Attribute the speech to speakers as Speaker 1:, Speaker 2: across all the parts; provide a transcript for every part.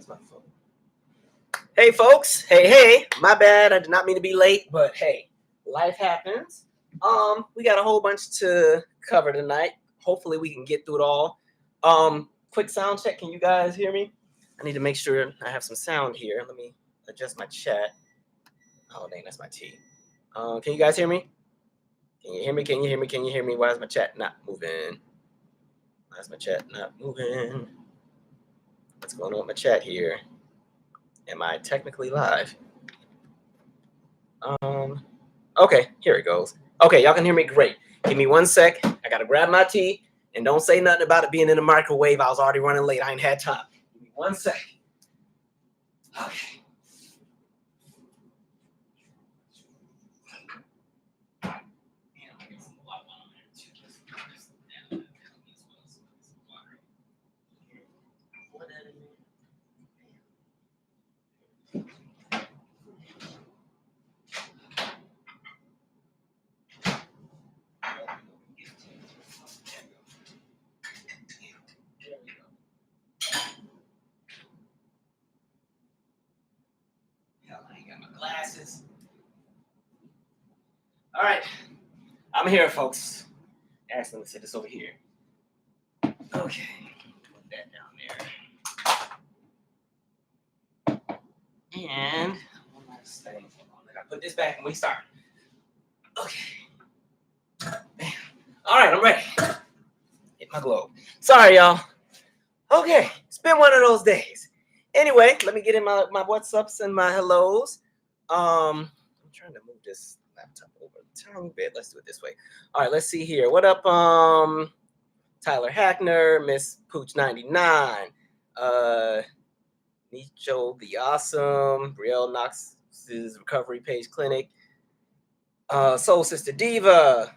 Speaker 1: Where's my phone? Hey, folks. Hey. My bad. I did not mean to be late, but hey, life happens. We got a whole bunch to cover tonight. Hopefully, we can get through it all. Quick sound check. Can you guys hear me? I need to make sure I have some sound here. Let me adjust my chat. Oh, dang, that's my T. Can you guys hear me? Can you hear me? Can you hear me? Can you hear me? Why is my chat not moving? Why is my chat not moving? What's going on with my chat here? Am I technically live? Okay, here it goes. Okay, y'all can hear me great. Give me 1 sec. I gotta grab my tea and don't say nothing about it being in the microwave. I was already running late. I ain't had time. Give me 1 sec. Okay. Glasses. All right, I'm here, folks. Actually, let me set this over here. Okay, put that down there. And one last thing. I gotta put this back and we start. Okay. Bam. All right, I'm ready. Hit my globe. Sorry, y'all. Okay, it's been one of those days. Anyway, let me get in my what's ups and my hellos. I'm trying to move this laptop over a tiny bit. Let's do it this way. All right, let's see here. What up, Tyler Hackner, Miss Pooch 99, Nicho the Awesome, Brielle Knox's Recovery Page Clinic, Soul Sister Diva.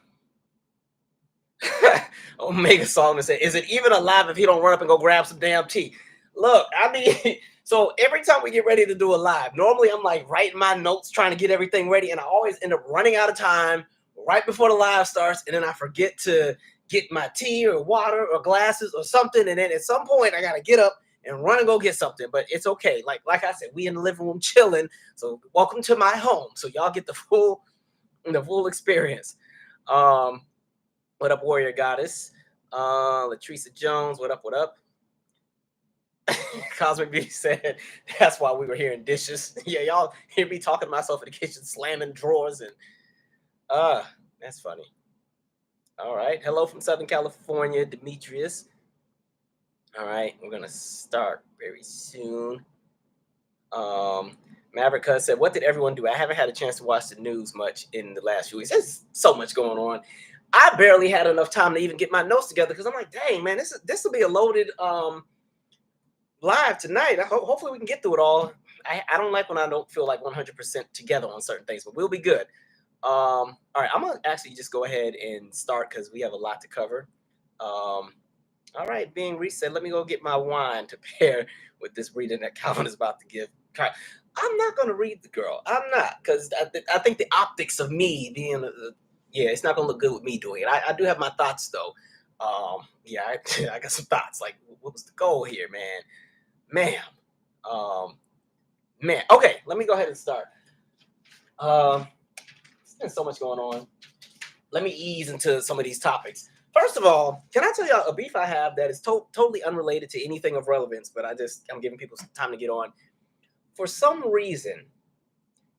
Speaker 1: Omega Solomon said, "Is it even alive if he don't run up and go grab some damn tea?" Look, I mean, so every time we get ready to do a live, normally I'm like writing my notes, trying to get everything ready, and I always end up running out of time right before the live starts, and then I forget to get my tea or water or glasses or something, and then at some point I gotta get up and run and go get something. But it's okay. Like I said, we in the living room chilling. So welcome to my home. So y'all get the full experience. What up, Warrior Goddess? Latricia Jones, what up, what up? Cosmic Beauty said, that's why we were hearing dishes. Yeah, y'all hear me talking to myself in the kitchen, slamming drawers, and that's funny. All right, hello from Southern California, Demetrius. All right, we're gonna start very soon. Maverick Cuz said, what did everyone do? I haven't had a chance to watch the news much in the last few weeks. There's so much going on. I barely had enough time to even get my notes together because I'm like, dang, man, this will be a loaded live tonight. Hopefully we can get through it all. I don't like when I don't feel like 100% together on certain things, but we'll be good. All right, I'm going to actually just go ahead and start because we have a lot to cover. All right, being reset, let me go get my wine to pair with this reading that Calvin is about to give. I'm not going to read the girl. I'm not, because I think the optics of me being yeah, it's not gonna look good with me doing it. I do have my thoughts though. Yeah, I got some thoughts. Like, what was the goal here, man? Man. Okay, let me go ahead and start. There's been so much going on. Let me ease into some of these topics. First of all, can I tell you a beef I have that is totally unrelated to anything of relevance, but I'm giving people some time to get on. For some reason,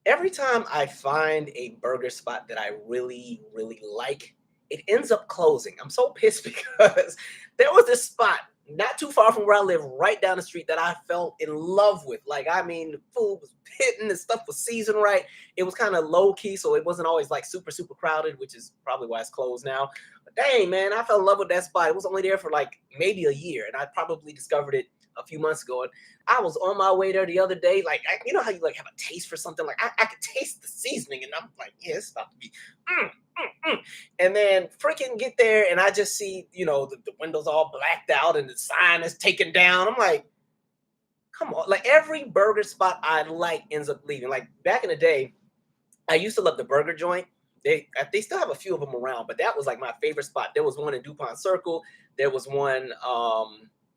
Speaker 1: every time I find a burger spot that I really, really like, it ends up closing. I'm so pissed because there was this spot not too far from where I live, right down the street, that I fell in love with. Like, I mean, the food was hitting, the stuff was seasoned right. It was kind of low key, so it wasn't always like super, super crowded, which is probably why it's closed now. But dang, man, I fell in love with that spot. It was only there for like maybe a year, and I probably discovered it a few months ago. And I was on my way there the other day. Like, you know how you like have a taste for something? Like, I could taste the seasoning, and I'm like, yeah, it's about to be And then freaking get there, and I just see, the windows all blacked out and the sign is taken down. I'm like, come on. Like, every burger spot I like ends up leaving. Like, back in the day, I used to love the burger joint. They still have a few of them around, but that was like my favorite spot. There was one in DuPont Circle. There was one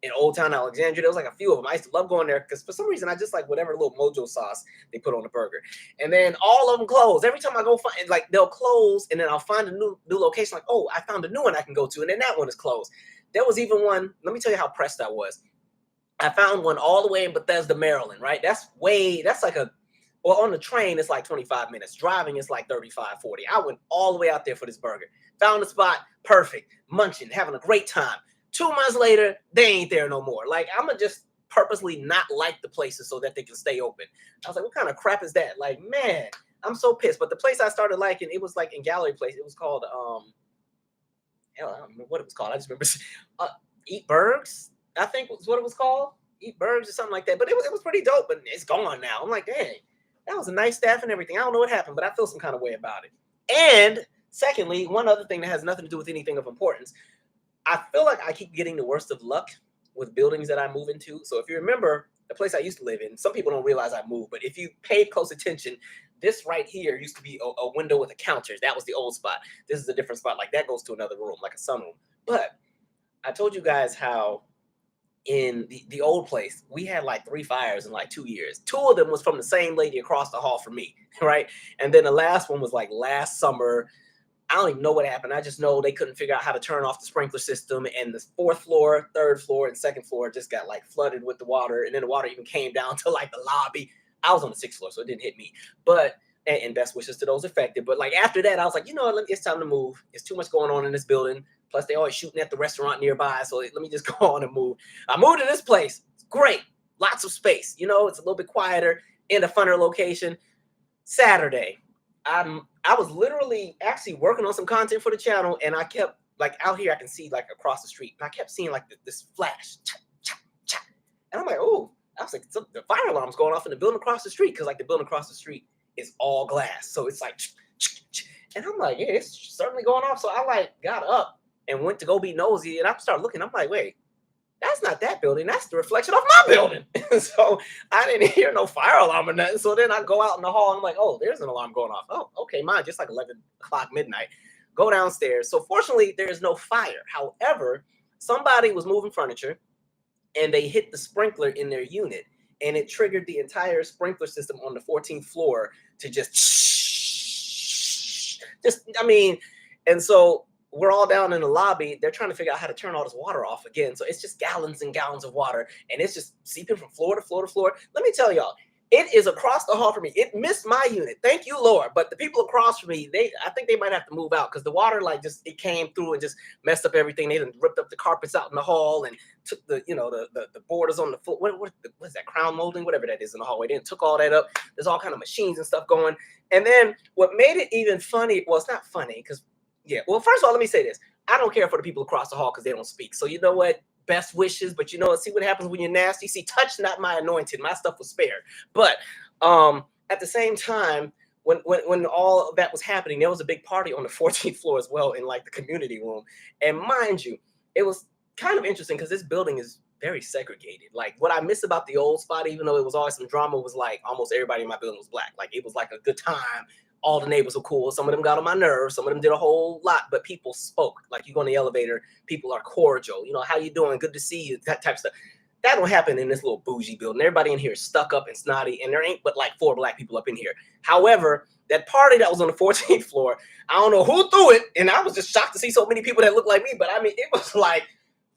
Speaker 1: in Old Town Alexandria. There was like a few of them. I used to love going there because for some reason I just like whatever little mojo sauce they put on the burger. And then all of them close. Every time I go find, like they'll close, and then I'll find a new location. Like, oh, I found a new one I can go to, and then that one is closed. There was even one. Let me tell you how pressed I was. I found one all the way in Bethesda, Maryland. Right, that's like a. Well, on the train, it's like 25 minutes. Driving, it's like 35, 40. I went all the way out there for this burger. Found the spot, perfect. Munching, having a great time. 2 months later, they ain't there no more. Like, I'm going to just purposely not like the places so that they can stay open. I was like, what kind of crap is that? Like, man, I'm so pissed. But the place I started liking, it was like in Gallery Place. It was called, hell, I don't remember what it was called. I just remember Eat Bergs, I think was what it was called. Eat Bergs or something like that. But it was pretty dope, but it's gone now. I'm like, dang. That was a nice staff and everything. I don't know what happened, but I feel some kind of way about it. And secondly, one other thing that has nothing to do with anything of importance, I feel like I keep getting the worst of luck with buildings that I move into. So if you remember the place I used to live in, some people don't realize I moved, but if you paid close attention, this right here used to be a window with a counter. That was the old spot. This is a different spot. Like that goes to another room, like a sunroom. But I told you guys how in the old place, we had like 3 fires in like 2 years. 2 of them was from the same lady across the hall from me, right? And then the last one was like last summer. I don't even know what happened. I just know they couldn't figure out how to turn off the sprinkler system. And the 4th floor, 3rd floor, and 2nd floor just got like flooded with the water. And then the water even came down to like the lobby. I was on the 6th floor, so it didn't hit me. But, and best wishes to those affected. But like after that, I was like, you know what, it's time to move. It's too much going on in this building. Plus, they always shooting at the restaurant nearby. So let me just go on and move. I moved to this place. It's great. Lots of space. You know, it's a little bit quieter in a funner location. Saturday, I was literally actually working on some content for the channel. And I kept, like, out here, I can see, like, across the street. And I kept seeing, like, this flash. And I'm like, oh, I was like, the fire alarm's going off in the building across the street. Because, like, the building across the street is all glass. So it's like, and I'm like, yeah, it's certainly going off. So I, like, got up and went to go be nosy, and I started looking. I'm like, wait, that's not that building. That's the reflection of my building. So I didn't hear no fire alarm or nothing. So then I go out in the hall, and I'm like, oh, there's an alarm going off. Oh, okay, mine, just like 11 o'clock midnight. Go downstairs. So fortunately, there's no fire. However, somebody was moving furniture, and they hit the sprinkler in their unit, and it triggered the entire sprinkler system on the 14th floor to and so we're all down in the lobby. They're trying to figure out how to turn all this water off again. So it's just gallons and gallons of water, and it's just seeping from floor to floor to floor. Let me tell y'all, it is across the hall from me. It missed my unit. Thank you, Lord. But the people across from me, I think they might have to move out because the water, like, it came through and just messed up everything. They done ripped up the carpets out in the hall and took the borders on the floor. What is that, crown molding? Whatever that is in the hallway. They done took all that up. There's all kind of machines and stuff going. And then what made it even funny, well, it's not funny because, yeah. Well, first of all, let me say this. I don't care for the people across the hall because they don't speak. So you know what? Best wishes, but you know, see what happens when you're nasty. See, touch not my anointed. My stuff was spared. But at the same time, when all of that was happening, there was a big party on the 14th floor as well in like the community room. And mind you, it was kind of interesting because this building is very segregated. Like what I miss about the old spot, even though it was always some drama, was like almost everybody in my building was black. Like it was like a good time. All the neighbors were cool. Some of them got on my nerves. Some of them did a whole lot, but people spoke. Like you go in the elevator, people are cordial. You know, how you doing? Good to see you. That type of stuff. That don't happen in this little bougie building. Everybody in here is stuck up and snotty, and there ain't but like 4 black people up in here. However, that party that was on the 14th floor, I don't know who threw it, and I was just shocked to see so many people that look like me. But I mean, it was like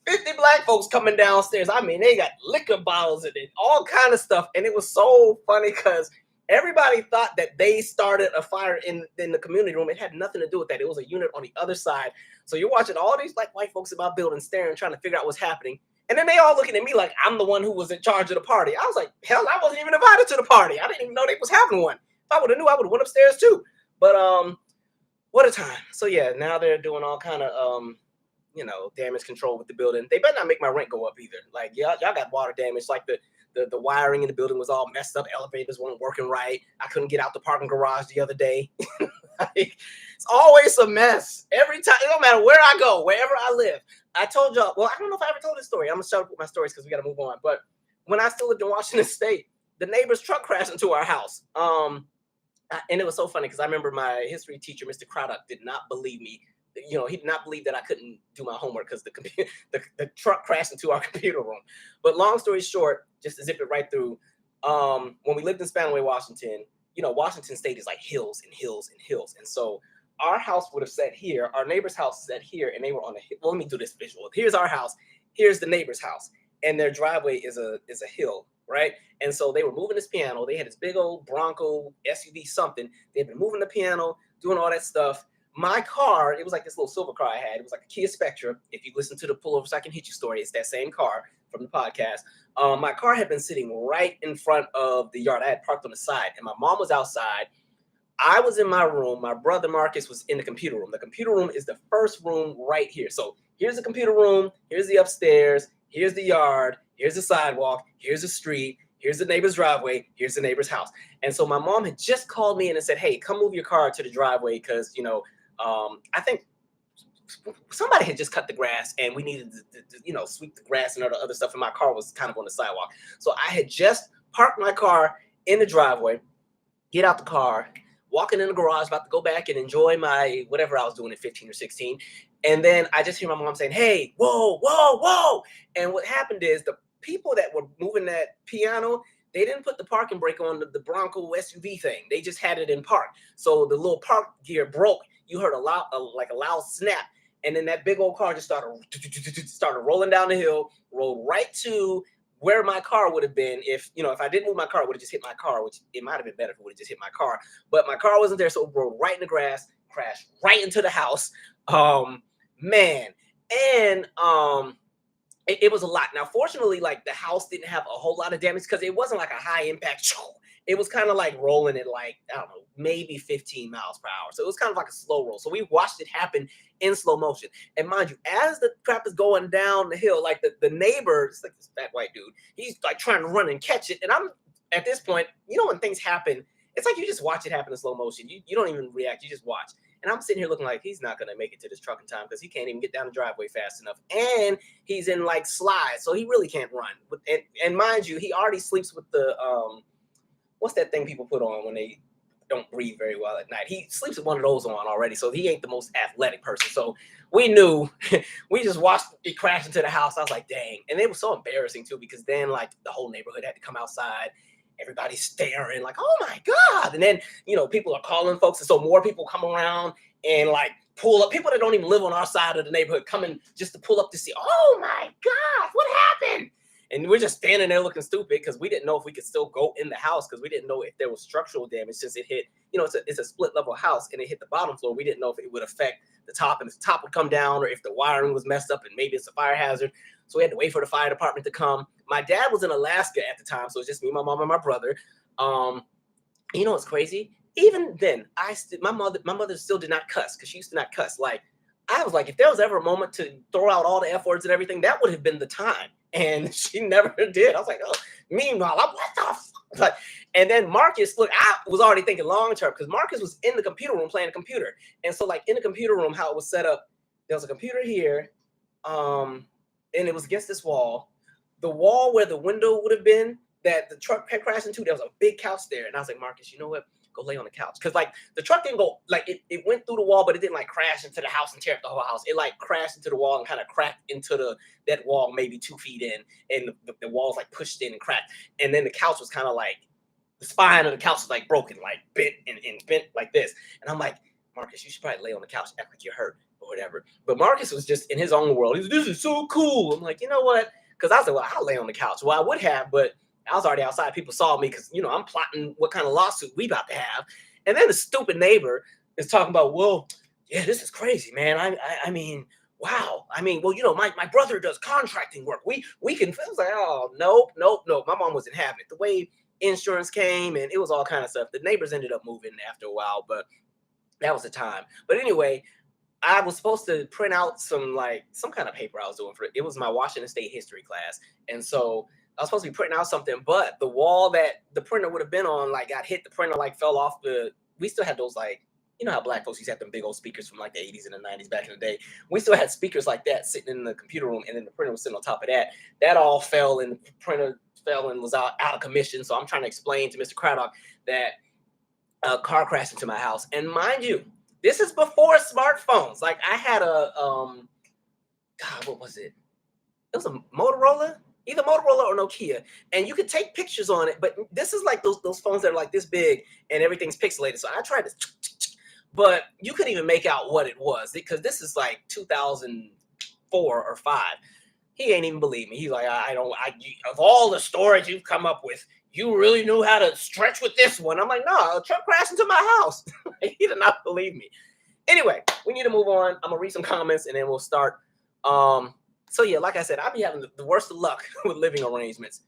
Speaker 1: 50 black folks coming downstairs. I mean, they got liquor bottles and all kind of stuff, and it was so funny because everybody thought that they started a fire in the community room. It had nothing to do with that. It was a unit on the other side. So you're watching all these like white folks in my building staring, trying to figure out what's happening. And then they all looking at me like I'm the one who was in charge of the party. I was like, hell, I wasn't even invited to the party. I didn't even know they was having one. If I would have knew, I would have went upstairs too. But what a time. So yeah, now they're doing all kind of damage control with the building. They better not make my rent go up either. Like y'all got water damage. Like the wiring in the building was all messed up. Elevators weren't working right. I couldn't get out the parking garage the other day. Like, it's always a mess. Every time, it don't matter where I go, wherever I live. I told y'all, well, I don't know if I ever told this story. I'm going to shut up with my stories because we got to move on. But when I still lived in Washington State, the neighbor's truck crashed into our house. And it was so funny because I remember my history teacher, Mr. Craddock, did not believe me. he did not believe that I couldn't do my homework because the truck crashed into our computer room. But long story short, just to zip it right through, when we lived in Spanaway, Washington, Washington State is like hills and hills and hills. And so our house would have sat here, our neighbor's house sat here, and they were on a hill. Well, let me do this visual. Here's our house, here's the neighbor's house, and their driveway is a hill, right? And so they were moving this piano. They had this big old Bronco SUV something. They'd been moving the piano, doing all that stuff. My car, it was like this little silver car I had. It was like a Kia Spectra. If you listen to the Pull Over So I Can Hit You story, it's that same car from the podcast. My car had been sitting right in front of the yard. I had parked on the side, and my mom was outside. I was in my room. My brother Marcus was in the computer room. The computer room is the first room right here. So here's the computer room. Here's the upstairs. Here's the yard. Here's the sidewalk. Here's the street. Here's the neighbor's driveway. Here's the neighbor's house. And so my mom had just called me in and said, hey, come move your car to the driveway because, I think somebody had just cut the grass and we needed to sweep the grass and all the other stuff. And my car was kind of on the sidewalk. So I had just parked my car in the driveway, get out the car, walking in the garage, about to go back and enjoy my whatever I was doing at 15 or 16. And then I just hear my mom saying, hey, whoa, whoa, whoa. And what happened is the people that were moving that piano, they didn't put the parking brake on the Bronco SUV thing. They just had it in park. So the little park gear broke. You heard a loud snap. And then that big old car just started rolling down the hill, rolled right to where my car would have been if I didn't move my car, it would have just hit my car, which it might have been better if it would have just hit my car. But my car wasn't there, so it rolled right in the grass, crashed right into the house. Man. And it was a lot. Now, fortunately, like the house didn't have a whole lot of damage because it wasn't like a high impact. It was kind of like rolling at like, I don't know, maybe 15 miles per hour. So it was kind of like a slow roll. So we watched it happen in slow motion. And mind you, as the crap is going down the hill, like the neighbor, it's like this fat white dude, he's like trying to run and catch it. And I'm at this point, when things happen, it's like you just watch it happen in slow motion. You don't even react, you just watch. And I'm sitting here looking like he's not going to make it to this truck in time because he can't even get down the driveway fast enough. And he's in like slides, so he really can't run. And mind you, he already sleeps with the, what's that thing people put on when they don't breathe very well at night? He sleeps with one of those on already, so he ain't the most athletic person. So we knew, we just watched it crash into the house. I was like, dang. And it was so embarrassing too because then like the whole neighborhood had to come outside. Everybody's staring like, oh my God. And then, people are calling folks. And so more people come around and like pull up. People that don't even live on our side of the neighborhood coming just to pull up to see, oh my God, what happened? And we're just standing there looking stupid because we didn't know if we could still go in the house because we didn't know if there was structural damage since it hit, it's a split level house and it hit the bottom floor. We didn't know if it would affect the top and if the top would come down or if the wiring was messed up and maybe it's a fire hazard. So we had to wait for the fire department to come. My dad was in Alaska at the time, so it's just me, my mom, and my brother. What's crazy? Even then, my mother still did not cuss because she used to not cuss. Like I was like, if there was ever a moment to throw out all the F words and everything, that would have been the time. And she never did. I was like, oh. Meanwhile, I'm what the fuck? And then Marcus, look, I was already thinking long term because Marcus was in the computer room playing a computer. And so like in the computer room, how it was set up, there was a computer here. And it was against this wall. The wall where the window would have been that the truck had crashed into, there was a big couch there. And I was like, Marcus, you know what? Go lay on the couch. Because like the truck didn't go, like it went through the wall, but it didn't like crash into the house and tear up the whole house. It like crashed into the wall and kind of cracked into that wall maybe 2 feet in. And the walls like pushed in and cracked. And then the couch was kind of like, the spine of the couch was like broken, like bent and bent like this. And I'm like, Marcus, you should probably lay on the couch, act like you're hurt or whatever. But Marcus was just in his own world. He's this is so cool. I'm like, you know what? Because I was like, well, I'll lay on the couch. Well, I would have, but I was already outside. People saw me because, I'm plotting what kind of lawsuit we about to have. And then the stupid neighbor is talking about, well, yeah, this is crazy, man. I mean, wow. I mean, well, my brother does contracting work. We can, I was like, oh, nope. My mom wasn't having it. The way insurance came and it was all kind of stuff. The neighbors ended up moving after a while, but that was the time. But anyway, I was supposed to print out some kind of paper I was doing for it. It was my Washington State history class. And so I was supposed to be printing out something, but the wall that the printer would have been on, like got hit. The printer like fell off we still had those how black folks used to have them big old speakers from like the 80s and the 90s back in the day. We still had speakers like that sitting in the computer room, and then the printer was sitting on top of that. That all fell, and the printer fell and was out of commission. So I'm trying to explain to Mr. Craddock that a car crashed into my house. And mind you, This is before smartphones. Like I had a God, what was it? It was a Motorola, either Motorola or Nokia, and you could take pictures on it. But this is like those phones that are like this big and everything's pixelated. So I tried to, but you couldn't even make out what it was because this is like 2004 or 5. He ain't even believe me. He's like, of all the stories you've come up with, you really knew how to stretch with this one. I'm like, no, a truck crashed into my house. He did not believe me. Anyway, we need to move on. I'm gonna read some comments and then we'll start. So yeah, like I said, I've been having the worst of luck with living arrangements.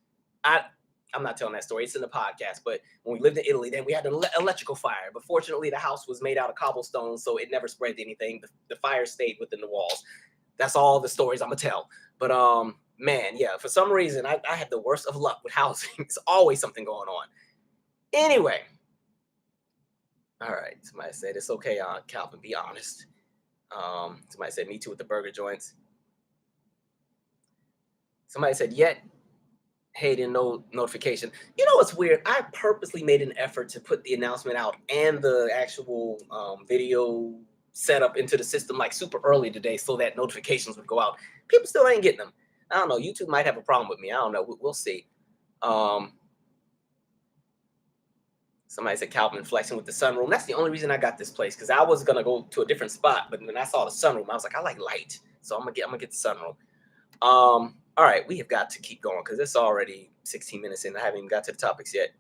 Speaker 1: I'm not telling that story. It's in the podcast. But when we lived in Italy, then we had an electrical fire. But fortunately, the house was made out of cobblestone, so it never spread to anything. The fire stayed within the walls. That's all the stories I'm gonna tell. But man, yeah, for some reason, I had the worst of luck with housing. It's always something going on. Anyway, all right. Somebody said it's okay, Calvin. Be honest. Somebody said me too with the burger joints. Somebody said yet Hayden no notification. You know what's weird? I purposely made an effort to put the announcement out and the actual video setup into the system like super early today so that notifications would go out. People still ain't getting them. I don't know. YouTube might have a problem with me. I don't know. We'll see. Somebody said Calvin flexing with the sunroom. That's the only reason I got this place because I was gonna go to a different spot, but when I saw the sunroom, I was like, I like light, so I'm gonna get the sunroom. All right, we have got to keep going because it's already 16 minutes in. I haven't even got to the topics yet.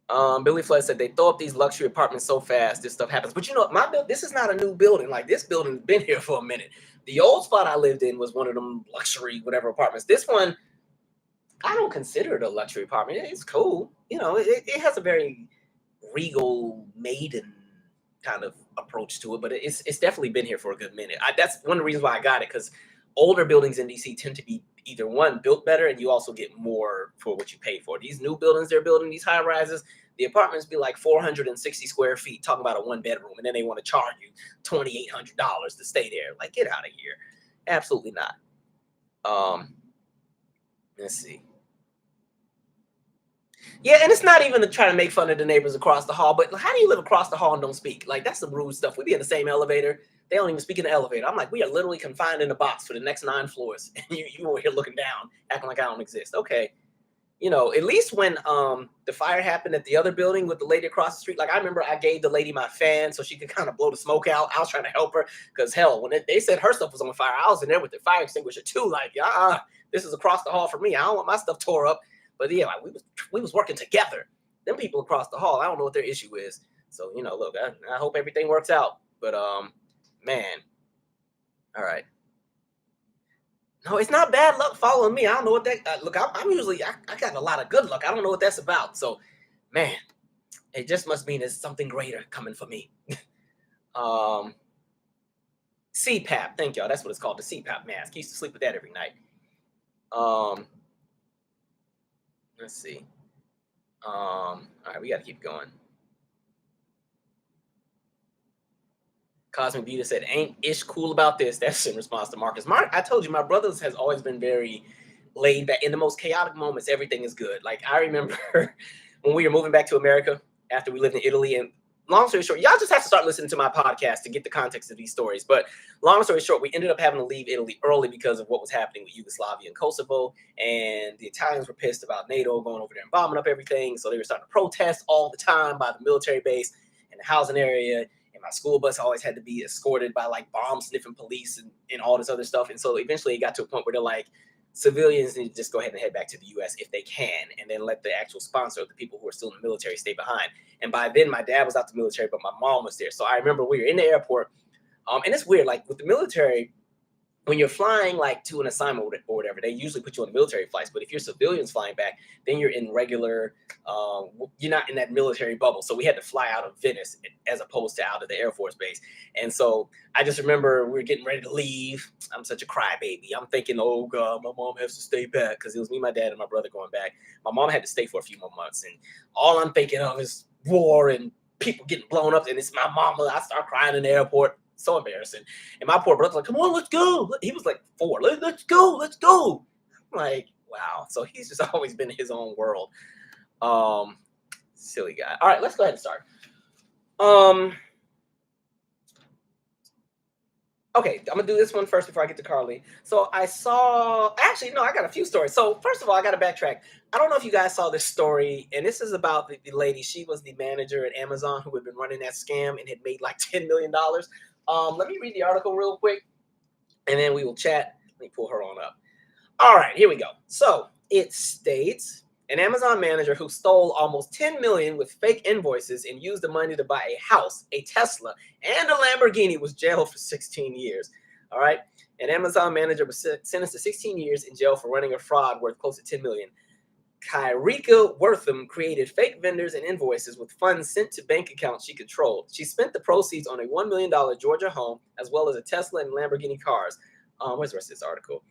Speaker 1: Billy Flood said they throw up these luxury apartments so fast, this stuff happens. But you know, this is not a new building. Like this building's been here for a minute. The old spot I lived in was one of them luxury whatever apartments. This one, I don't consider it a luxury apartment. It's cool. You know, it has a very regal maiden kind of approach to it, but it's definitely been here for a good minute. That's one of the reasons why I got it, because older buildings in DC tend to be either one, built better, and you also get more for what you pay for. These new buildings they're building, these high rises, the apartments be like 460 square feet, talking about a 1-bedroom, and then they want to charge you $2,800 to stay there. Like, get out of here. Absolutely not. Let's see. Yeah, and it's not even to try to make fun of the neighbors across the hall, but how do you live across the hall and don't speak? Like, that's some rude stuff. We be in the same elevator. They don't even speak in the elevator. I'm like, we are literally confined in a box for the next 9 floors. And you over here looking down, acting like I don't exist. Okay. You know, at least when the fire happened at the other building with the lady across the street, like I remember I gave the lady my fan so she could kind of blow the smoke out. I was trying to help her because hell, when they said her stuff was on fire, I was in there with the fire extinguisher too. Like, this is across the hall for me. I don't want my stuff tore up. But yeah, like, we was working together. Them people across the hall, I don't know what their issue is. So, you know, look, I hope everything works out. But man, all right. No, it's not bad luck following me. I don't know what that. Look, I'm usually I got a lot of good luck. I don't know what that's about. So, man, it just must mean there's something greater coming for me. CPAP. Thank y'all. That's what it's called, the CPAP mask. I used to sleep with that every night. Let's see. All right, we got to keep going. Cosmic Vita said, ain't Ish cool about this? That's in response to Marcus. I told you, my brothers has always been very laid back. In the most chaotic moments, everything is good. Like, I remember when we were moving back to America after we lived in Italy, and long story short, y'all just have to start listening to my podcast to get the context of these stories. But long story short, we ended up having to leave Italy early because of what was happening with Yugoslavia and Kosovo. And the Italians were pissed about NATO going over there and bombing up everything. So they were starting to protest all the time by the military base and the housing area. And my school bus always had to be escorted by like bomb sniffing police and all this other stuff. And so eventually it got to a point where they're like, civilians need to just go ahead and head back to the U.S. if they can, and then let the actual sponsor of the people who are still in the military stay behind. And by then, my dad was out the military, but my mom was there. So I remember we were in the airport, and it's weird, like with the military, when you're flying like to an assignment or whatever, they usually put you on military flights. But if you're civilians flying back, then you're in regular, you're not in that military bubble. So we had to fly out of Venice as opposed to out of the Air Force Base. And so I just remember we were getting ready to leave. I'm such a crybaby. I'm thinking, oh God, my mom has to stay back, because it was me, my dad, and my brother going back. My mom had to stay for a few more months. And all I'm thinking of is war and people getting blown up. And it's my mama. I start crying in the airport. So embarrassing. And my poor brother's like, come on, let's go. He was like 4. Let's go. I'm like, wow. So he's just always been in his own world. Silly guy. All right, let's go ahead and start. Okay, I'm gonna do this one first before I get to Carlee. So I saw, actually, no, I got a few stories. So first of all, I got to backtrack. I don't know if you guys saw this story, and this is about the lady. She was the manager at Amazon who had been running that scam and had made like $10 million. Let me read the article real quick, and then we will chat. Let me pull her on up. All right, here we go. So it states an Amazon manager who stole almost 10 million with fake invoices and used the money to buy a house, a Tesla, and a Lamborghini was jailed for 16 years. All right. An Amazon manager was sentenced to 16 years in jail for running a fraud worth close to 10 million. Kyrika Wortham created fake vendors and invoices with funds sent to bank accounts she controlled. She spent the proceeds on a $1 million Georgia home, as well as a Tesla and Lamborghini cars. Where's the rest of this article?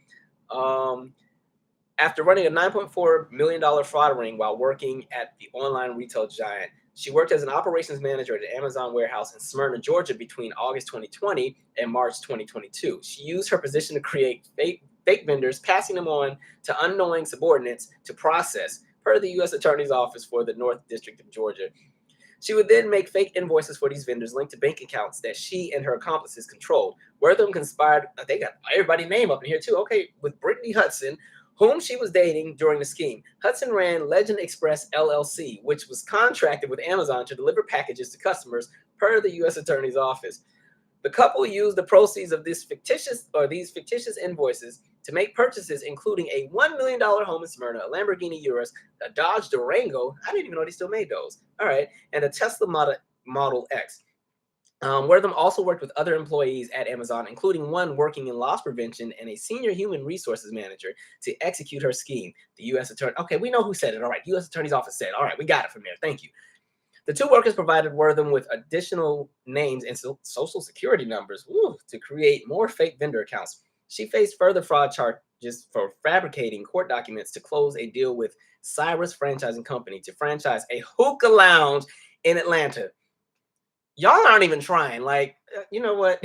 Speaker 1: After running a $9.4 million fraud ring while working at the online retail giant, she worked as an operations manager at an Amazon warehouse in Smyrna, Georgia between August 2020 and March 2022. She used her position to create fake vendors, passing them on to unknowing subordinates to process, per the U.S. Attorney's Office for the North District of Georgia. She would then make fake invoices for these vendors linked to bank accounts that she and her accomplices controlled. Wortham conspired, they got everybody's name up in here too, okay, with Brittany Hudson, whom she was dating during the scheme. Hudson ran Legend Express LLC, which was contracted with Amazon to deliver packages to customers per the U.S. Attorney's Office. The couple used the proceeds of these fictitious invoices to make purchases, including a $1 million home in Smyrna, a Lamborghini Urus, a Dodge Durango, I didn't even know they still made those, all right, and a Tesla Model X. Wortham also worked with other employees at Amazon, including one working in loss prevention and a senior human resources manager to execute her scheme. The U.S. Attorney, okay, we know who said it, all right, U.S. Attorney's Office said, all right, we got it from there, thank you. The two workers provided Wortham with additional names and social security numbers to create more fake vendor accounts. She faced further fraud charges for fabricating court documents to close a deal with Cyrus Franchising Company to franchise a hookah lounge in Atlanta. Y'all aren't even trying. Like, you know what?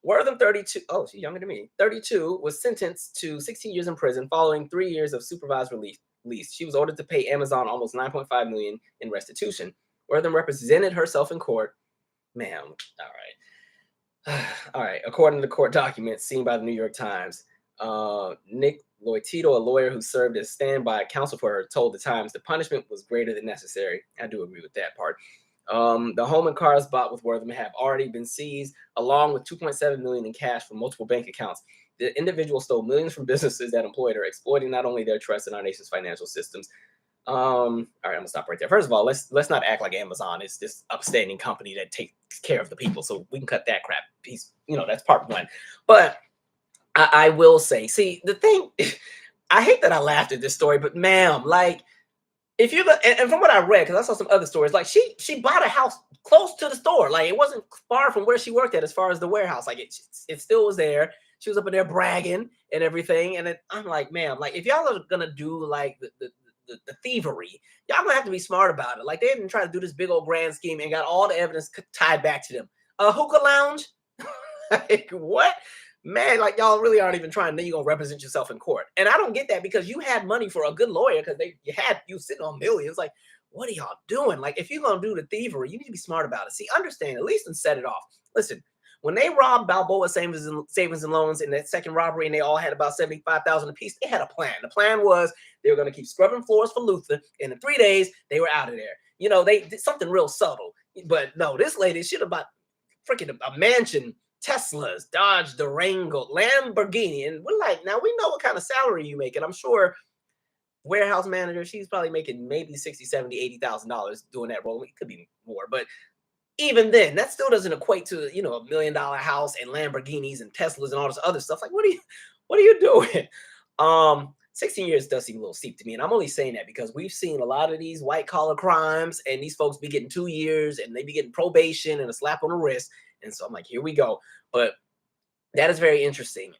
Speaker 1: Wortham, 32, oh, she's younger than me, 32, was sentenced to 16 years in prison following 3 years of supervised release. She was ordered to pay Amazon almost $9.5 million in restitution. Wortham represented herself in court. Ma'am, all right. All right. According to court documents seen by the New York Times, Nick Loitito, a lawyer who served as standby counsel for her, told the Times the punishment was greater than necessary. I do agree with that part. The home and cars bought with Wortham have already been seized, along with $2.7 million in cash from multiple bank accounts. The individual stole millions from businesses that employed her, exploiting not only their trust in our nation's financial systems. All right, I'm gonna stop right there. First of all, let's not act like Amazon is this upstanding company that takes care of the people. So we can cut that crap piece. That's part one. But I will say, see, the thing, I hate that I laughed at this story, but ma'am, like, if you look, and from what I read, because I saw some other stories, like she bought a house close to the store. Like, it wasn't far from where she worked at as far as the warehouse. Like, it still was there. She was up in there bragging and everything. And I'm like, ma'am, like, if y'all are gonna do like the thievery, y'all gonna have to be smart about it. Like, they didn't try to do this big old grand scheme and got all the evidence tied back to them. A hookah lounge? Like, what? Man, like, y'all really aren't even trying. Then you're gonna represent yourself in court. And I don't get that, because you had money for a good lawyer, because you sitting on millions. Like, what are y'all doing? Like, if you're gonna do the thievery, you need to be smart about it. See, understand, at least, and set it off. Listen, when they robbed Balboa Savings and Loans in that second robbery, and they all had about $75,000 apiece, they had a plan. The plan was they were going to keep scrubbing floors for Luther, and in 3 days they were out of there. They did something real subtle. But no, this lady should have bought freaking a mansion, Teslas, Dodge Durango, Lamborghini, and we're like, now we know what kind of salary you make, and I'm sure warehouse manager, she's probably making maybe $60,000, $70,000, $80,000 doing that role. It could be more, but even then, that still doesn't equate to $1 million house and Lamborghinis and Teslas and all this other stuff. Like, what are you doing? 16 years does seem a little steep to me, and I'm only saying that because we've seen a lot of these white collar crimes, and these folks be getting 2 years, and they be getting probation and a slap on the wrist, and so I'm like, here we go. But that is very interesting.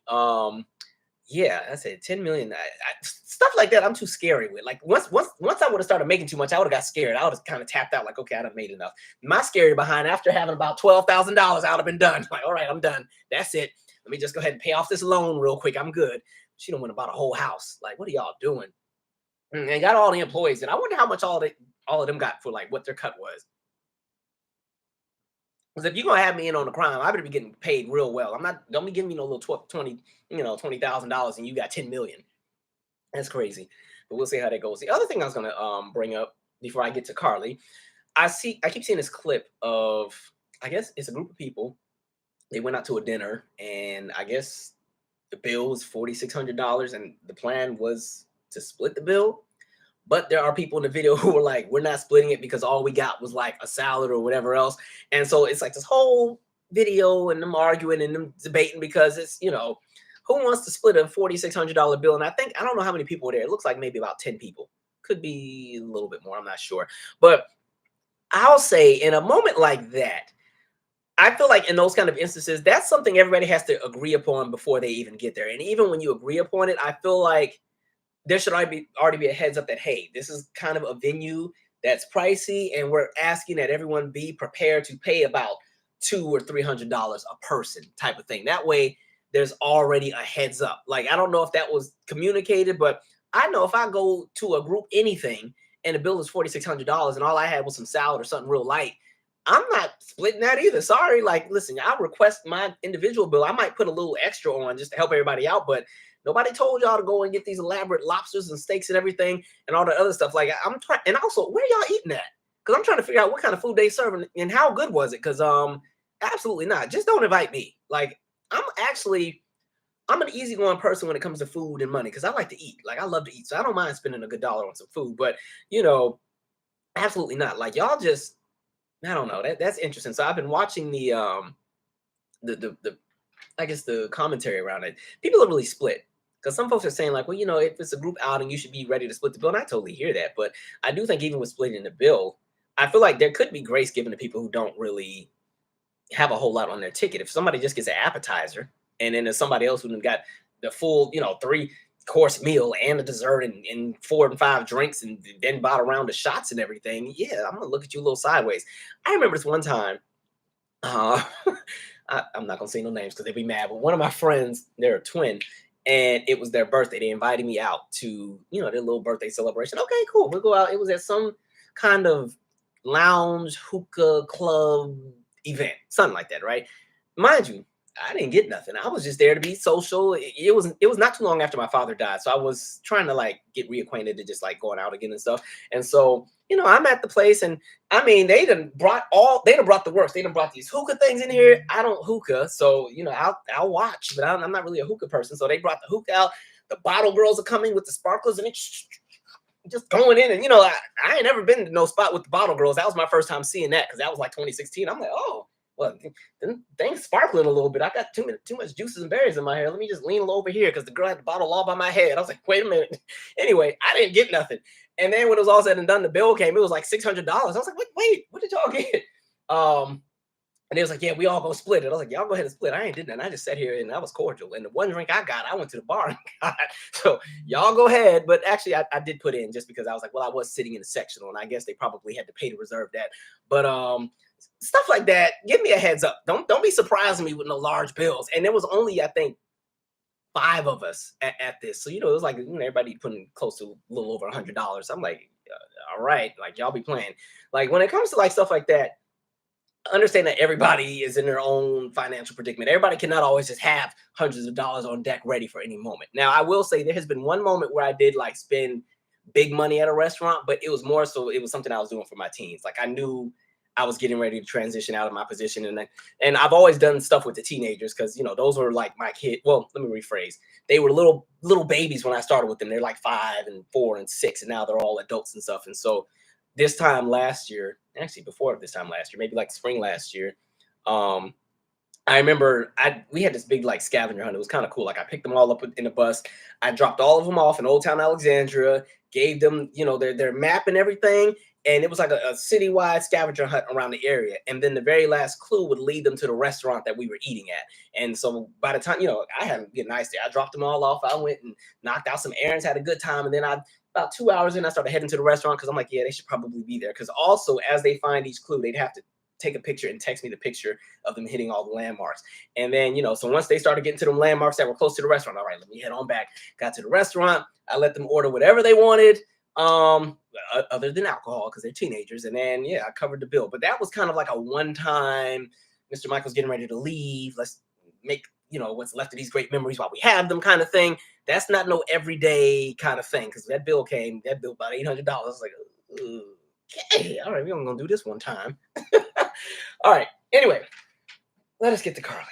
Speaker 1: Yeah, I said 10 million. Stuff like that, I'm too scary with. Like, once I would have started making too much, I would have got scared. I would have kind of tapped out, like, okay, I done made enough. My scary behind, after having about $12,000, I would have been done. Like, all right, I'm done. That's it. Let me just go ahead and pay off this loan real quick. I'm good. She done went about a whole house. Like, what are y'all doing? And got all the employees. And I wonder how much all of them got for, like, what their cut was. Because if you're gonna have me in on the crime, I better be getting paid real well. Don't be giving me no little 20, $20,000 and you got 10 million. That's crazy. But we'll see how that goes. The other thing I was gonna bring up before I get to Carlee, I keep seeing this clip of, I guess it's a group of people. They went out to a dinner, and I guess the bill was $4,600, and the plan was to split the bill. But there are people in the video who were like, we're not splitting it because all we got was like a salad or whatever else. And so it's like this whole video and them arguing and them debating because it's, who wants to split a $4,600 bill? And I don't know how many people were there. It looks like maybe about 10 people. Could be a little bit more. I'm not sure. But I'll say in a moment like that, I feel like in those kind of instances, that's something everybody has to agree upon before they even get there. And even when you agree upon it, I feel like there should already be a heads up that, hey, this is kind of a venue that's pricey, and we're asking that everyone be prepared to pay about $200 or $300 a person type of thing. That way, there's already a heads up. Like, I don't know if that was communicated, but I know if I go to a group anything and the bill is $4,600 and all I had was some salad or something real light, I'm not splitting that either. Sorry. Like, listen, I'll request my individual bill. I might put a little extra on just to help everybody out, but nobody told y'all to go and get these elaborate lobsters and steaks and everything and all the other stuff. Like, I'm trying, and also, where y'all eating at? Because I'm trying to figure out what kind of food they serving and how good was it. Because absolutely not. Just don't invite me. Like, I'm an easygoing person when it comes to food and money because I like to eat. Like, I love to eat, so I don't mind spending a good dollar on some food. But absolutely not. Like, y'all just, I don't know. That's interesting. So I've been watching the I guess the commentary around it. People are really split. Because some folks are saying, like, well, if it's a group outing, you should be ready to split the bill. And I totally hear that. But I do think even with splitting the bill, I feel like there could be grace given to people who don't really have a whole lot on their ticket. If somebody just gets an appetizer and then there's somebody else who got the full, 3-course meal and a dessert and 4 and 5 drinks and then bought a round of shots and everything, yeah, I'm going to look at you a little sideways. I remember this one time, I'm not going to say no names because they'd be mad, but one of my friends, they're a twin, and it was their birthday. They invited me out to, their little birthday celebration. Okay, cool. We'll go out. It was at some kind of lounge, hookah club event, something like that, right? Mind you, I didn't get nothing. I was just there to be social. It was not too long after my father died. So I was trying to like get reacquainted to just like going out again and stuff. And so, I'm at the place, and I mean, they done brought the works. They done brought these hookah things in here. I don't hookah. So, I'll watch, but I'm not really a hookah person. So they brought the hookah out. The bottle girls are coming with the sparklers and it's just going in. And, I ain't never been to no spot with the bottle girls. That was my first time seeing that because that was like 2016. I'm like, oh, well, things sparkling a little bit. I got too much juices and berries in my hair. Let me just lean a little over here because the girl had the bottle all by my head. I was like, wait a minute. Anyway, I didn't get nothing. And then when it was all said and done, the bill came. It was like $600. I was like, wait, what did y'all get? And they was like, yeah, we all gonna split it. I was like, y'all go ahead and split. I ain't did that. I just sat here and I was cordial. And the one drink I got, I went to the bar and got. So y'all go ahead. But actually, I did put in just because I was like, well, I was sitting in the sectional, and I guess they probably had to pay to reserve that. But stuff like that, give me a heads up. Don't be surprising me with no large bills. And there was only, I think, 5 of us at this. So, it was like everybody putting close to a little over $100. I'm like, all right, like y'all be playing. Like when it comes to like stuff like that, understand that everybody is in their own financial predicament. Everybody cannot always just have hundreds of dollars on deck ready for any moment. Now, I will say there has been one moment where I did like spend big money at a restaurant, but it was more so it was something I was doing for my teens. Like I knew I was getting ready to transition out of my position. And I've always done stuff with the teenagers because, those were like my kid. Well, let me rephrase. They were little babies when I started with them. They're like 5 and 4 and 6, and now they're all adults and stuff. And so this time last year, actually before this time last year, maybe like spring last year, I remember we had this big like scavenger hunt. It was kind of cool. Like I picked them all up in the bus. I dropped all of them off in Old Town Alexandria, gave them, their map and everything. And it was like a citywide scavenger hunt around the area. And then the very last clue would lead them to the restaurant that we were eating at. And so by the time, I had a good nice day. I dropped them all off. I went and knocked out some errands, had a good time. And then about 2 hours in, I started heading to the restaurant because I'm like, yeah, they should probably be there. Because also, as they find each clue, they'd have to take a picture and text me the picture of them hitting all the landmarks. And then, so once they started getting to them landmarks that were close to the restaurant, all right, let me head on back. Got to the restaurant. I let them order whatever they wanted. Other than alcohol because they're teenagers. And then, yeah, I covered the bill. But that was kind of like a one-time Mr. Michael's getting ready to leave. Let's make, what's left of these great memories while we have them kind of thing. That's not no everyday kind of thing, because that bill about $800. I was like, okay, all right, we're going to do this one time. All right, anyway, let us get to Carlee.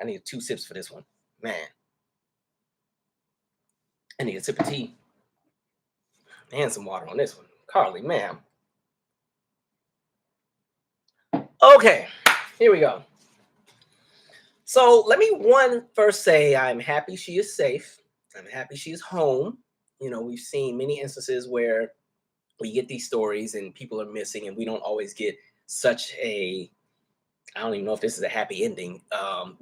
Speaker 1: I need 2 sips for this one. Man. I need a sip of tea and some water on this one. Carlee, ma'am. Okay, here we go. So let me first say I'm happy she is safe. I'm happy she is home. We've seen many instances where we get these stories and people are missing, and we don't always get such I don't even know if this is a happy ending,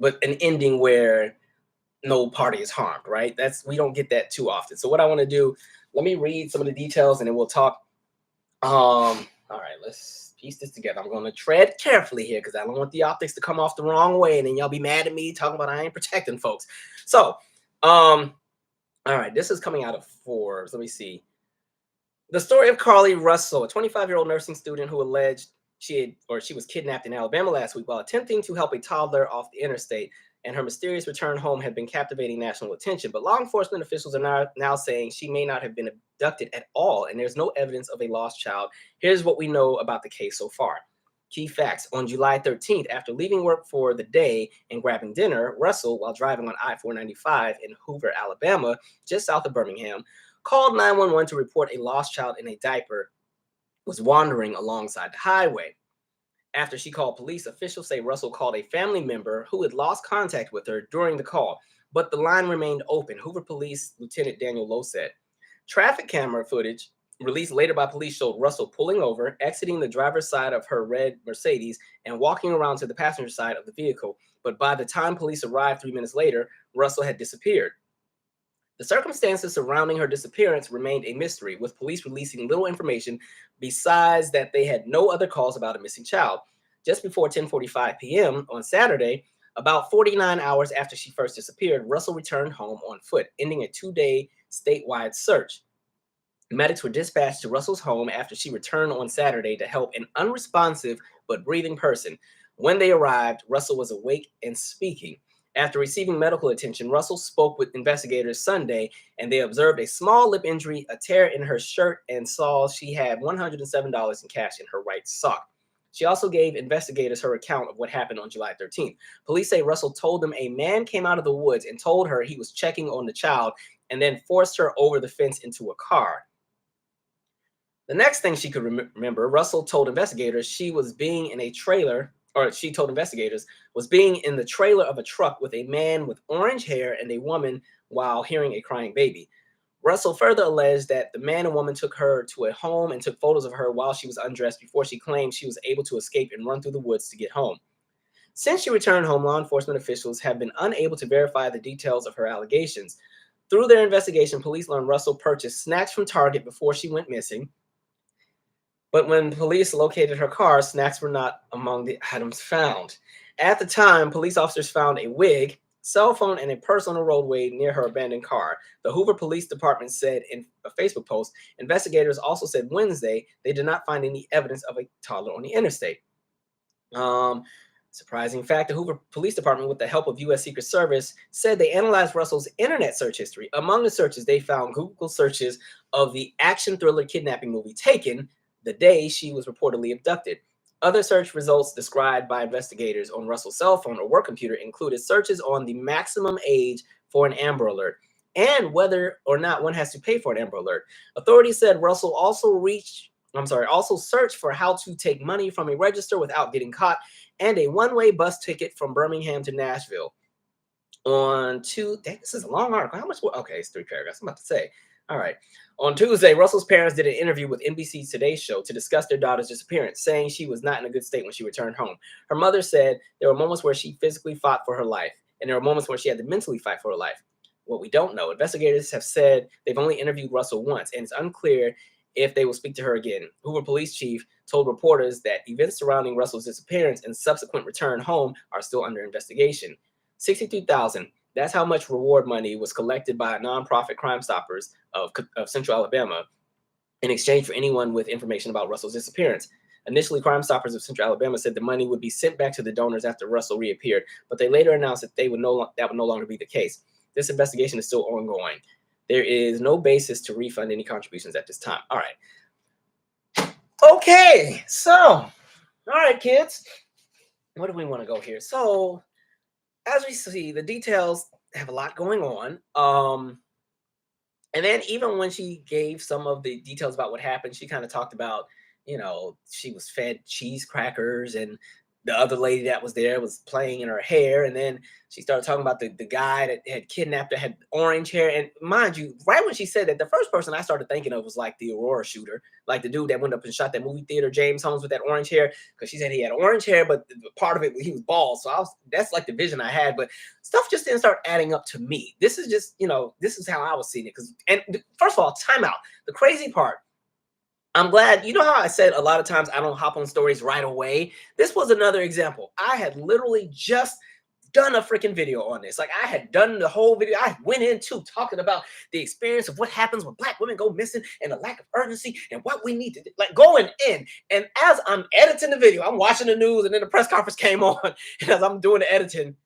Speaker 1: but an ending where no party is harmed, right? We don't get that too often. So what I want to do, let me read some of the details and then we'll talk. All right, let's piece this together. I'm going to tread carefully here because I don't want the optics to come off the wrong way and then y'all be mad at me talking about I ain't protecting folks. So, all right, this is coming out of Forbes. Let me see. The story of Carlee Russell, a 25-year-old nursing student who alleged she was kidnapped in Alabama last week while attempting to help a toddler off the interstate, and her mysterious return home had been captivating national attention. But law enforcement officials are now saying she may not have been abducted at all, and there's no evidence of a lost child. Here's what we know about the case so far. Key facts. On July 13th, after leaving work for the day and grabbing dinner, Russell, while driving on I-495 in Hoover, Alabama, just south of Birmingham, called 911 to report a lost child in a diaper was wandering alongside the highway. After she called police, officials say Russell called a family member who had lost contact with her during the call, but the line remained open, Hoover Police Lieutenant Daniel Lowe said. Traffic camera footage released later by police showed Russell pulling over, exiting the driver's side of her red Mercedes, and walking around to the passenger side of the vehicle. But by the time police arrived 3 minutes later, Russell had disappeared. The circumstances surrounding her disappearance remained a mystery, with police releasing little information besides that they had no other calls about a missing child. Just before 10:45 p.m. on Saturday, about 49 hours after she first disappeared, Russell returned home on foot, ending a 2-day statewide search. Medics were dispatched to Russell's home after she returned on Saturday to help an unresponsive but breathing person. When they arrived, Russell was awake and speaking. After receiving medical attention, Russell spoke with investigators Sunday, and they observed a small lip injury, a tear in her shirt, and saw she had $107 in cash in her right sock. She also gave investigators her account of what happened on July 13th. Police say Russell told them a man came out of the woods and told her he was checking on the child and then forced her over the fence into a car. The next thing she could remember, Russell told investigators she was being in a trailer, or she told investigators was being in the trailer of a truck with a man with orange hair and a woman while hearing a crying baby. Russell further alleged that the man and woman took her to a home and took photos of her while she was undressed before she claimed she was able to escape and run through the woods to get home. Since she returned home, law enforcement officials have been unable to verify the details of her allegations. Through their investigation, police learned Russell purchased snacks from Target before she went missing. But when police located her car, snacks were not among the items found. At the time, police officers found a wig, cell phone, and a purse on a roadway near her abandoned car. The Hoover Police Department said in a Facebook post. Investigators also said Wednesday they did not find any evidence of a toddler on the interstate. Surprising fact, the Hoover Police Department, with the help of U.S. Secret Service, said they analyzed Russell's internet search history. Among the searches, they found Google searches of the action thriller kidnapping movie Taken, the day she was reportedly abducted. Other search results described by investigators on Russell's cell phone or work computer included searches on the maximum age for an Amber Alert and whether or not one has to pay for an Amber Alert. Authorities said Russell also searched for how to take money from a register without getting caught and a one-way bus ticket from Birmingham to Nashville. This is a long article. How much? Okay, it's 3 paragraphs. I'm about to say. All right. On Tuesday, Russell's parents did an interview with NBC's Today Show to discuss their daughter's disappearance, saying she was not in a good state when she returned home. Her mother said there were moments where she physically fought for her life, and there were moments where she had to mentally fight for her life. What we don't know, investigators have said they've only interviewed Russell once, and it's unclear if they will speak to her again. Hoover Police Chief told reporters that events surrounding Russell's disappearance and subsequent return home are still under investigation. $62,000. That's how much reward money was collected by nonprofit Crime Stoppers of Central Alabama in exchange for anyone with information about Russell's disappearance. Initially, Crime Stoppers of Central Alabama said the money would be sent back to the donors after Russell reappeared, but they later announced that that would no longer be the case. This investigation is still ongoing. There is no basis to refund any contributions at this time. All right. Okay, so, all right, kids. Where do we want to go here? So, as we see, the details have a lot going on. And then even when she gave some of the details about what happened, she kind of talked about, she was fed cheese crackers and the other lady that was there was playing in her hair. And then she started talking about the guy that had kidnapped her, had orange hair. And mind you, right when she said that, the first person I started thinking of was like the Aurora shooter, like the dude that went up and shot that movie theater, James Holmes, with that orange hair, because she said he had orange hair, but part of it, he was bald. So that's like the vision I had. But stuff just didn't start adding up to me. This is just, this is how I was seeing it. And first of all, time out. The crazy part, I'm glad, how I said a lot of times I don't hop on stories right away. This was another example. I had literally just done a freaking video on this. Like, I had done the whole video. I went into talking about the experience of what happens when Black women go missing and the lack of urgency and what we need to do, like going in. And as I'm editing the video, I'm watching the news, and then the press conference came on. And as I'm doing the editing,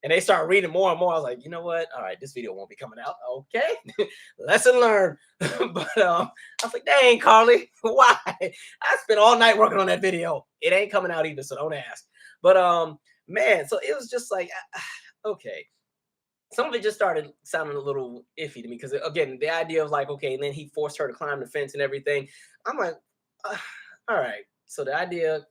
Speaker 1: and they start reading more and more, I was like, you know what? All right, this video won't be coming out. Okay, lesson learned. But I was like, dang, Carlee, why? I spent all night working on that video. It ain't coming out either, so don't ask. But man, so it was just like, okay. Some of it just started sounding a little iffy to me because, again, the idea of like, okay, and then he forced her to climb the fence and everything. I'm like, all right. So the idea,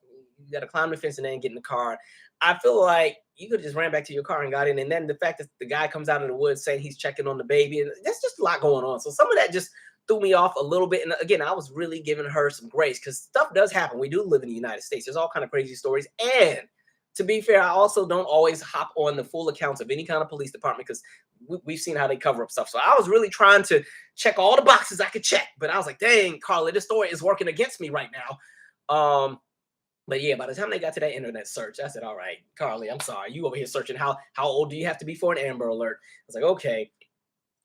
Speaker 1: you got to climb the fence and then get in the car. I feel like you could have just ran back to your car and got in. And then the fact that the guy comes out of the woods saying he's checking on the baby, and there's just a lot going on. So some of that just threw me off a little bit. And again, I was really giving her some grace because stuff does happen. We do live in the United States. There's all kind of crazy stories. And to be fair, I also don't always hop on the full accounts of any kind of police department because we've seen how they cover up stuff. So I was really trying to check all the boxes I could check. But I was like, dang, Carlee, this story is working against me right now. But yeah, by the time they got to that internet search, I said, all right, Carlee, I'm sorry. You over here searching how old do you have to be for an Amber Alert? I was like, okay.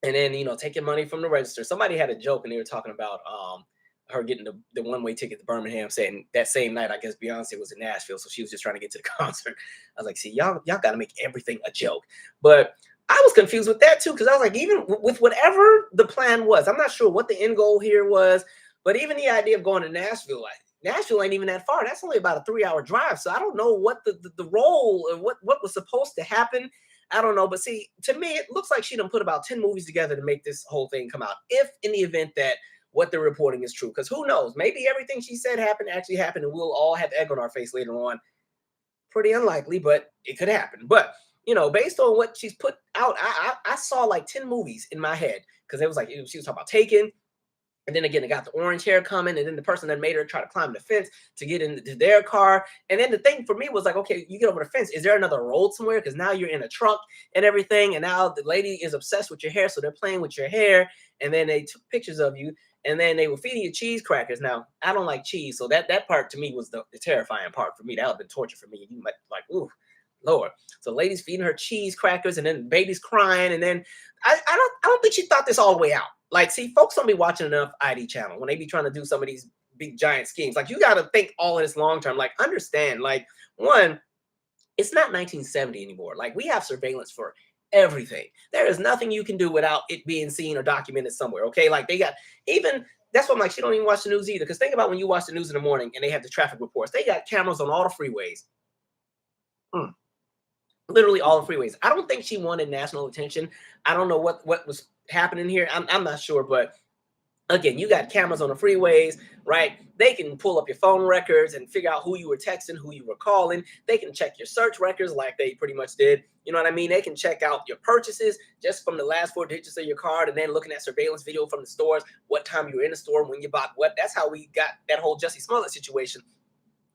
Speaker 1: And then, taking money from the register. Somebody had a joke and they were talking about her getting the one-way ticket to Birmingham, saying that same night, I guess Beyonce was in Nashville. So she was just trying to get to the concert. I was like, see, y'all got to make everything a joke. But I was confused with that too, because I was like, even with whatever the plan was, I'm not sure what the end goal here was, but even the idea of going to Nashville, Nashville ain't even that far. That's only about a 3-hour drive. So I don't know what the role and what was supposed to happen. I don't know. But see, to me, it looks like she done put about 10 movies together to make this whole thing come out. If in the event that what they're reporting is true, because who knows? Maybe everything she said actually happened, and we'll all have egg on our face later on. Pretty unlikely, but it could happen. But based on what she's put out, I saw like 10 movies in my head because it was like she was talking about Taken. And then again, they got the orange hair coming, and then the person that made her try to climb the fence to get into their car. And then the thing for me was like, okay, you get over the fence. Is there another road somewhere? Because now you're in a truck and everything. And now the lady is obsessed with your hair. So they're playing with your hair. And then they took pictures of you. And then they were feeding you cheese crackers. Now, I don't like cheese. So that part to me was the terrifying part for me. That would have been torture for me. You might like, ooh, Lord. So ladies feeding her cheese crackers, and then baby's crying. And then I don't think she thought this all the way out. Like, see, folks don't be watching enough ID channel when they be trying to do some of these big giant schemes. Like, you got to think all of this long term. Like, understand, like, one, it's not 1970 anymore. Like, we have surveillance for everything. There is nothing you can do without it being seen or documented somewhere. Okay, like they got even. That's why I'm like, she don't even watch the news either. Because think about when you watch the news in the morning and they have the traffic reports. They got cameras on all the freeways. Literally all the freeways. I don't think she wanted national attention. I don't know what was happening here. I'm not sure, but again, you got cameras on the freeways, right? They can pull up your phone records and figure out who you were texting, who you were calling. They can check your search records like they pretty much did. You know what I mean? They can check out your purchases just from the last 4 digits of your card, and then looking at surveillance video from the stores, what time you were in the store, when you bought what. That's how we got that whole Jussie Smollett situation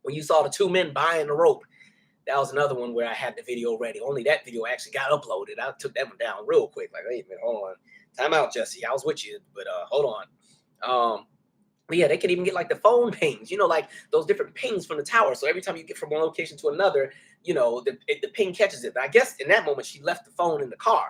Speaker 1: when you saw the 2 men buying the rope. That was another one where I had the video ready. Only that video actually got uploaded. I took that one down real quick. Like, wait a minute, hold on. Time out, Jussie. I was with you, but hold on. But yeah, they could even get like the phone pings, like those different pings from the tower. So every time you get from one location to another, the ping catches it. But I guess in that moment, she left the phone in the car.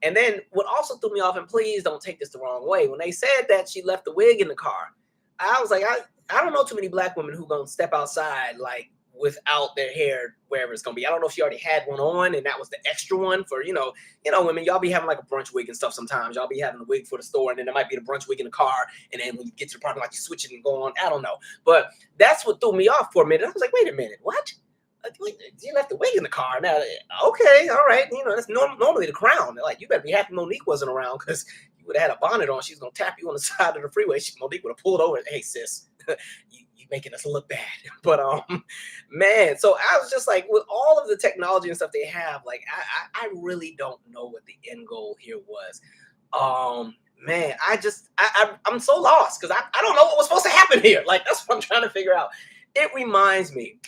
Speaker 1: And then what also threw me off, and please don't take this the wrong way, when they said that she left the wig in the car, I was like, I don't know too many black women who gonna step outside like without their hair wherever it's gonna be. I don't know if she already had one on and that was the extra one for women. Y'all be having like a brunch wig and stuff sometimes. Y'all be having a wig for the store, and then there might be the brunch wig in the car, and then when you get to the parking lot, you switch it and go on. I don't know, but that's what threw me off for a minute. I was like, wait a minute, what? You left the wig in the car. Now, okay, all right. That's normally the crown. Like, you better be happy Monique wasn't around, because you would have had a bonnet on. She's gonna tap you on the side of the freeway. Monique would have pulled over. Hey, sis, you making us look bad. But man, so I was just like, with all of the technology and stuff they have, like, I really don't know what the end goal here was. Man, I'm so lost, because I don't know what was supposed to happen here. Like, that's what I'm trying to figure out. It reminds me.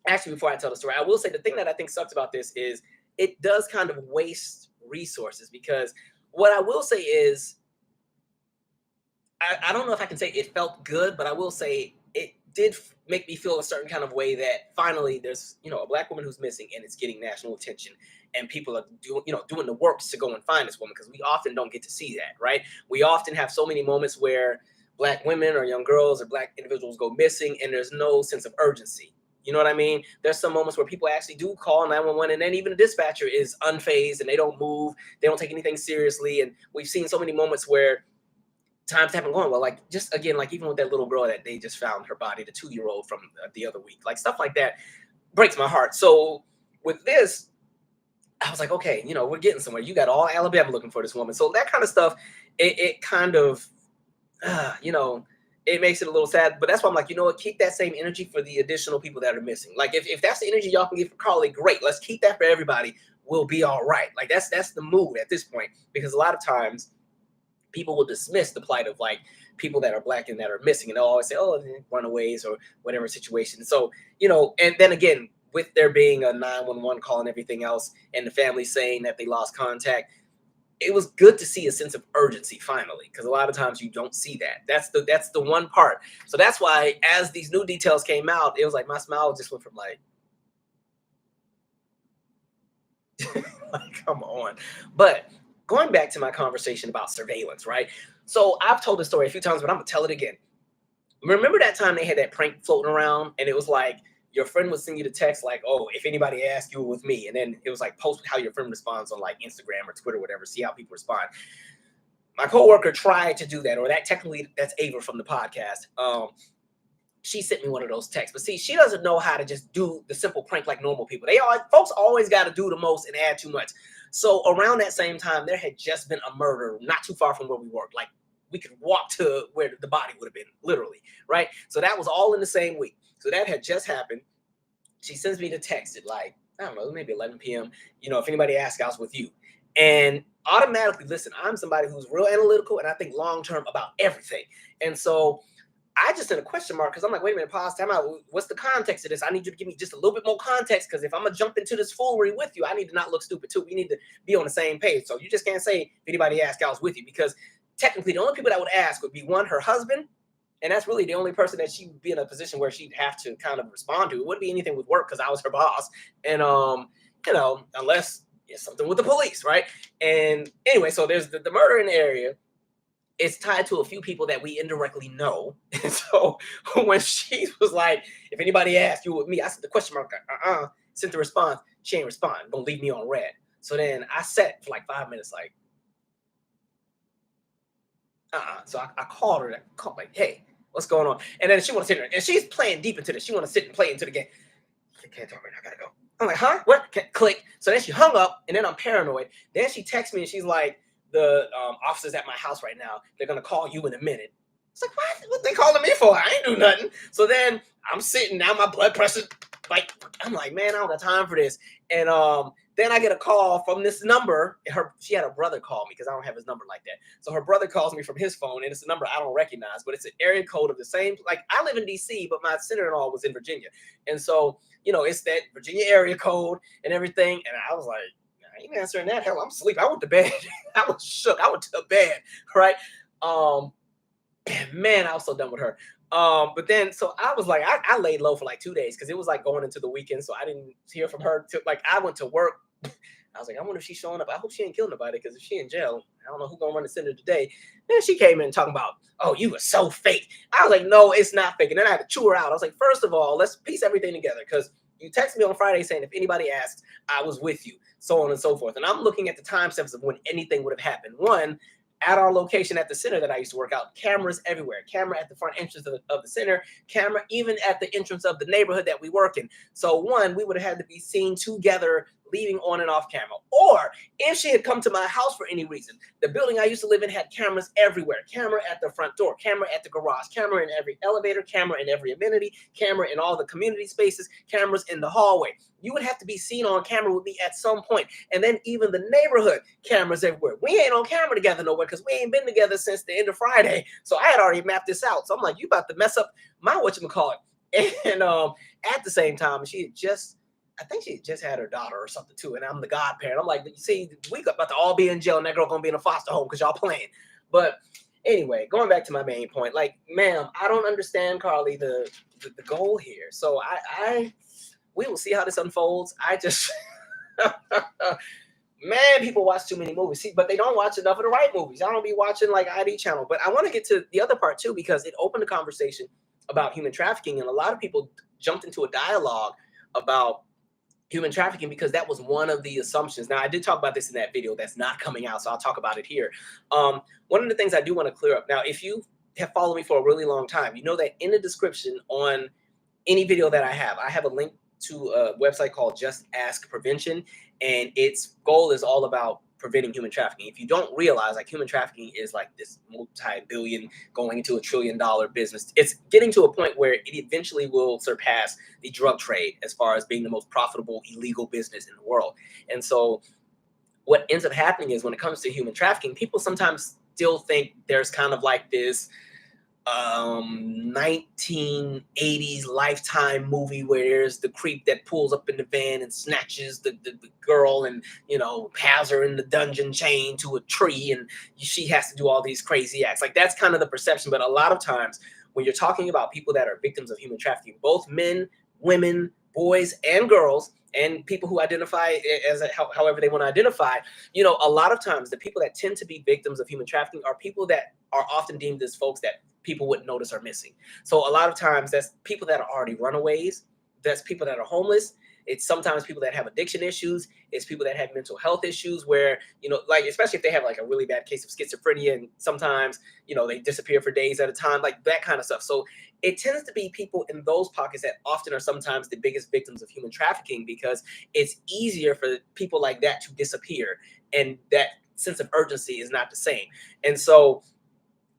Speaker 1: Actually, before I tell the story, I will say the thing that I think sucks about this is it does kind of waste resources, because what I will say is, I don't know if I can say it felt good, but I will say it did make me feel a certain kind of way that finally there's, a black woman who's missing and it's getting national attention, and people are doing the works to go and find this woman, because we often don't get to see that, right? We often have so many moments where black women or young girls or black individuals go missing and there's no sense of urgency. You know what I mean? There's some moments where people actually do call 911, and then even the dispatcher is unfazed and they don't move. They don't take anything seriously. And we've seen so many moments where times haven't gone well. Like, just again, like even with that little girl that they just found her body, the 2-year-old from the other week, like stuff like that breaks my heart. So with this, I was like, okay, we're getting somewhere. You got all Alabama looking for this woman. So that kind of stuff, it kind of, it makes it a little sad, but that's why I'm like, keep that same energy for the additional people that are missing. Like, if that's the energy y'all can get for Carlee, great. Let's keep that for everybody. We'll be all right. Like, that's the mood at this point, because a lot of times people will dismiss the plight of like people that are black and that are missing, and they'll always say, oh, runaways or whatever situation. So, and then again, with there being a 911 call and everything else, and the family saying that they lost contact, it was good to see a sense of urgency finally, because a lot of times you don't see that. That's the one part. So that's why, as these new details came out, it was like my smile just went from like, like, come on. But going back to my conversation about surveillance, right? So I've told this story a few times, but I'm gonna tell it again. Remember that time they had that prank floating around, and it was like, your friend would send you the text like, oh, if anybody asks, you were with me. And then it was like, post how your friend responds on like Instagram or Twitter or whatever, see how people respond. My coworker tried to do that, or that's Ava from the podcast. She sent me one of those texts. But see, she doesn't know how to just do the simple prank like normal people. Folks always got to do the most and add too much. So around that same time, there had just been a murder not too far from where we worked. Like, we could walk to where the body would have been, literally, right? So that was all in the same week. So that had just happened. She sends me the text at like, I don't know, maybe 11 p.m. If anybody asks, I was with you. And automatically, listen, I'm somebody who's real analytical, and I think long-term about everything. And so I just sent a question mark, because I'm like, wait a minute, pause, time out. What's the context of this? I need you to give me just a little bit more context, because if I'm going to jump into this foolery with you, I need to not look stupid too. We need to be on the same page. So you just can't say, if anybody asks, I was with you, because technically the only people that would ask would be, one, her husband. And that's really the only person that she would be in a position where she'd have to kind of respond to. It wouldn't be anything with work, because I was her boss. And, unless it's something with the police, right? And anyway, so there's the murder in the area. It's tied to a few people that we indirectly know. And so when she was like, if anybody asked, you with me, I sent the question mark, sent the response. She ain't respond. Gonna leave me on red. So then I sat for like 5 minutes, like, So I called her, like, hey, what's going on? And then she want to sit there, and she's playing deep into this. She want to sit and play into the game. I can't talk right now. I gotta go. I'm like, huh? What? Click. So then she hung up, and then I'm paranoid. Then she texts me, and she's like, the officers at my house right now, they're gonna call you in a minute. It's like, what they calling me for? I ain't do nothing. So then I'm sitting, now my blood pressure, like, I'm like, man, I don't got time for this. And then I get a call from this number. She had her brother call me, because I don't have his number like that. So her brother calls me from his phone, and it's a number I don't recognize, but it's an area code of the same. Like, I live in DC, but my sister-in-law was in Virginia. And so, it's that Virginia area code and everything. And I was like, I ain't answering that. Hell, I'm asleep. I went to bed. I was shook. I went to bed, right? Man, I was so done with her. But then, so I was like, I laid low for like 2 days, because it was like going into the weekend. So I didn't hear from her till like I went to work. I was like, I wonder if she's showing up. I hope she ain't killing nobody, because if she in jail, I don't know who's gonna run the center today. Then she came in talking about, oh, you were so fake. I was like, no, it's not fake. And then I had to chew her out. I was like, first of all, let's piece everything together, because you texted me on Friday saying if anybody asks, I was with you, so on and so forth. And I'm looking at the timestamps of when anything would have happened. One, at our location at the center that I used to work out, cameras everywhere. Camera at the front entrance of the center, camera even at the entrance of the neighborhood that we work in. So one, we would have had to be seen together leaving on and off camera. Or if she had come to my house for any reason, the building I used to live in had cameras everywhere. Camera at the front door, camera at the garage, camera in every elevator, camera in every amenity, camera in all the community spaces, cameras in the hallway. You would have to be seen on camera with me at some point. And then even the neighborhood, cameras everywhere. We ain't on camera together nowhere, because we ain't been together since the end of Friday. So I had already mapped this out. So I'm like, you about to mess up my whatchamacallit. And at the same time, I think she just had her daughter or something too, and I'm the godparent. I'm like, you see, we about to all be in jail, and that girl gonna be in a foster home because y'all playing. But anyway, going back to my main point, like, ma'am, I don't understand, Carlee, the goal here. So we will see how this unfolds. I just, man, people watch too many movies, but they don't watch enough of the right movies. I don't be watching like ID channel, but I want to get to the other part too, because it opened a conversation about human trafficking, and a lot of people jumped into a dialogue about human trafficking because that was one of the assumptions. Now, I did talk about this in that video that's not coming out, so I'll talk about it here. One of the things I do want to clear up. Now, if you have followed me for a really long time, you know that in the description on any video that I have a link to a website called Just Ask Prevention, and its goal is all about preventing human trafficking. If you don't realize, like, human trafficking is like this multi-billion going into $1 trillion business. It's getting to a point where it eventually will surpass the drug trade as far as being the most profitable illegal business in the world. And so what ends up happening is when it comes to human trafficking, people sometimes still think there's kind of like this 1980s Lifetime movie where there's the creep that pulls up in the van and snatches the girl and, you know, has her in the dungeon chained to a tree, and she has to do all these crazy acts. Like, that's kind of the perception. But a lot of times when you're talking about people that are victims of human trafficking, both men, women, boys, and girls, and people who identify as however they want to identify, you know, a lot of times the people that tend to be victims of human trafficking are people that are often deemed as folks that people wouldn't notice are missing. So a lot of times that's people that are already runaways. That's people that are homeless. It's sometimes people that have addiction issues. It's people that have mental health issues where, you know, like, especially if they have like a really bad case of schizophrenia, and sometimes, you know, they disappear for days at a time, like that kind of stuff. So it tends to be people in those pockets that often are sometimes the biggest victims of human trafficking, because it's easier for people like that to disappear. And that sense of urgency is not the same. And so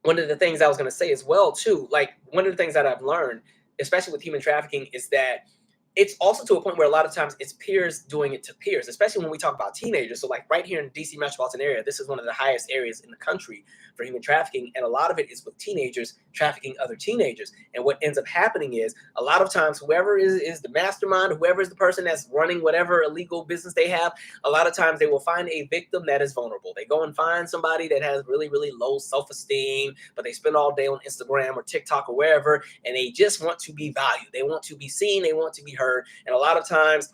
Speaker 1: one of the things I was going to say as well, too, like, one of the things that I've learned, especially with human trafficking, is that it's also to a point where a lot of times it's peers doing it to peers, especially when we talk about teenagers. So like right here in the DC metropolitan area, this is one of the highest areas in the country for human trafficking. And a lot of it is with teenagers trafficking other teenagers. And what ends up happening is a lot of times whoever is the mastermind, whoever is the person that's running whatever illegal business they have, a lot of times they will find a victim that is vulnerable. They go and find somebody that has really, really low self-esteem, but they spend all day on Instagram or TikTok or wherever, and they just want to be valued. They want to be seen. They want to be heard. And a lot of times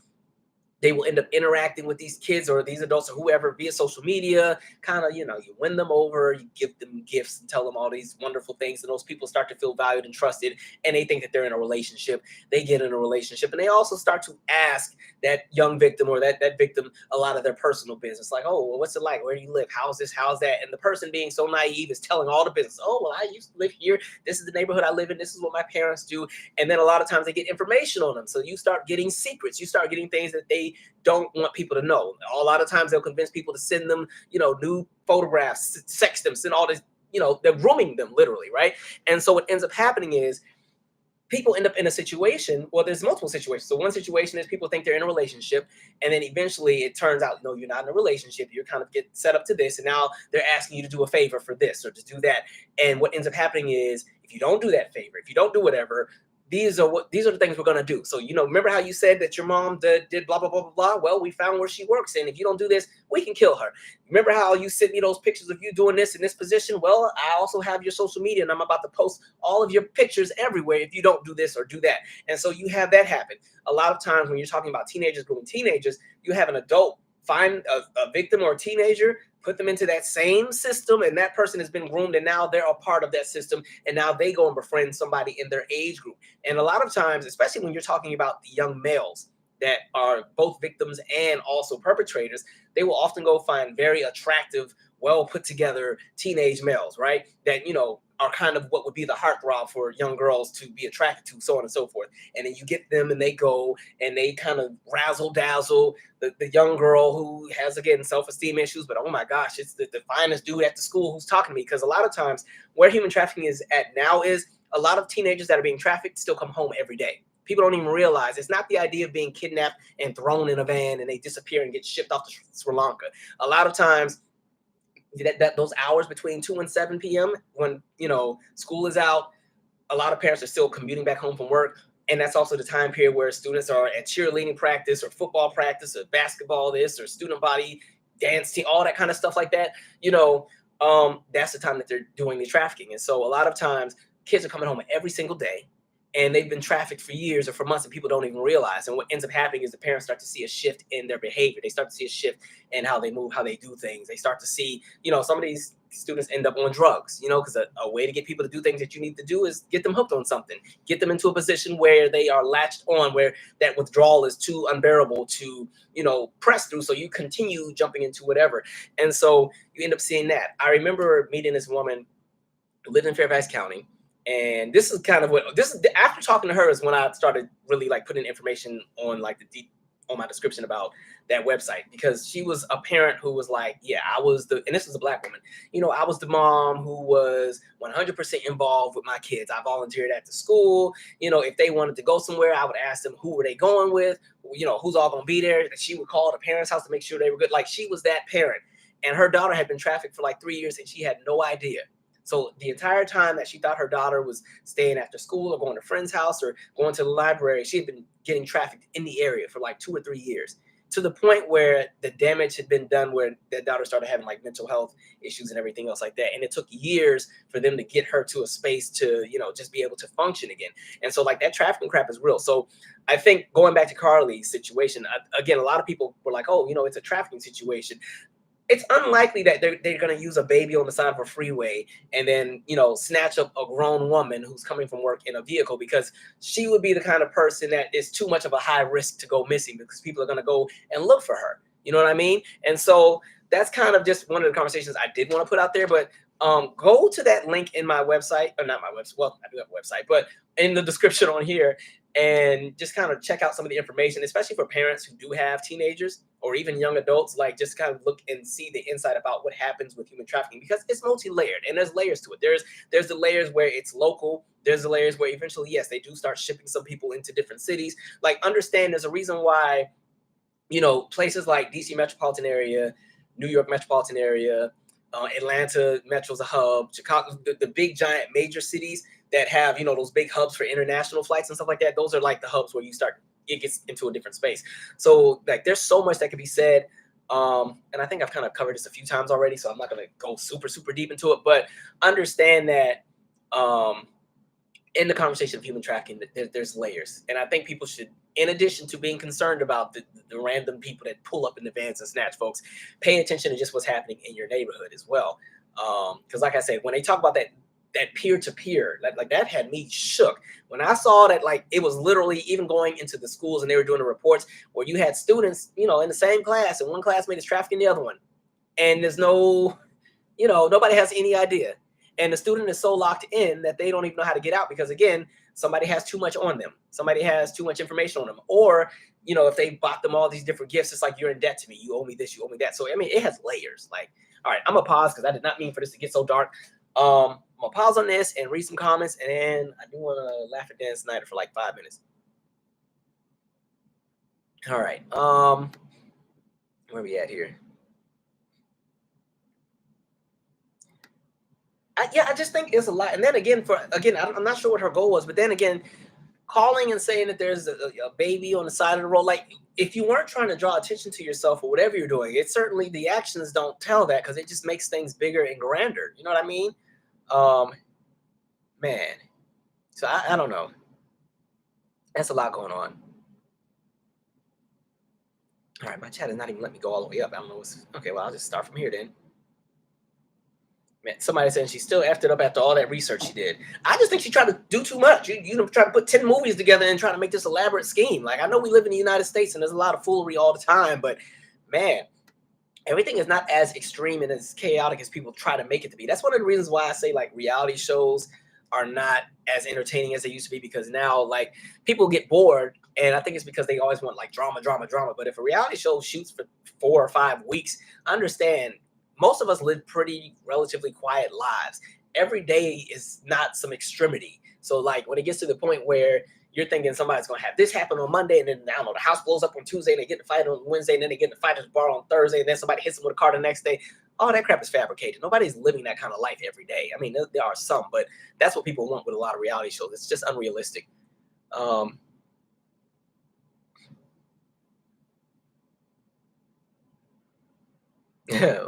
Speaker 1: they will end up interacting with these kids or these adults or whoever via social media. Kind of, you know, you win them over, you give them gifts and tell them all these wonderful things. And those people start to feel valued and trusted, and they think that they're in a relationship. They get in a relationship, and they also start to ask that young victim or that victim a lot of their personal business. Like, oh, well, what's it like? Where do you live? How's this? How's that? And the person being so naive is telling all the business. Oh, well, I used to live here. This is the neighborhood I live in. This is what my parents do. And then a lot of times they get information on them. So you start getting secrets. You start getting things that they don't want people to know. A lot of times they'll convince people to send them, you know, new photographs, sex them, send all this, you know, they're grooming them literally, right? And so what ends up happening is people end up in a situation, well, there's multiple situations. So one situation is people think they're in a relationship, and then eventually it turns out, no, you're not in a relationship. You're kind of get set up to this, and now they're asking you to do a favor for this or to do that. And what ends up happening is if you don't do that favor, if you don't do whatever, these are the things we're going to do. So, you know, remember how you said that your mom did blah, blah, blah, blah, blah? Well, we found where she works, and if you don't do this, we can kill her. Remember how you sent me those pictures of you doing this in this position? Well, I also have your social media, and I'm about to post all of your pictures everywhere if you don't do this or do that. And so you have that happen. A lot of times when you're talking about teenagers grooming teenagers, you have an adult find a victim or a teenager, put them into that same system, and that person has been groomed, and now they're a part of that system, and now they go and befriend somebody in their age group. And a lot of times, especially when you're talking about the young males that are both victims and also perpetrators, they will often go find very attractive, well put together teenage males, right? That, you know, are kind of what would be the heartthrob for young girls to be attracted to, so on and so forth. And then you get them and they go and they kind of razzle dazzle the young girl who has, again, self-esteem issues, but oh my gosh, it's the finest dude at the school who's talking to me. Because a lot of times where human trafficking is at now is a lot of teenagers that are being trafficked still come home every day. People don't even realize it's not the idea of being kidnapped and thrown in a van and they disappear and get shipped off to Sri Lanka. A lot of times that those hours between 2 and 7 p.m. when, you know, school is out, a lot of parents are still commuting back home from work. And that's also the time period where students are at cheerleading practice or football practice or basketball this or student body dance team, all that kind of stuff like that. You know, that's the time that they're doing the trafficking. And so a lot of times kids are coming home every single day and they've been trafficked for years or for months and people don't even realize. And what ends up happening is the parents start to see a shift in their behavior. They start to see a shift in how they move, how they do things. They start to see, you know, some of these students end up on drugs, you know, because a way to get people to do things that you need to do is get them hooked on something, get them into a position where they are latched on, where that withdrawal is too unbearable to, you know, press through. So you continue jumping into whatever. And so you end up seeing that. I remember meeting this woman who lived in Fairfax County. And this is kind of what this is after talking to her is when I started really like putting information on like the deep on my description about that website, because she was a parent who was like, yeah, I was the, and this was a Black woman, you know, I was the mom who was 100% involved with my kids. I volunteered at the school. You know, if they wanted to go somewhere, I would ask them who were they going with, you know, who's all going to be there. She would call the parents' house to make sure they were good. Like she was that parent. And her daughter had been trafficked for like 3 years and she had no idea. So the entire time that she thought her daughter was staying after school or going to a friend's house or going to the library, she had been getting trafficked in the area for like 2 or 3 years, to the point where the damage had been done where the daughter started having like mental health issues and everything else like that. And it took years for them to get her to a space to, you know, just be able to function again. And so like that trafficking crap is real. So I think going back to Carlee's situation, again, a lot of people were like, oh, you know, it's a trafficking situation. It's unlikely that they're going to use a baby on the side of a freeway and then, you know, snatch up a grown woman who's coming from work in a vehicle, because she would be the kind of person that is too much of a high risk to go missing because people are going to go and look for her. You know what I mean? And so that's kind of just one of the conversations I did want to put out there. But go to that link in my website, or not my website. Well, I do have a website, but in the description on here, and just kind of check out some of the information, especially for parents who do have teenagers or even young adults. Like just kind of look and see the insight about what happens with human trafficking, because it's multi-layered and there's layers to it. There's the layers where it's local. There's the layers where eventually, yes, they do start shipping some people into different cities. Like understand there's a reason why, you know, places like DC metropolitan area, New York metropolitan area, Atlanta metro's a hub, Chicago, the big giant major cities that have, you know, those big hubs for international flights and stuff like that. Those are like the hubs where you start, it gets into a different space. So like there's so much that can be said. And I think I've kind of covered this a few times already, so I'm not going to go super deep into it, but understand that in the conversation of human trafficking, there's layers. And I think people should, in addition to being concerned about the random people that pull up in the vans and snatch folks, pay attention to just what's happening in your neighborhood as well. Because like I said, when they talk about that peer-to-peer, like that had me shook. When I saw that, like it was literally even going into the schools and they were doing the reports where you had students, you know, in the same class and one classmate is trafficking the other one. And there's no, you know, nobody has any idea. And the student is so locked in that they don't even know how to get out, because again, somebody has too much on them. Somebody has too much information on them. Or, you know, if they bought them all these different gifts, it's like, you're in debt to me. You owe me this, you owe me that. So, I mean, it has layers. Like, all right, I'm going to pause because I did not mean for this to get so dark. I'm going to pause on this and read some comments. And then I do want to laugh at Dan Snyder for like 5 minutes. All right. Where are we at here? I just think it's a lot. And then again, I'm not sure what her goal was, but then again, calling and saying that there's a baby on the side of the road, like if you weren't trying to draw attention to yourself or whatever you're doing, it's certainly the actions don't tell that, because it just makes things bigger and grander. You know what I mean? Man. So I don't know. That's a lot going on. All right, my chat is not even letting me go all the way up. I don't know what's okay. Well, I'll just start from here then. Man, somebody saying she still effed it up after all that research she did. I just think she tried to do too much. You try to put 10 movies together and try to make this elaborate scheme. Like, I know we live in the United States and there's a lot of foolery all the time, but man, everything is not as extreme and as chaotic as people try to make it to be. That's one of the reasons why I say like reality shows are not as entertaining as they used to be, because now like people get bored, and I think it's because they always want like drama. But if a reality show shoots for 4 or 5 weeks, understand most of us live pretty relatively quiet lives. Every day is not some extremity. So like when it gets to the point where you're thinking somebody's going to have this happen on Monday, and then I don't know, the house blows up on Tuesday, and they get to fight on Wednesday, and then they get to fight at the bar on Thursday, and then somebody hits them with a car the next day. All that crap is fabricated. Nobody's living that kind of life every day. I mean, there are some, but that's what people want with a lot of reality shows. It's just unrealistic.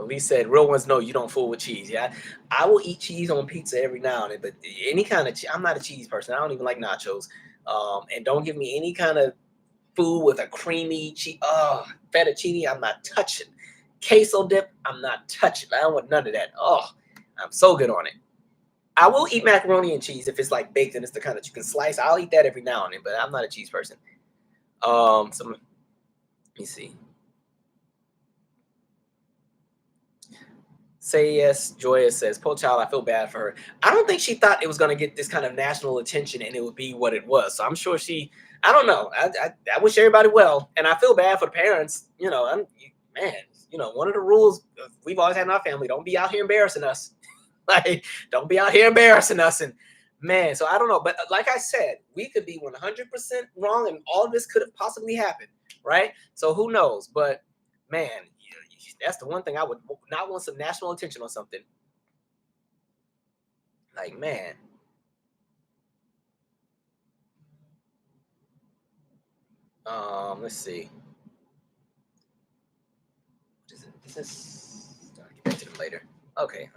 Speaker 1: Lee said, real ones know you don't fool with cheese. Yeah, I will eat cheese on pizza every now and then, but any kind of I'm not a cheese person. I don't even like nachos. And don't give me any kind of food with a creamy cheese. Oh, fettuccine, I'm not touching. Queso dip, I'm not touching. I don't want none of that. Oh, I'm so good on it. I will eat macaroni and cheese if it's like baked and it's the kind that you can slice. I'll eat that every now and then, but I'm not a cheese person. Let me see. Say yes, Joya says, "Po child, I feel bad for her." I don't think she thought it was going to get this kind of national attention and it would be what it was. So I'm sure I don't know. I wish everybody well, and I feel bad for the parents. Man, one of the rules we've always had in our family: don't be out here embarrassing us. Like, don't be out here embarrassing us. And man, so I don't know. But like I said, we could be 100% wrong, and all of this could have possibly happened, right? So who knows? But man, that's the one thing I would not want some national attention on something. Like, man. Let's see. Is this? I'll get back to them later. Okay.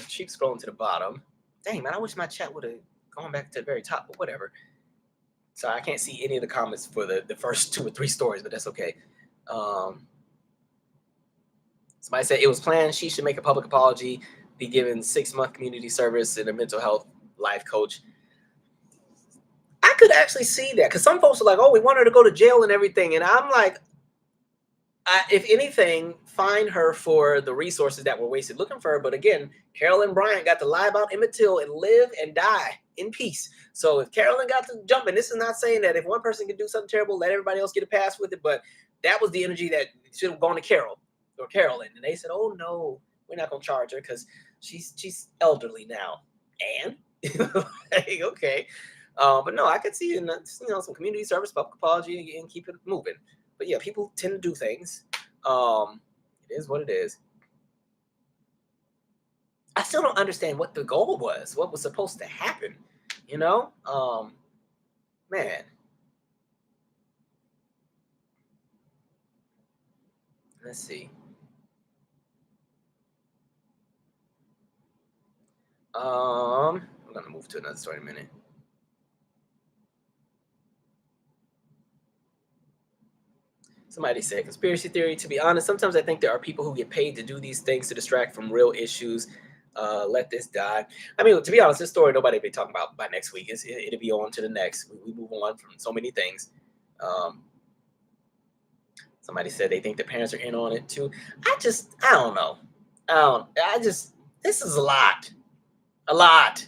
Speaker 1: Keep scrolling to the bottom. Dang, man, I wish my chat would have gone back to the very top, but whatever. So I can't see any of the comments for the first 2 or 3 stories, but that's okay. Somebody said it was planned. She should make a public apology, be given 6-month community service and a mental health life coach. I could actually see that, because some folks are like, "Oh, we want her to go to jail and everything," and I'm like, if anything, find her for the resources that were wasted looking for her. But again, Carolyn Bryant got to lie about Emmett Till and live and die in peace. So if Carolyn got to jump, and this is not saying that if one person can do something terrible, let everybody else get a pass with it, but that was the energy that should have gone to Carolyn. And they said, "Oh no, we're not gonna charge her because she's elderly now." And like, okay. But no, I could see some community service, public apology, and keep it moving. But yeah, people tend to do things. It is what it is. I still don't understand what the goal was, what was supposed to happen, man. Let's see. I'm gonna move to another story in a minute. Somebody said conspiracy theory. To be honest, sometimes I think there are people who get paid to do these things to distract from real issues. Let this die. I mean, to be honest, this story nobody will be talking about by next week. It'll be on to the next. We move on from so many things. Somebody said they think the parents are in on it too. I don't know. This is a lot. A lot.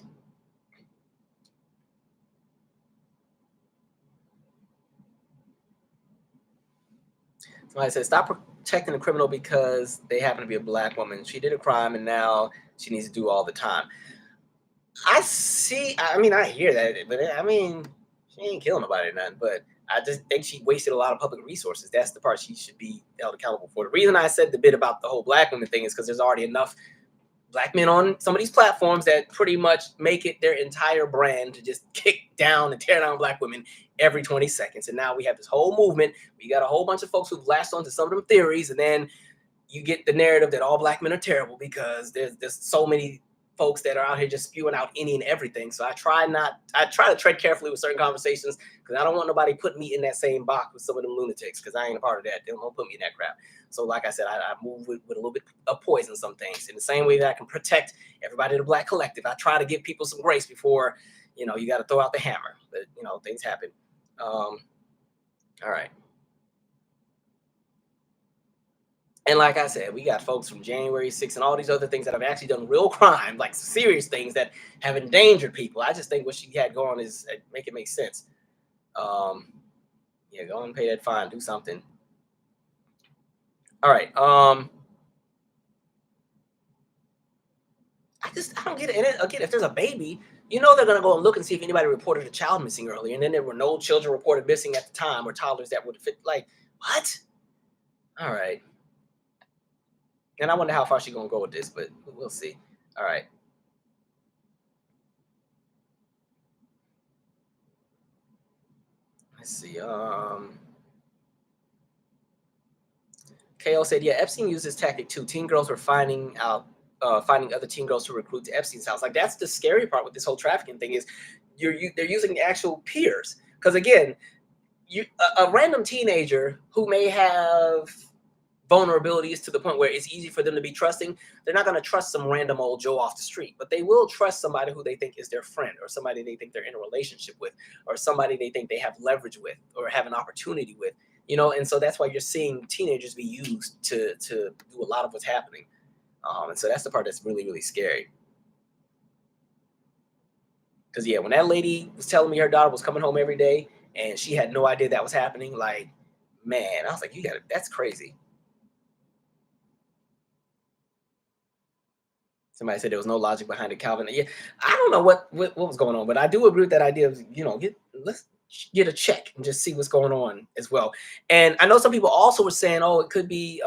Speaker 1: Somebody said, stop protecting the criminal because they happen to be a black woman. She did a crime and now she needs to do all the time. I hear that, but she ain't killing nobody or nothing, but I just think she wasted a lot of public resources. That's the part she should be held accountable for. The reason I said the bit about the whole black woman thing is because there's already enough black men on some of these platforms that pretty much make it their entire brand to just kick down and tear down black women every 20 seconds. And now we have this whole movement. We got a whole bunch of folks who've latched onto some of them theories, and then you get the narrative that all black men are terrible because there's so many folks that are out here just spewing out any and everything. So I try to tread carefully with certain conversations because I don't want nobody putting me in that same box with some of them lunatics because I ain't a part of that. They don't put me in that crap. So like I said, I move with a little bit of poison some things. In the same way that I can protect everybody in the Black collective, I try to give people some grace before, you know, you got to throw out the hammer. But, you know, things happen. All right. And like I said, we got folks from January 6th and all these other things that have actually done real crime, like serious things that have endangered people. I just think what she had going is make it make sense. Yeah, go and pay that fine, do something. All right. I don't get it. And then, again, if there's a baby, you know they're gonna go and look and see if anybody reported a child missing earlier, and then there were no children reported missing at the time or toddlers that would fit. Like what? All right. And I wonder how far she's gonna go with this, but we'll see. All right. Let's see. KO said, yeah, Epstein used this tactic too. Teen girls were finding other teen girls to recruit to Epstein's house. Like that's the scary part with this whole trafficking thing is they're using actual peers. Because again, a random teenager who may have vulnerabilities to the point where it's easy for them to be trusting, they're not going to trust some random old Joe off the street, but they will trust somebody who they think is their friend or somebody they think they're in a relationship with or somebody they think they have leverage with or have an opportunity with, you know. And so that's why you're seeing teenagers be used to do a lot of what's happening. And so that's the part that's really, really scary. Because yeah, when that lady was telling me her daughter was coming home every day and she had no idea that was happening, like, man, I was like, you got it. That's crazy. Somebody said there was no logic behind it, Calvin. Yeah, I don't know what was going on, but I do agree with that idea of, you know, let's get a check and just see what's going on as well. And I know some people also were saying, oh, it could be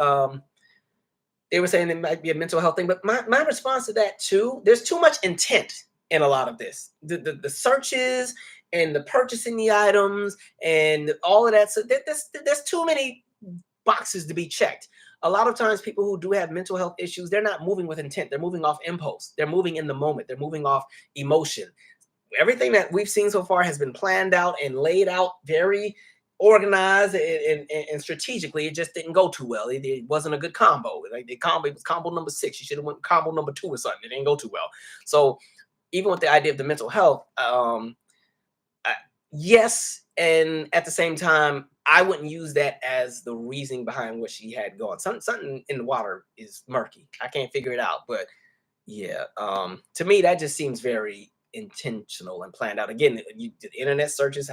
Speaker 1: they were saying it might be a mental health thing, but my response to that too, there's too much intent in a lot of this. The searches and the purchasing the items and all of that. So there's too many boxes to be checked. A lot of times people who do have mental health issues, they're not moving with intent. They're moving off impulse. They're moving in the moment. They're moving off emotion. Everything that we've seen so far has been planned out and laid out very organized and strategically. It just didn't go too well. It wasn't a good combo. Like the combo, it was combo number 6. You should have went combo number 2 or something. It didn't go too well. So even with the idea of the mental health, yes, and at the same time, I wouldn't use that as the reason behind what she had going. Something in the water is murky. I can't figure it out, but yeah, to me that just seems very intentional and planned out. Again, the internet searches,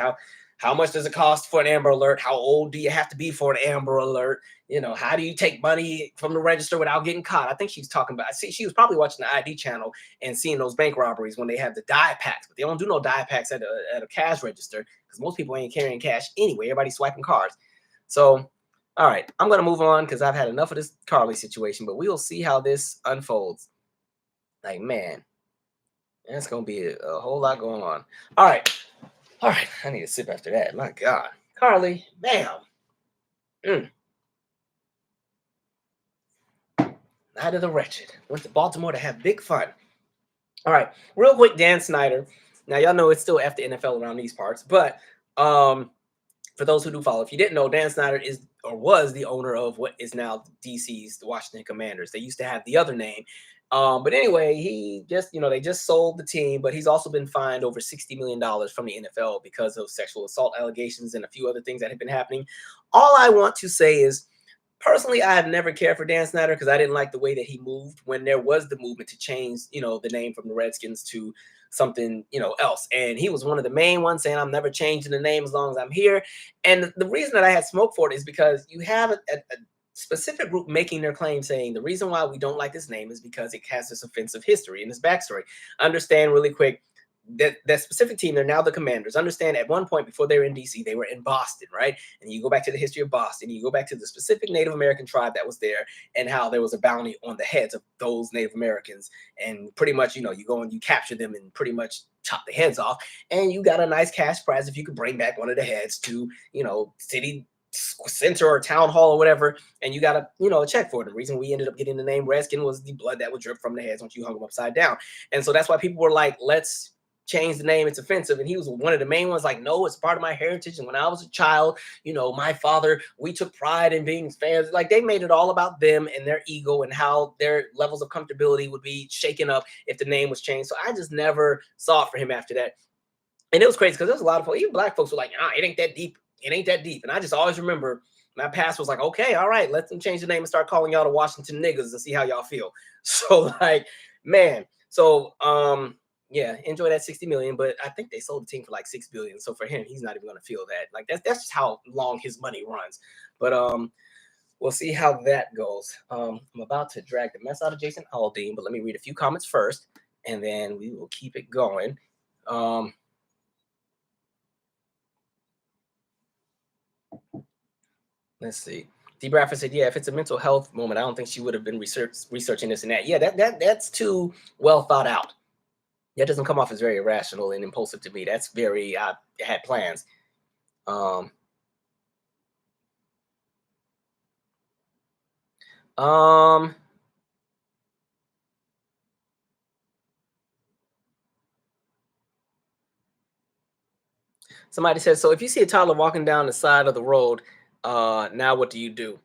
Speaker 1: how much does it cost for an Amber Alert? How old do you have to be for an Amber Alert? You know, how do you take money from the register without getting caught? I think she's talking about. See, she was probably watching the ID channel and seeing those bank robberies when they have the die packs, but they don't do no die packs at a cash register because most people ain't carrying cash anyway. Everybody's swiping cards. So, all right, I'm gonna move on because I've had enough of this Carlee situation, but we will see how this unfolds. Like, man, that's gonna be a whole lot going on. All right. All right, I need a sip after that. My God. Carlee, ma'am. Night of the Wretched. Went to Baltimore to have big fun. All right, real quick, Dan Snyder. Now, y'all know it's still after NFL around these parts, but for those who do follow, if you didn't know, Dan Snyder is or was the owner of what is now DC's, the Washington Commanders. They used to have the other name. But anyway, he just, they just sold the team, but he's also been fined over $60 million from the NFL because of sexual assault allegations and a few other things that have been happening. All I want to say is, personally, I have never cared for Dan Snyder because I didn't like the way that he moved when there was the movement to change, the name from the Redskins to something, else. And he was one of the main ones saying, I'm never changing the name as long as I'm here. And the reason that I had smoke for it is because you have a specific group making their claim saying the reason why we don't like this name is because it has this offensive history and this backstory. Understand really quick that specific team, they're now the Commanders. Understand at one point before they were in DC, they were in Boston, right? And you go back to the history of Boston, you go back to the specific Native American tribe that was there and how there was a bounty on the heads of those Native Americans. And pretty much, you go and you capture them and pretty much chop the heads off. And you got a nice cash prize if you could bring back one of the heads to, city center or town hall or whatever, and you got to, a check for it. The reason we ended up getting the name Redskin was the blood that would drip from the heads once you hung them upside down. And so that's why people were like, let's change the name, it's offensive. And he was one of the main ones, like, no, it's part of my heritage. And when I was a child, my father, we took pride in being fans. Like, they made it all about them and their ego and how their levels of comfortability would be shaken up if the name was changed. So I just never saw it for him after that. And it was crazy because there was a lot of folks, even black folks, were like, it ain't that deep. It ain't that deep. And I just always remember my pastor was like, okay, all right, let them change the name and start calling y'all the Washington niggas and see how y'all feel. So, like, man. So, yeah, enjoy that 60 million, but I think they sold the team for like 6 billion. So for him, he's not even going to feel that. Like, that's just how long his money runs. But we'll see how that goes. I'm about to drag the mess out of Jason Aldean, but let me read a few comments first, and then we will keep it going. Let's see. D. Bradford said, yeah, if it's a mental health moment, I don't think she would have been researching this and that. Yeah, that's too well thought out. That doesn't come off as very irrational and impulsive to me. That's very, I had plans. Somebody said, so if you see a toddler walking down the side of the road, now what do you do?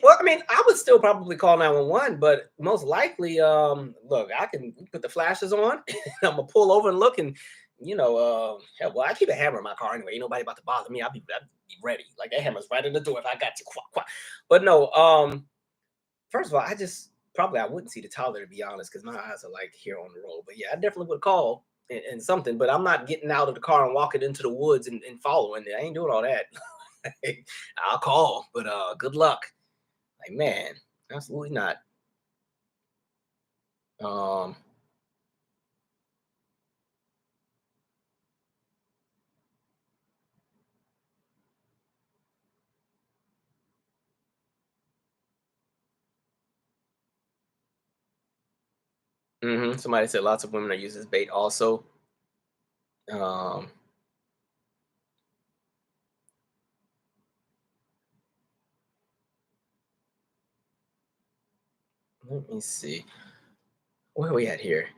Speaker 1: Well, I mean, I would still probably call 911, but most likely, look, I can put the flashes on. I'm gonna pull over and look, and hell, well, I keep a hammer in my car anyway. Ain't nobody about to bother me. I'd be ready. Like, that hammer's right in the door if I got to. Quack, quack. But no, first of all, I wouldn't see the toddler, to be honest, because my eyes are like here on the road. But yeah, I definitely would call and something. But I'm not getting out of the car and walking into the woods and following it. I ain't doing all that. I'll call, but good luck. Like, man, absolutely not. Somebody said lots of women are used as bait also. Let me see. Where are we at here?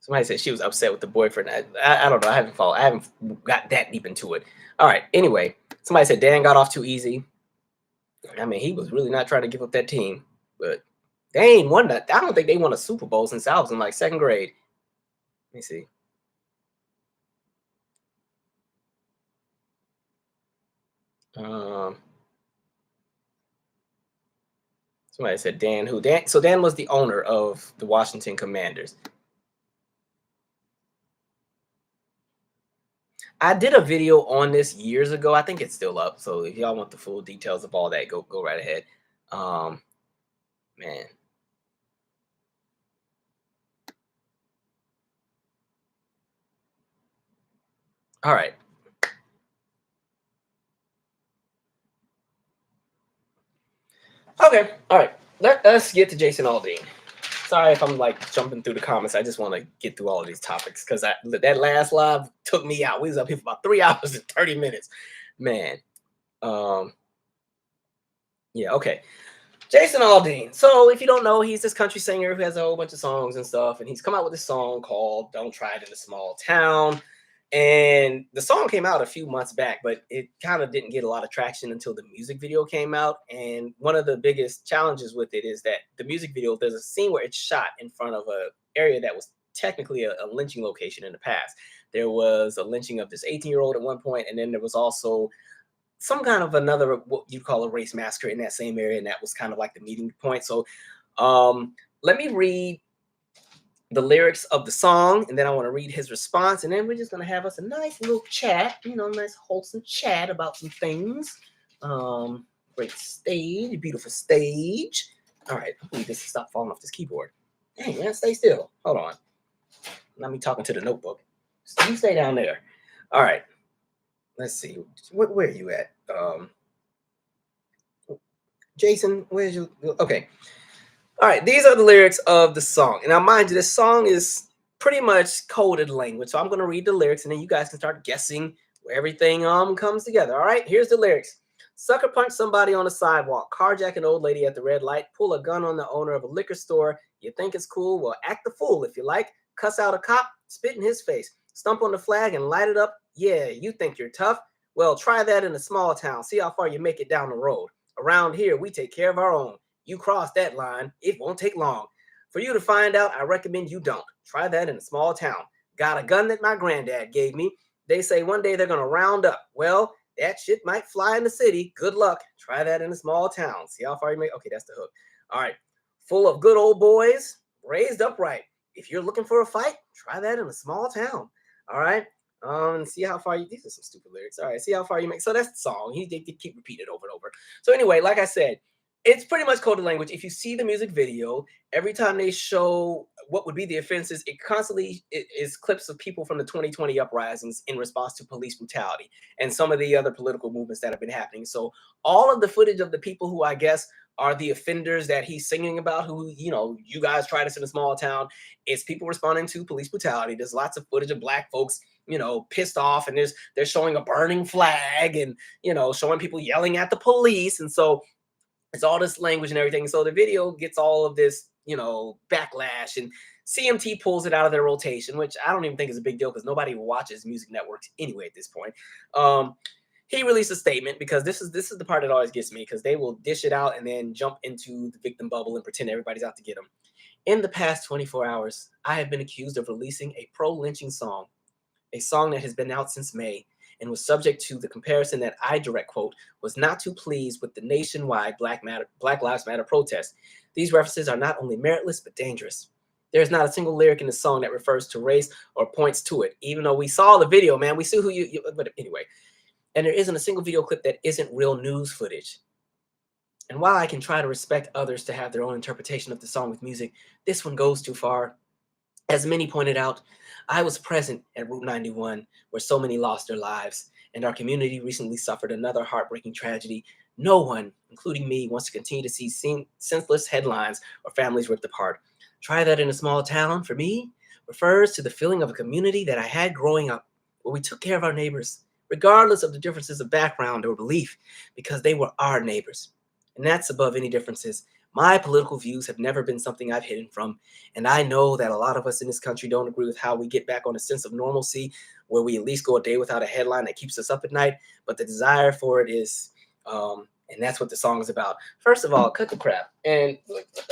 Speaker 1: Somebody said she was upset with the boyfriend. I don't know. I haven't got that deep into it. All right. Anyway, somebody said Dan got off too easy. I mean, he was really not trying to give up that team, but they ain't won that. I don't think they won a Super Bowl since I was in like second grade. Let me see. Somebody said Dan. Who? Dan? So Dan was the owner of the Washington Commanders. I did a video on this years ago. I think it's still up. So if y'all want the full details of all that, go right ahead. Man. All right. Okay. All right. Let's get to Jason Aldean. Sorry if I'm like jumping through the comments. I just want to get through all of these topics because that last live took me out. We was up here for about 3 hours and 30 minutes. Man. Yeah, okay. Jason Aldean. So if you don't know, he's this country singer who has a whole bunch of songs and stuff. And he's come out with this song called Don't Try It in a Small Town. And the song came out a few months back, but it kind of didn't get a lot of traction until the music video came out. And one of the biggest challenges with it is that the music video, there's a scene where it's shot in front of an area that was technically a lynching location in the past. There was a lynching of this 18-year-old at one point, and then there was also some kind of another, what you call a race massacre in that same area, and that was kind of like the meeting point. So let me read the lyrics of the song, and then I want to read his response, and then we're just going to have us a nice little chat, nice wholesome chat about some things. Great stage, beautiful stage. All right, I need this to stop falling off this keyboard. Hey, man, stay still. Hold on. Not me talking to the notebook. You stay down there. All right. Let's see. Where are you at? Jason, where's you? Okay. All right. These are the lyrics of the song. And now, mind you, this song is pretty much coded language. So I'm going to read the lyrics, and then you guys can start guessing everything comes together. All right, here's the lyrics. Sucker punch somebody on the sidewalk, carjack an old lady at the red light, pull a gun on the owner of a liquor store. You think it's cool? Well, act the fool if you like. Cuss out a cop, spit in his face, stump on the flag and light it up. Yeah, you think you're tough? Well, try that in a small town. See how far you make it down the road. Around here, we take care of our own. You cross that line, it won't take long. For you to find out, I recommend you don't. Try that in a small town. Got a gun that my granddad gave me. They say one day they're going to round up. Well, that shit might fly in the city. Good luck. Try that in a small town. See how far you make. Okay, that's the hook. All right. Full of good old boys, raised upright. If you're looking for a fight, try that in a small town. All right. See how far you. These are some stupid lyrics. All right. See how far you make. So that's the song. They keep repeating it over and over. So anyway, like I said, it's pretty much coded language. If you see the music video, every time they show what would be the offenses, it constantly is clips of people from the 2020 uprisings in response to police brutality and some of the other political movements that have been happening. So all of the footage of the people who I guess are the offenders that he's singing about, who, you know, you guys try this in a small town, it's people responding to police brutality. There's lots of footage of black folks, you know, pissed off, and they're showing a burning flag and, you know, showing people yelling at the police. And so it's all this language and everything. So the video gets all of this, you know, backlash, and CMT pulls it out of their rotation, which I don't even think is a big deal because nobody watches music networks anyway at this point. He released a statement because this is the part that always gets me, because they will dish it out and then jump into the victim bubble and pretend everybody's out to get them. In the past 24 hours, I have been accused of releasing a pro-lynching song, a song that has been out since May, and was subject to the comparison that I direct quote was not too pleased with the nationwide Black Lives Matter protest. These references are not only meritless but dangerous. There's not a single lyric in the song that refers to race or points to it, even though we saw the video, man. We see who you but anyway. And there isn't a single video clip that isn't real news footage. And while I can try to respect others to have their own interpretation of the song with music, this one goes too far. As many pointed out, I was present at Route 91, where so many lost their lives, and our community recently suffered another heartbreaking tragedy. No one, including me, wants to continue to see senseless headlines or families ripped apart. Try that in a small town, for me, refers to the feeling of a community that I had growing up, where we took care of our neighbors, regardless of the differences of background or belief, because they were our neighbors. And that's above any differences. My political views have never been something I've hidden from, and I know that a lot of us in this country don't agree with how we get back on a sense of normalcy, where we at least go a day without a headline that keeps us up at night, but the desire for it is, and that's what the song is about. First of all, cut the crap. And,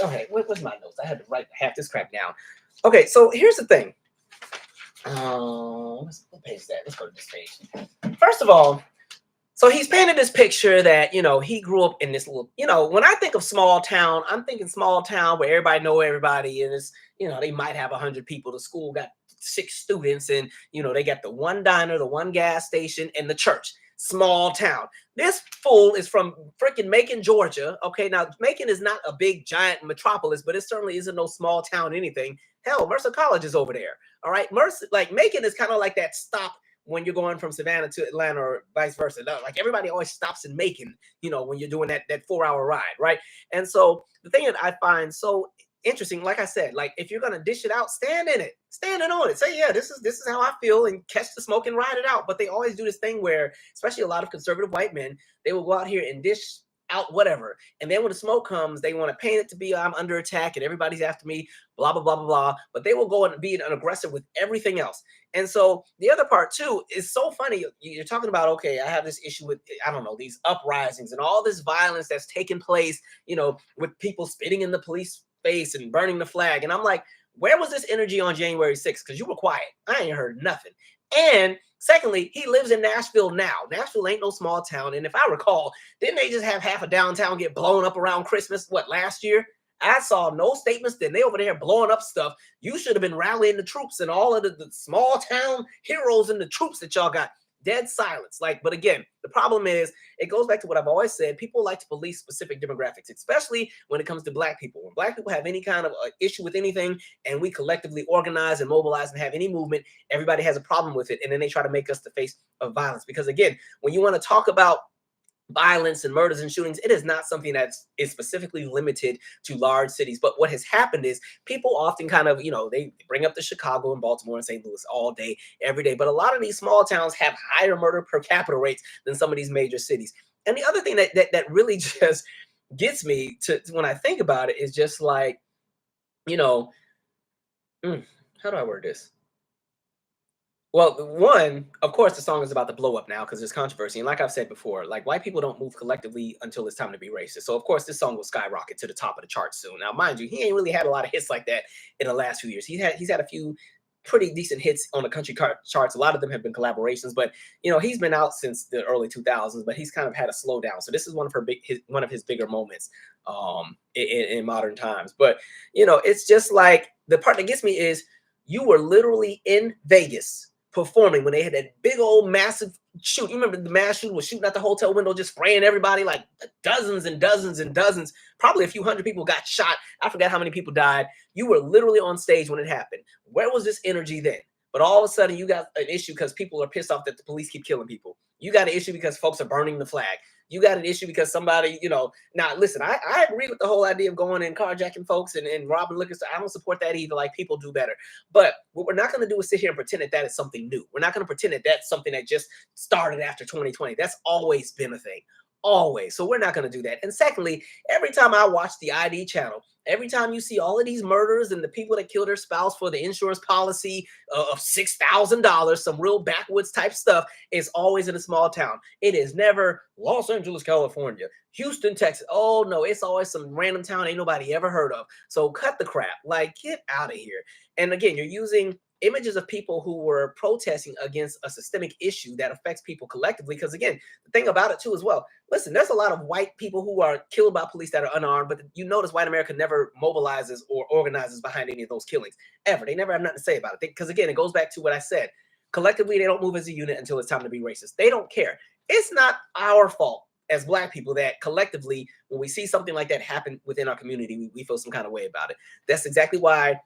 Speaker 1: okay, where's my notes? I had to write half this crap down. Okay, so here's the thing. What page is that? Let's go to this page. First of all, so he's painted this picture that, you know, he grew up in this little, you know, when I think of small town, I'm thinking small town where everybody know everybody, and it's, you know, they might have 100 people. The school got 6 students, and, you know, they got the one diner, the one gas station, and the church. Small town. This fool is from freaking Macon, Georgia. Okay, now Macon is not a big giant metropolis, but it certainly isn't no small town anything. Hell, Mercer College is over there. All right, Mercer, like Macon is kind of like that stop when you're going from Savannah to Atlanta or vice versa. Like everybody always stops in Macon, you know, when you're doing that 4-hour ride, right? And so the thing that I find so interesting, like I said, like if you're gonna dish it out, stand in it, on it. Say, yeah, this is how I feel, and catch the smoke and ride it out. But they always do this thing where, especially a lot of conservative white men, they will go out here and dish out whatever, and then when the smoke comes, they want to paint it to be I'm under attack and everybody's after me, blah blah blah blah blah. But they will go and be an aggressive with everything else. And so the other part too is so funny. You're talking about, okay, I have this issue with, I don't know, these uprisings and all this violence that's taking place, you know, with people spitting in the police face and burning the flag. And I'm like, where was this energy on January 6th? Because you were quiet. I ain't heard nothing. And secondly, he lives in Nashville now. Nashville ain't no small town. And if I recall, didn't they just have half of downtown get blown up around Christmas, last year? I saw no statements. Then they over there blowing up stuff. You should have been rallying the troops and all of the small town heroes and the troops that y'all got. Dead silence. But again, the problem is, it goes back to what I've always said. People like to police specific demographics, especially when it comes to black people. When black people have any kind of issue with anything, and we collectively organize and mobilize and have any movement, everybody has a problem with it. And then they try to make us the face of violence. Because again, when you want to talk about violence and murders and shootings, it is not something that is specifically limited to large cities. But what has happened is people often kind of, they bring up the Chicago and Baltimore and St. Louis all day, every day. But a lot of these small towns have higher murder per capita rates than some of these major cities. And the other thing that really just gets me to when I think about it is just like, how do I word this? Well, one, of course, the song is about to blow up now because there's controversy. And like I've said before, like white people don't move collectively until it's time to be racist. So of course, this song will skyrocket to the top of the charts soon. Now, mind you, he ain't really had a lot of hits like that in the last few years. He's had a few pretty decent hits on the country charts. A lot of them have been collaborations, but he's been out since the early 2000s. But he's kind of had a slowdown. So this is one of his bigger moments in modern times. But it's just like the part that gets me is you were literally in Vegas performing when they had that big old massive shoot. You remember the mass shooter was shooting at the hotel window, just spraying everybody, like dozens and dozens and dozens. Probably a few hundred people got shot. I forgot how many people died. You were literally on stage when it happened. Where was this energy then? But all of a sudden, you got an issue because people are pissed off that the police keep killing people. You got an issue because folks are burning the flag. You got an issue because somebody, now listen, I agree with the whole idea of going and carjacking folks and robbing liquor stores. I don't support that either. Like, people do better. But what we're not going to do is sit here and pretend that is something new. We're not going to pretend that that's something that just started after 2020. That's always been a thing. Always. So we're not going to do that. And secondly, every time I watch the ID channel, every time you see all of these murders and the people that kill their spouse for the insurance policy of $6,000, some real backwoods type stuff, is always in a small town. It is never Los Angeles, California, Houston, Texas. Oh no, it's always some random town ain't nobody ever heard of. So cut the crap. Like, get out of here. And again, you're using images of people who were protesting against a systemic issue that affects people collectively. Because again, the thing about it too as well, listen, there's a lot of white people who are killed by police that are unarmed, but you notice white America never mobilizes or organizes behind any of those killings, ever. They never have nothing to say about it. Because again, it goes back to what I said. Collectively, they don't move as a unit until it's time to be racist. They don't care. It's not our fault as Black people that collectively, when we see something like that happen within our community, we feel some kind of way about it. That's exactly why,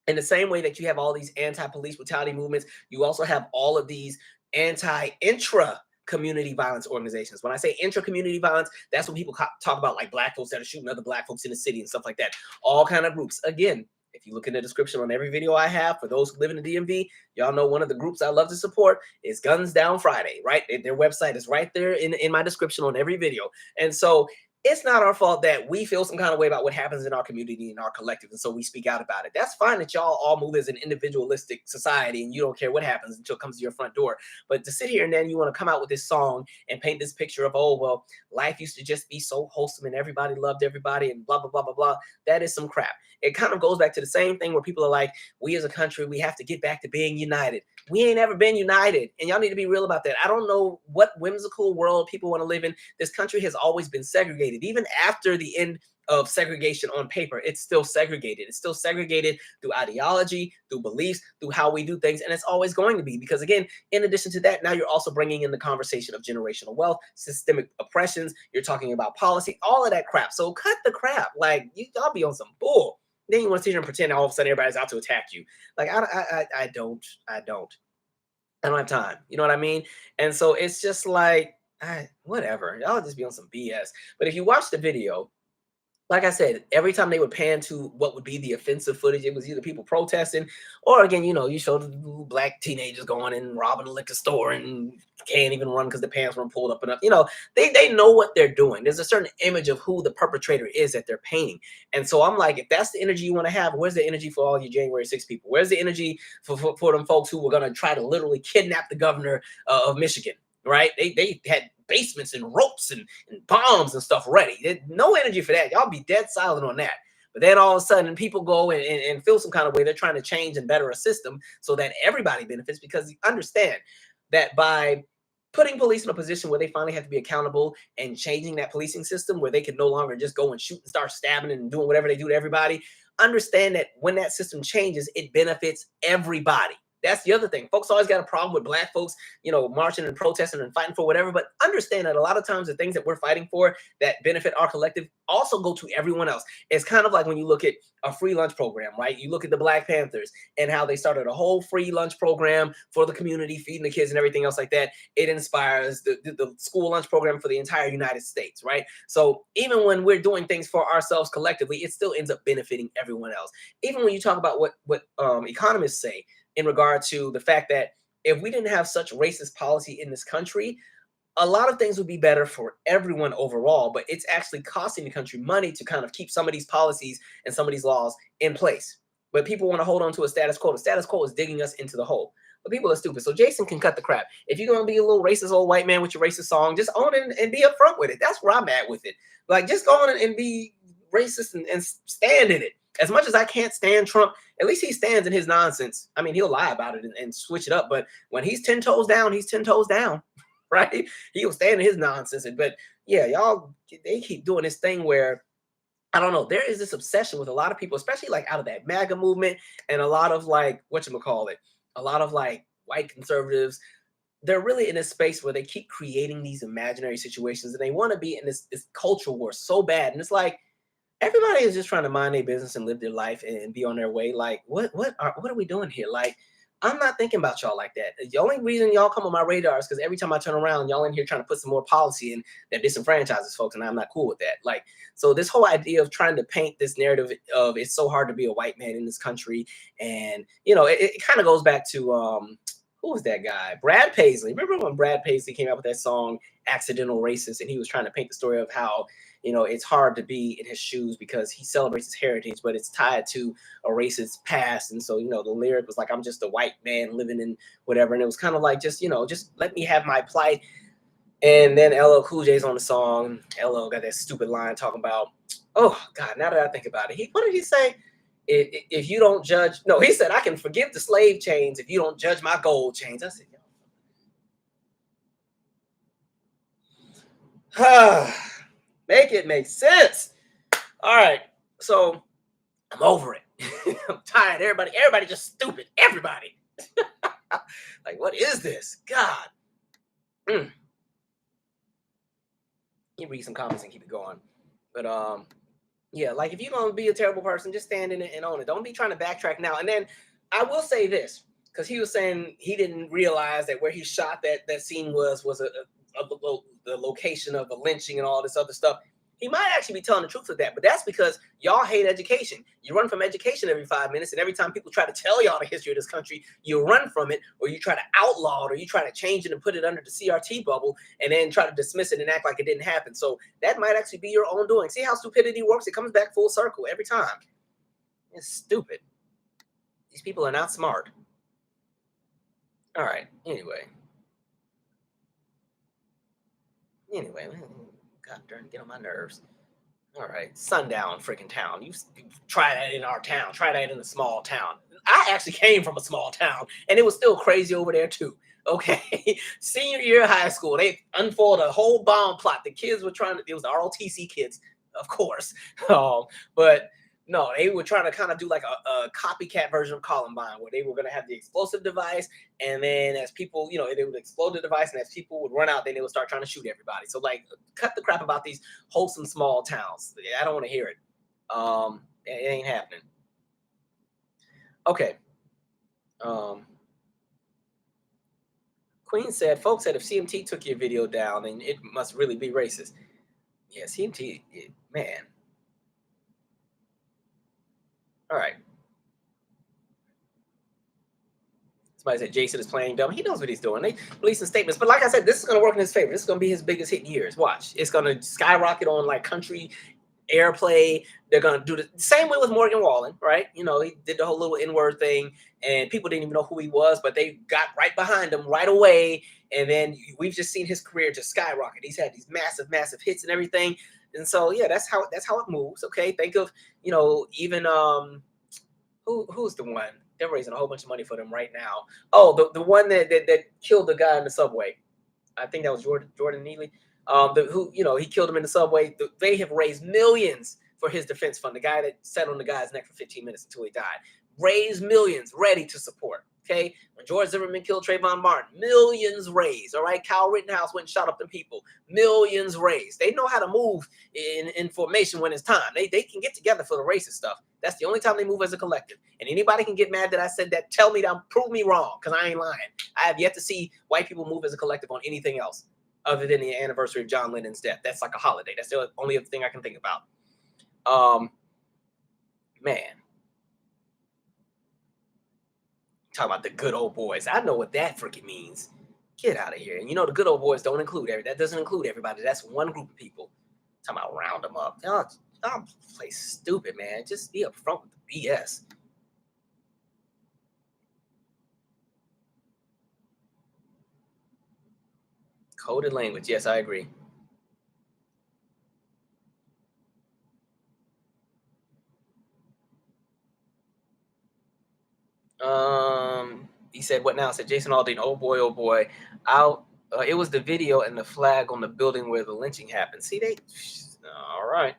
Speaker 1: in the same way that you have all these anti-police brutality movements, you also have all of these intra-community violence organizations. When I say intra-community violence, that's when people talk about like Black folks that are shooting other Black folks in the city and stuff like that. All kind of groups. Again, if you look in the description on every video I have, for those who live in the DMV, y'all know one of the groups I love to support is Guns Down Friday, right? Their website is right there in my description on every video. And so it's not our fault that we feel some kind of way about what happens in our community, in our collective, and so we speak out about it. That's fine that y'all all move as an individualistic society and you don't care what happens until it comes to your front door. But to sit here and then you want to come out with this song and paint this picture of, oh, well, life used to just be so wholesome and everybody loved everybody and blah, blah, blah, blah, blah. That is some crap. It kind of goes back to the same thing where people are like, we as a country, we have to get back to being united. We ain't ever been united. And y'all need to be real about that. I don't know what whimsical world people want to live in. This country has always been segregated. Even after the end of segregation on paper, it's still segregated. It's still segregated through ideology, through beliefs, through how we do things. And it's always going to be, because again, in addition to that, now you're also bringing in the conversation of generational wealth, systemic oppressions. You're talking about policy, all of that crap. So cut the crap. Like, y'all be on some bull. Then you want to sit here and pretend all of a sudden everybody's out to attack you. Like, I don't have time. You know what I mean? And so it's just like, whatever. Y'all just be on some BS. But if you watch the video, like I said, every time they would pan to what would be the offensive footage, it was either people protesting or, again, you showed the Black teenagers going and robbing a liquor store and can't even run because the pants weren't pulled up enough. They know what they're doing. There's a certain image of who the perpetrator is that they're painting. And so I'm like, if that's the energy you want to have, where's the energy for all you January 6 people? Where's the energy for them folks who were going to try to literally kidnap the governor of Michigan, right? They had basements and ropes and bombs and stuff ready. There's no energy for that. Y'all be dead silent on that. But then all of a sudden people go and feel some kind of way. They're trying to change and better a system so that everybody benefits, because you understand that by putting police in a position where they finally have to be accountable and changing that policing system where they can no longer just go and shoot and start stabbing and doing whatever they do to everybody, understand that when that system changes, it benefits everybody. That's the other thing. Folks always got a problem with black folks, marching and protesting and fighting for whatever. But understand that a lot of times the things that we're fighting for that benefit our collective also go to everyone else. It's kind of like when you look at a free lunch program, right? You look at the Black Panthers and how they started a whole free lunch program for the community, feeding the kids and everything else like that. It inspires the school lunch program for the entire United States, right? So even when we're doing things for ourselves collectively, it still ends up benefiting everyone else. Even when you talk about what economists say, in regard to the fact that if we didn't have such racist policy in this country, a lot of things would be better for everyone overall, but it's actually costing the country money to kind of keep some of these policies and some of these laws in place. But people want to hold on to a status quo. The status quo is digging us into the hole. But people are stupid. So Jason can cut the crap. If you're going to be a little racist old white man with your racist song, just own it and be upfront with it. That's where I'm at with it. Like, just go on and be racist and stand in it. As much as I can't stand Trump, at least he stands in his nonsense. I mean, he'll lie about it and switch it up. But when he's 10 toes down, he's 10 toes down, right? He'll stand in his nonsense. But yeah, y'all, they keep doing this thing where, I don't know, there is this obsession with a lot of people, especially like out of that MAGA movement and a lot of like, a lot of like white conservatives. They're really in this space where they keep creating these imaginary situations and they want to be in this culture war so bad. And it's like, everybody is just trying to mind their business and live their life and be on their way. Like, what are we doing here? Like, I'm not thinking about y'all like that. The only reason y'all come on my radar is because every time I turn around, y'all in here trying to put some more policy in that disenfranchises folks, and I'm not cool with that. Like, so this whole idea of trying to paint this narrative of it's so hard to be a white man in this country, and it kind of goes back to who was that guy? Brad Paisley. Remember when Brad Paisley came out with that song "Accidental Racist," and he was trying to paint the story of how it's hard to be in his shoes because he celebrates his heritage, but it's tied to a racist past. And so, the lyric was like, I'm just a white man living in whatever. And it was kind of like, just let me have my plight. And then LL Cool J's on the song. LL got that stupid line talking about, oh God, now that I think about it, what did he say? If you don't judge, no, he said, I can forgive the slave chains if you don't judge my gold chains. I said, make it make sense. All right, so I'm over it. I'm tired. Everybody just stupid. Everybody. Like, what is this? God. You read some comments and keep it going. But yeah, like if you're gonna be a terrible person, just stand in it and own it. Don't be trying to backtrack now. And then I will say this, because he was saying he didn't realize that where he shot that scene was the location of a lynching and all this other stuff. He might actually be telling the truth with that, but that's because y'all hate education. You run from education every 5 minutes, and every time people try to tell y'all the history of this country, you run from it, or you try to outlaw it, or you try to change it and put it under the CRT bubble, and then try to dismiss it and act like it didn't happen. So that might actually be your own doing. See how stupidity works? It comes back full circle every time. It's stupid. These people are not smart. All right. Anyway, God darn, get on my nerves. All right, sundown freaking town. You try that in our town. Try that in a small town. I actually came from a small town, and it was still crazy over there too. Okay, senior year of high school, they unfolded a whole bomb plot. The kids were trying to. It was the ROTC kids, of course, but no, they were trying to kind of do like a copycat version of Columbine, where they were going to have the explosive device, and then as people, they would explode the device, and as people would run out, then they would start trying to shoot everybody. So like, cut the crap about these wholesome small towns. I don't want to hear it. It ain't happening. Okay. Queen said, folks said if CMT took your video down, then it must really be racist. Yeah, CMT, man. All right. Somebody said Jason is playing dumb. He knows what he's doing. They releasing statements. But like I said, this is going to work in his favor. This is going to be his biggest hit in years. Watch. It's going to skyrocket on like country airplay. They're going to do the same way with Morgan Wallen, right? He did the whole little N-word thing, and people didn't even know who he was, but they got right behind him right away. And then we've just seen his career just skyrocket. He's had these massive, massive hits and everything. And so, yeah, that's how it moves. Okay. Think of, even who's the one? They're raising a whole bunch of money for them right now. Oh, the one that killed the guy in the subway. I think that was Jordan Neely. He killed him in the subway. They have raised millions for his defense fund. The guy that sat on the guy's neck for 15 minutes until he died. Raised millions, ready to support. Okay, when George Zimmerman killed Trayvon Martin, millions raised. All right, Kyle Rittenhouse went and shot up them people, millions raised. They know how to move in formation when it's time. They can get together for the racist stuff. That's the only time they move as a collective. And anybody can get mad that I said that. Tell me that, prove me wrong, because I ain't lying. I have yet to see white people move as a collective on anything else other than the anniversary of John Lennon's death. That's like a holiday. That's the only other thing I can think about. Man. Talk about the good old boys. I know what that freaking means. Get out of here. And you know the good old boys don't include that doesn't include everybody. That's one group of people. Talking about round them up. Y'all play stupid, man. Just be upfront with the BS. Coded language. Yes, I agree. He said, "What now?" I said, "Jason Aldean. Oh boy, oh boy. It was the video and the flag on the building where the lynching happened. See, they. All right.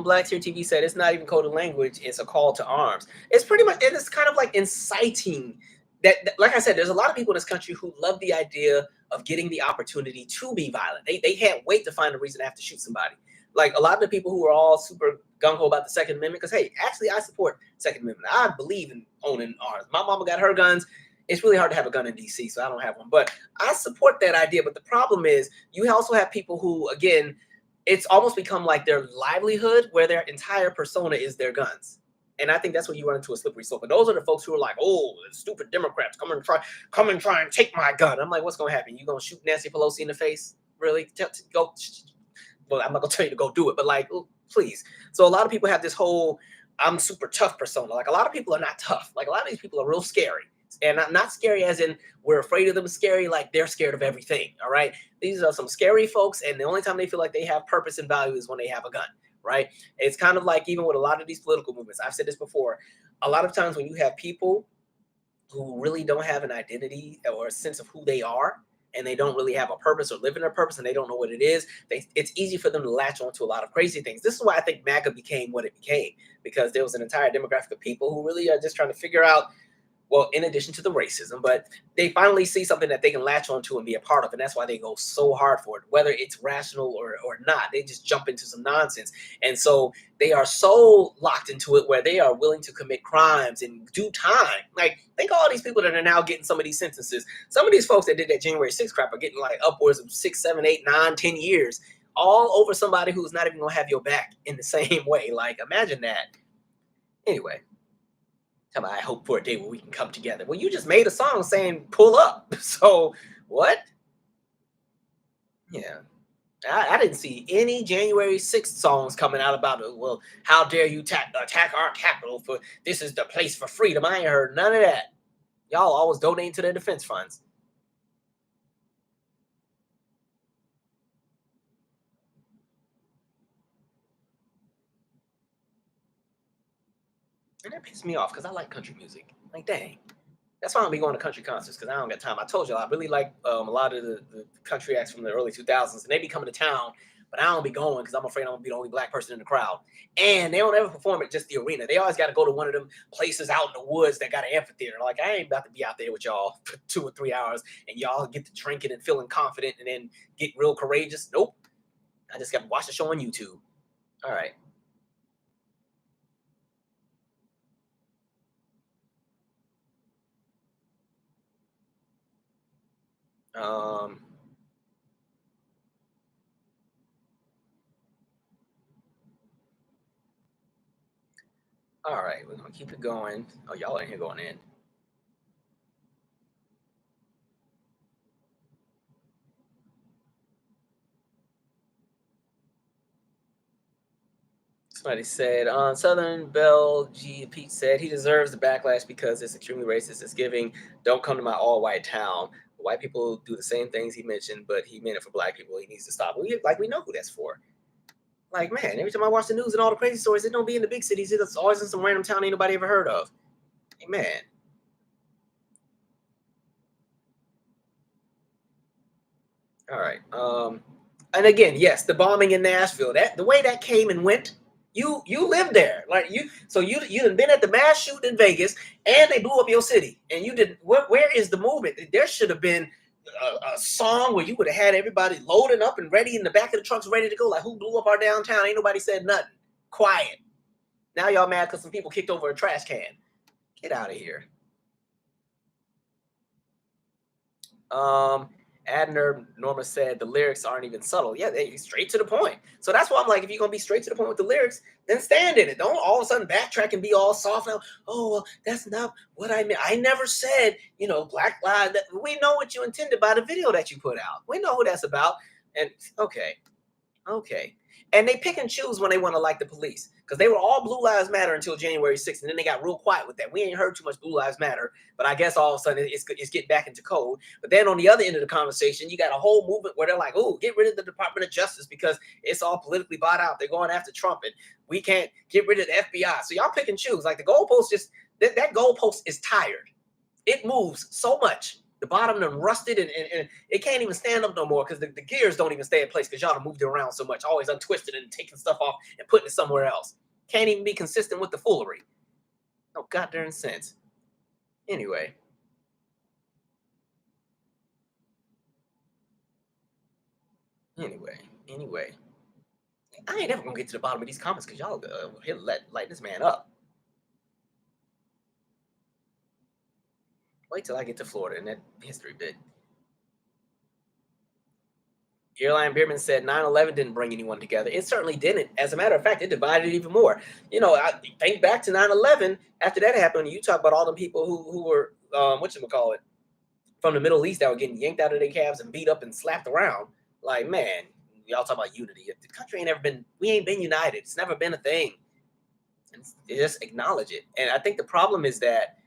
Speaker 1: Black Tier TV said it's not even coded language; it's a call to arms. It's pretty much, and it's kind of like inciting. That, like I said, there's a lot of people in this country who love the idea of getting the opportunity to be violent. They can't wait to find a reason to have to shoot somebody. Like a lot of the people who are all super gung ho about the Second Amendment, because hey, actually, I support Second Amendment. I believe in owning arms. My mama got her guns. It's really hard to have a gun in DC, so I don't have one. But I support that idea. But the problem is, you also have people who, again, it's almost become like their livelihood, where their entire persona is their guns. And I think that's when you run into a slippery slope. And those are the folks who are like, "Oh, the stupid Democrats come and try and take my gun." I'm like, what's gonna happen? You gonna shoot Nancy Pelosi in the face? Really? Go. Well, I'm not gonna tell you to go do it, but like, please. So a lot of people have this whole "I'm super tough" persona. Like a lot of people are not tough. Like a lot of these people are real scary. And not scary as in we're afraid of them, scary like they're scared of everything. All right. These are some scary folks, and the only time they feel like they have purpose and value is when they have a gun. Right. It's kind of like even with a lot of these political movements. I've said this before. A lot of times when you have people who really don't have an identity or a sense of who they are, and they don't really have a purpose or live in their purpose, and they don't know what it is, it's easy for them to latch onto a lot of crazy things. This is why I think MAGA became what it became, because there was an entire demographic of people who really are just trying to figure out, well, in addition to the racism, but they finally see something that they can latch onto and be a part of. And that's why they go so hard for it, whether it's rational or not. They just jump into some nonsense. And so they are so locked into it where they are willing to commit crimes and do time. Like, think of all these people that are now getting some of these sentences. Some of these folks that did that January 6th crap are getting like upwards of 6, 7, 8, 9, 10 years, all over somebody who's not even going to have your back in the same way. Like, imagine that. Anyway. I hope for a day where we can come together. Well, you just made a song saying pull up. So what? Yeah. I didn't see any January 6th songs coming out about it. Well, how dare you attack our capital for this is the place for freedom. I ain't heard none of that. Y'all always donating to their defense funds. And that pisses me off because I like country music. Like, dang. That's why I don't be going to country concerts, because I don't got time. I told you I really like a lot of the country acts from the early 2000s, and they be coming to town, but I don't be going because I'm afraid I'm gonna be the only black person in the crowd. And they don't ever perform at just the arena. They always got to go to one of them places out in the woods that got an amphitheater. Like, I ain't about to be out there with y'all for 2 or 3 hours and y'all get to drinking and feeling confident and then get real courageous. Nope. I just got to watch the show on YouTube. All right. Um, all right, we're gonna keep it going. Oh, y'all ain't here going in. Somebody said on Southern Belle G. Pete said he deserves the backlash because it's extremely racist. It's giving, don't come to my all white town. White people do the same things he mentioned, but he meant it for black people. He needs to stop. We know who that's for. Like, man, every time I watch the news and all the crazy stories, it don't be in the big cities. It's always in some random town ain't nobody ever heard of. Hey, man. All right. And again, yes, the bombing in Nashville. That the way that came and went, You live there, like so you done been at the mass shooting in Vegas, and they blew up your city, and you did. Where is the movement? There should have been a song where you would have had everybody loading up and ready in the back of the trucks, ready to go. Like, who blew up our downtown? Ain't nobody said nothing. Quiet. Now y'all mad because some people kicked over a trash can. Get out of here. Adner Norma said the lyrics aren't even subtle. Yeah, they straight to the point. So that's why I'm like, if you're gonna be straight to the point with the lyrics, then stand in it. Don't all of a sudden backtrack and be all soft now. Oh, well, that's not what I meant. I never said, Black Lives. We know what you intended by the video that you put out. We know who that's about. And okay. And they pick and choose when they want to like the police, because they were all Blue Lives Matter until January 6th, and then they got real quiet with that. We ain't heard too much Blue Lives Matter, but I guess all of a sudden it's getting back into code. But then on the other end of the conversation, you got a whole movement where they're like, oh, get rid of the Department of Justice because it's all politically bought out. They're going after Trump, and we can't get rid of the FBI. So y'all pick and choose. Like the goalpost that goalpost is tired. It moves so much. The bottom done rusted and it can't even stand up no more because the gears don't even stay in place because y'all done moved it around so much, always untwisted and taking stuff off and putting it somewhere else. Can't even be consistent with the foolery. No goddamn sense. Anyway. I ain't never gonna get to the bottom of these comments because y'all light this man up. Wait till I get to Florida and that history bit. Airline Beerman said 9/11 didn't bring anyone together. It certainly didn't. As a matter of fact, it divided even more. I think back to 9/11. After that happened, you talk about all the people who were whatchamacallit, from the Middle East that were getting yanked out of their cabs and beat up and slapped around. Like, man, y'all talk about unity. The country we ain't been united. It's never been a thing. And just acknowledge it. And I think the problem is that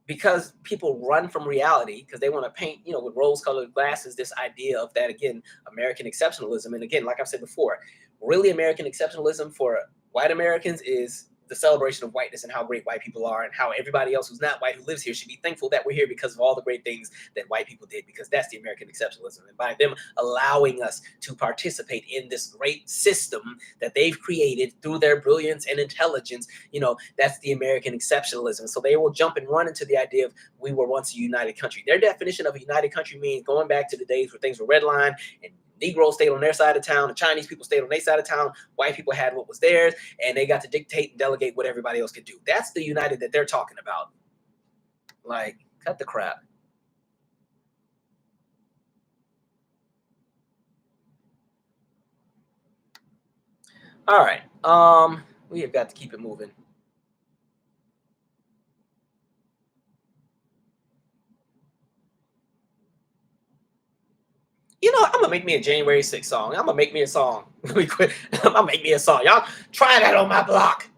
Speaker 1: because people run from reality because they want to paint, with rose-colored glasses, this idea of that, again, American exceptionalism. And again, like I've said before, really American exceptionalism for white Americans is the celebration of whiteness and how great white people are and how everybody else who's not white who lives here should be thankful that we're here because of all the great things that white people did, because that's the American exceptionalism. And by them allowing us to participate in this great system that they've created through their brilliance and intelligence, that's the American exceptionalism. So they will jump and run into the idea of we were once a united country. Their definition of a united country means going back to the days where things were redlined and Negroes stayed on their side of town, the Chinese people stayed on their side of town, white people had what was theirs, and they got to dictate and delegate what everybody else could do. That's the united that they're talking about. Like, cut the crap. All right. We have got to keep it moving. I'm gonna make me a January 6th song. I'm gonna make me a song. I'm gonna make me a song. Y'all try that on my block.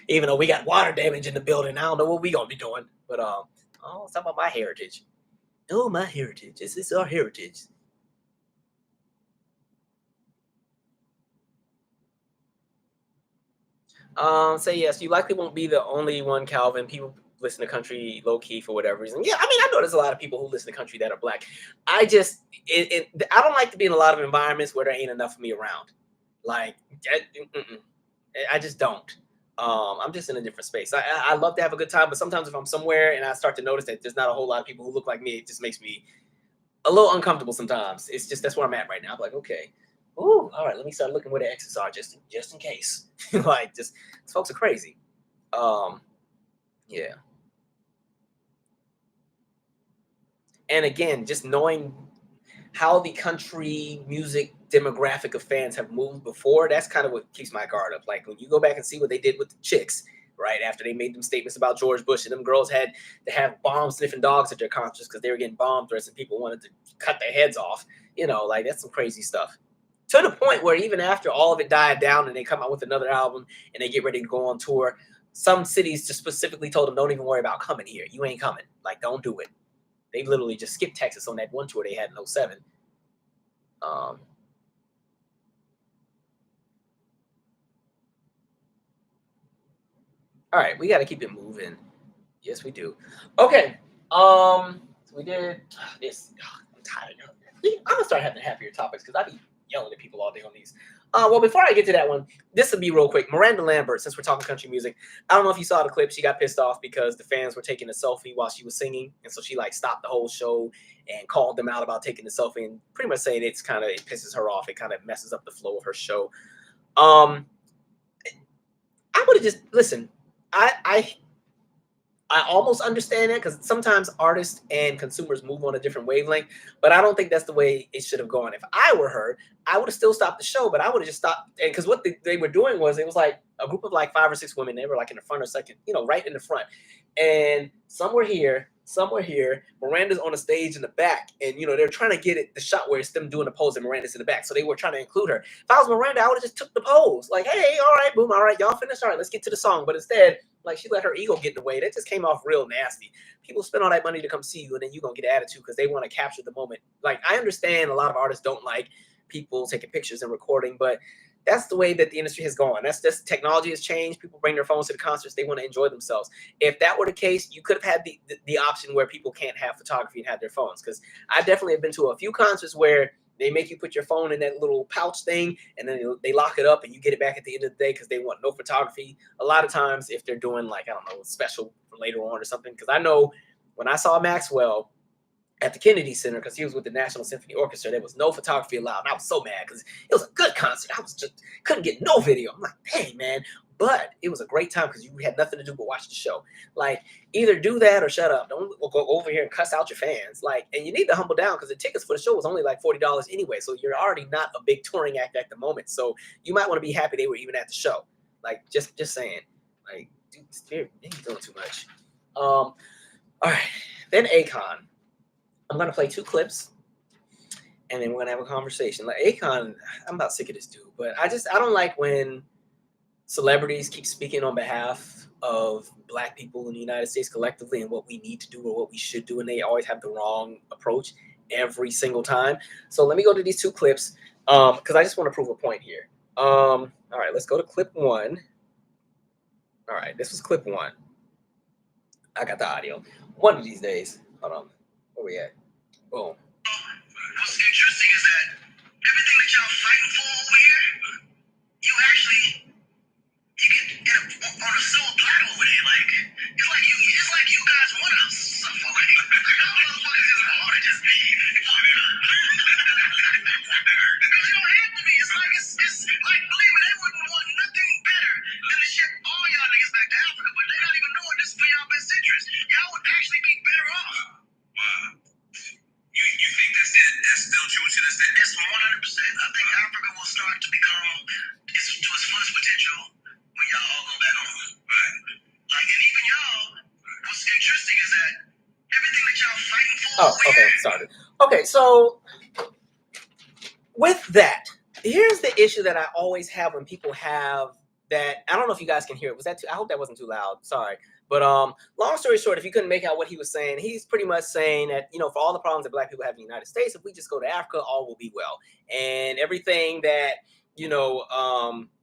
Speaker 1: Even though we got water damage in the building, I don't know what we gonna be doing. But it's about my heritage. Oh, my heritage. This is our heritage. Say yes. You likely won't be the only one, Calvin. People listen to country low key for whatever reason. Yeah, I know there's a lot of people who listen to country that are black. I just, I don't like to be in a lot of environments where there ain't enough of me around. Like, I just don't. I'm just in a different space. I love to have a good time, but sometimes if I'm somewhere and I start to notice that there's not a whole lot of people who look like me, it just makes me a little uncomfortable sometimes. It's just, that's where I'm at right now. I'm like, okay, ooh, all right, let me start looking where the exits are just in case. Like, just, these folks are crazy. Yeah. And again, just knowing how the country music demographic of fans have moved before, that's kind of what keeps my guard up. Like when you go back and see what they did with the chicks, right after they made them statements about George Bush, and them girls had to have bomb sniffing dogs at their concerts because they were getting bomb threats and people wanted to cut their heads off. Like that's some crazy stuff. To the point where even after all of it died down and they come out with another album and they get ready to go on tour, some cities just specifically told them, don't even worry about coming here. You ain't coming. Like, don't do it. They literally just skipped Texas on that one tour they had in 07. All right, we got to keep it moving. Yes, we do. Okay. So we did this. I'm tired of it. I'm gonna start having happier topics because I be yelling at people all day on these. Well, before I get to that one, this will be real quick. Miranda Lambert, since we're talking country music, I don't know if you saw the clip. She got pissed off because the fans were taking a selfie while she was singing, and so she like stopped the whole show and called them out about taking the selfie, and pretty much saying it pisses her off. It kind of messes up the flow of her show. I would have just listen. I almost understand that because sometimes artists and consumers move on a different wavelength, but I don't think that's the way it should have gone. If I were her, I would have still stopped the show, but I would have just stopped. And because what they were doing was, it was like a group of like 5 or 6 women. They were like in the front or second, right in the front. And some were here. Miranda's on the stage in the back, and they're trying to get the shot where it's them doing the pose and Miranda's in the back. So they were trying to include her. If I was Miranda, I would have just took the pose. Like, hey, all right, boom, all right, y'all finished. All right, let's get to the song. But instead, like, she let her ego get in the way. That just came off real nasty. People spend all that money to come see you, and then you're going to get attitude because they want to capture the moment. Like, I understand a lot of artists don't like people taking pictures and recording, but that's the way that the industry has gone. That's just technology has changed. People bring their phones to the concerts. They want to enjoy themselves. If that were the case, you could have had the option where people can't have photography and have their phones. Because I definitely have been to a few concerts where they make you put your phone in that little pouch thing, and then they lock it up, and you get it back at the end of the day because they want no photography. A lot of times, if they're doing like, I don't know, special for later on or something. Because I know when I saw Maxwell at the Kennedy Center, because he was with the National Symphony Orchestra, there was no photography allowed. And I was so mad because it was a good concert. I was just couldn't get no video. I'm like, dang, man. But it was a great time because you had nothing to do but watch the show. Like, either do that or shut up. Don't go over here and cuss out your fans. Like, and you need to humble down because the tickets for the show was only like $40 anyway. So you're already not a big touring act at the moment. So you might want to be happy they were even at the show. Like, just saying. Like, dude, you're doing too much. All right. Then Akon. I'm going to play 2 clips, and then we're going to have a conversation. Like, Akon, I'm about sick of this dude, but I don't like when celebrities keep speaking on behalf of Black people in the United States collectively and what we need to do or what we should do, and they always have the wrong approach every single time. So let me go to these 2 clips because I just want to prove a point here. All right, let's go to clip 1. All right, this was clip 1. I got the audio. One of these days. Hold on. Where we at? Boom.
Speaker 2: What's interesting is that everything that y'all fighting for over here, you get on a silver platter over there. Like, it's like you guys want to suffer. Like, y'all motherfuckers just want to just be. Because you don't have to be. It's like, believe me, they wouldn't want nothing better than to ship all y'all niggas back to Africa, but they're not even knowing this is for y'all best interest. Y'all would actually be better off. Wow. You think that's still true to this day? It's 100%. I think Africa will start to become to its fullest potential when y'all all go back home. Right. Like, and even y'all, what's interesting is that everything that y'all fighting for.
Speaker 1: Oh, okay, sorry. Okay, so with that, here's the issue that I always have when people have that. I don't know if you guys can hear it. Was that I hope that wasn't too loud. Sorry. But long story short, if you couldn't make out what he was saying, he's pretty much saying that, for all the problems that Black people have in the United States, if we just go to Africa, all will be well. And everything that, that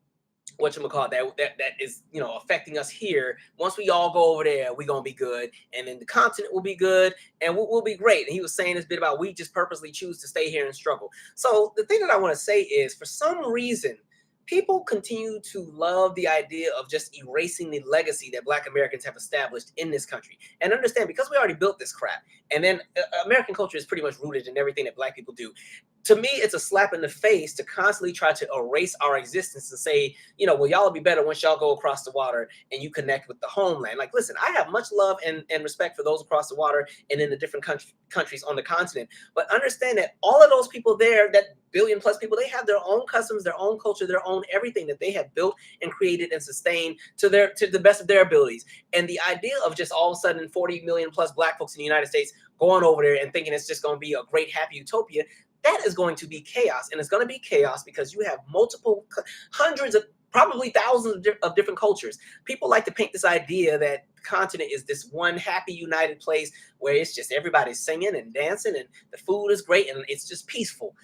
Speaker 1: is, affecting us here, once we all go over there, we're going to be good. And then the continent will be good and we'll be great. And he was saying this bit about we just purposely choose to stay here and struggle. So the thing that I want to say is, for some reason, people continue to love the idea of just erasing the legacy that Black Americans have established in this country. And understand, because we already built this crap, and then American culture is pretty much rooted in everything that Black people do. To me, it's a slap in the face to constantly try to erase our existence and say, well, y'all will be better once y'all go across the water and you connect with the homeland. Like, listen, I have much love and respect for those across the water and in the different countries on the continent. But understand that all of those people there, that 1 billion plus people, they have their own customs, their own culture, their own everything that they have built and created and sustained to the best of their abilities. And the idea of just all of a sudden 40 million plus Black folks in the United States going over there and thinking it's just going to be a great, happy utopia, that is going to be chaos. And it's going to be chaos because you have hundreds of, probably thousands of different cultures. People like to paint this idea that the continent is this one happy, united place where it's just everybody's singing and dancing and the food is great and it's just peaceful.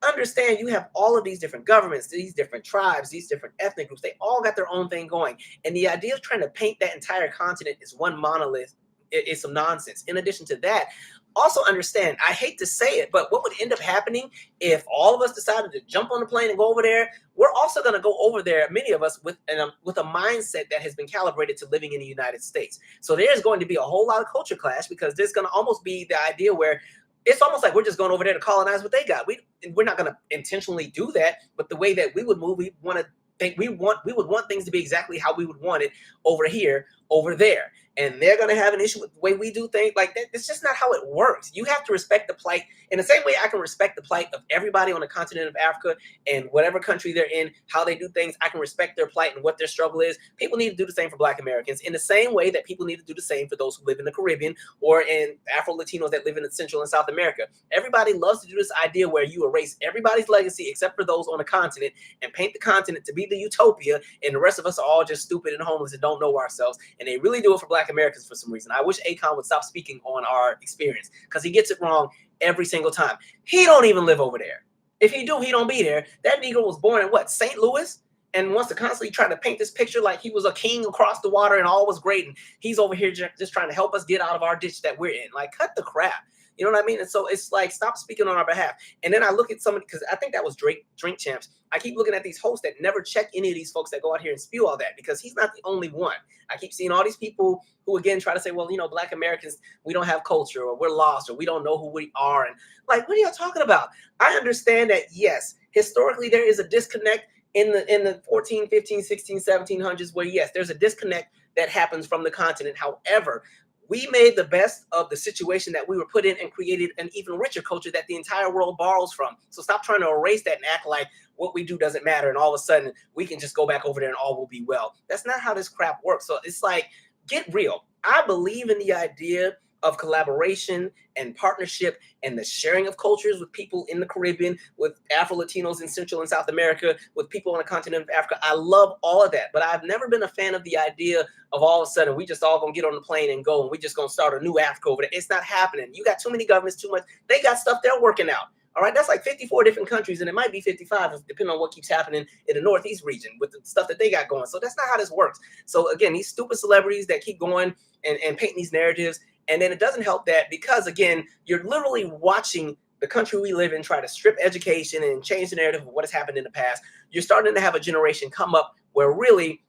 Speaker 1: Understand, you have all of these different governments, these different tribes, these different ethnic groups. They all got their own thing going. And the idea of trying to paint that entire continent as one monolith is some nonsense. In addition to that, also understand, I hate to say it, but what would end up happening if all of us decided to jump on the plane and go over there? We're also going to go over there, many of us, with a mindset that has been calibrated to living in the United States. So there's going to be a whole lot of culture clash, because there's going to almost be the idea where it's almost like we're just going over there to colonize what they got. We're not going to intentionally do that, but the way that we would move, we would want things to be exactly how we would want it over here, over there. And they're going to have an issue with the way we do things like that. It's just not how it works. You have to respect the plight in the same way I can respect the plight of everybody on the continent of Africa and whatever country they're in, how they do things. I can respect their plight and what their struggle is. People need to do the same for Black Americans in the same way that people need to do the same for those who live in the Caribbean or in Afro-Latinos that live in Central and South America. Everybody loves to do this idea where you erase everybody's legacy except for those on the continent and paint the continent to be the utopia, and the rest of us are all just stupid and homeless and don't know ourselves. And they really do it for Black Americans for some reason. I wish Akon would stop speaking on our experience, because he gets it wrong every single time. He don't even live over there. If he do, he don't be there. That Negro was born in what, St. Louis? And wants to constantly try to paint this picture like he was a king across the water and all was great. And he's over here just trying to help us get out of our ditch that we're in. Like, cut the crap. You know what I mean? And so it's like, stop speaking on our behalf. And then I look at somebody, because I think that was Drink Champs. I keep looking at these hosts that never check any of these folks that go out here and spew all that, because he's not the only one. I keep seeing all these people who, again, try to say, well, you know, Black Americans, we don't have culture, or we're lost, or we don't know who we are. And like, what are y'all talking about? I understand that, yes, historically there is a disconnect in the 14, 15, 16, 1700s where, yes, there's a disconnect that happens from the continent. However, we made the best of the situation that we were put in and created an even richer culture that the entire world borrows from. So stop trying to erase that and act like what we do doesn't matter and all of a sudden we can just go back over there and all will be well. That's not how this crap works. So it's like, get real. I believe in the idea of collaboration and partnership and the sharing of cultures with people in the Caribbean, with Afro-Latinos in Central and South America, with people on the continent of Africa. I love all of that, but I've never been a fan of the idea of all of a sudden we just all gonna get on the plane and go and we just gonna start a new Africa over there. It's not happening. You got too many governments, too much. They got stuff they're working out. All right, that's like 54 different countries, and it might be 55 depending on what keeps happening in the Northeast region with the stuff that they got going. So that's not how this works. So again, these stupid celebrities that keep going and painting these narratives, and then it doesn't help that because, again, you're literally watching the country we live in try to strip education and change the narrative of what has happened in the past. You're starting to have a generation come up where really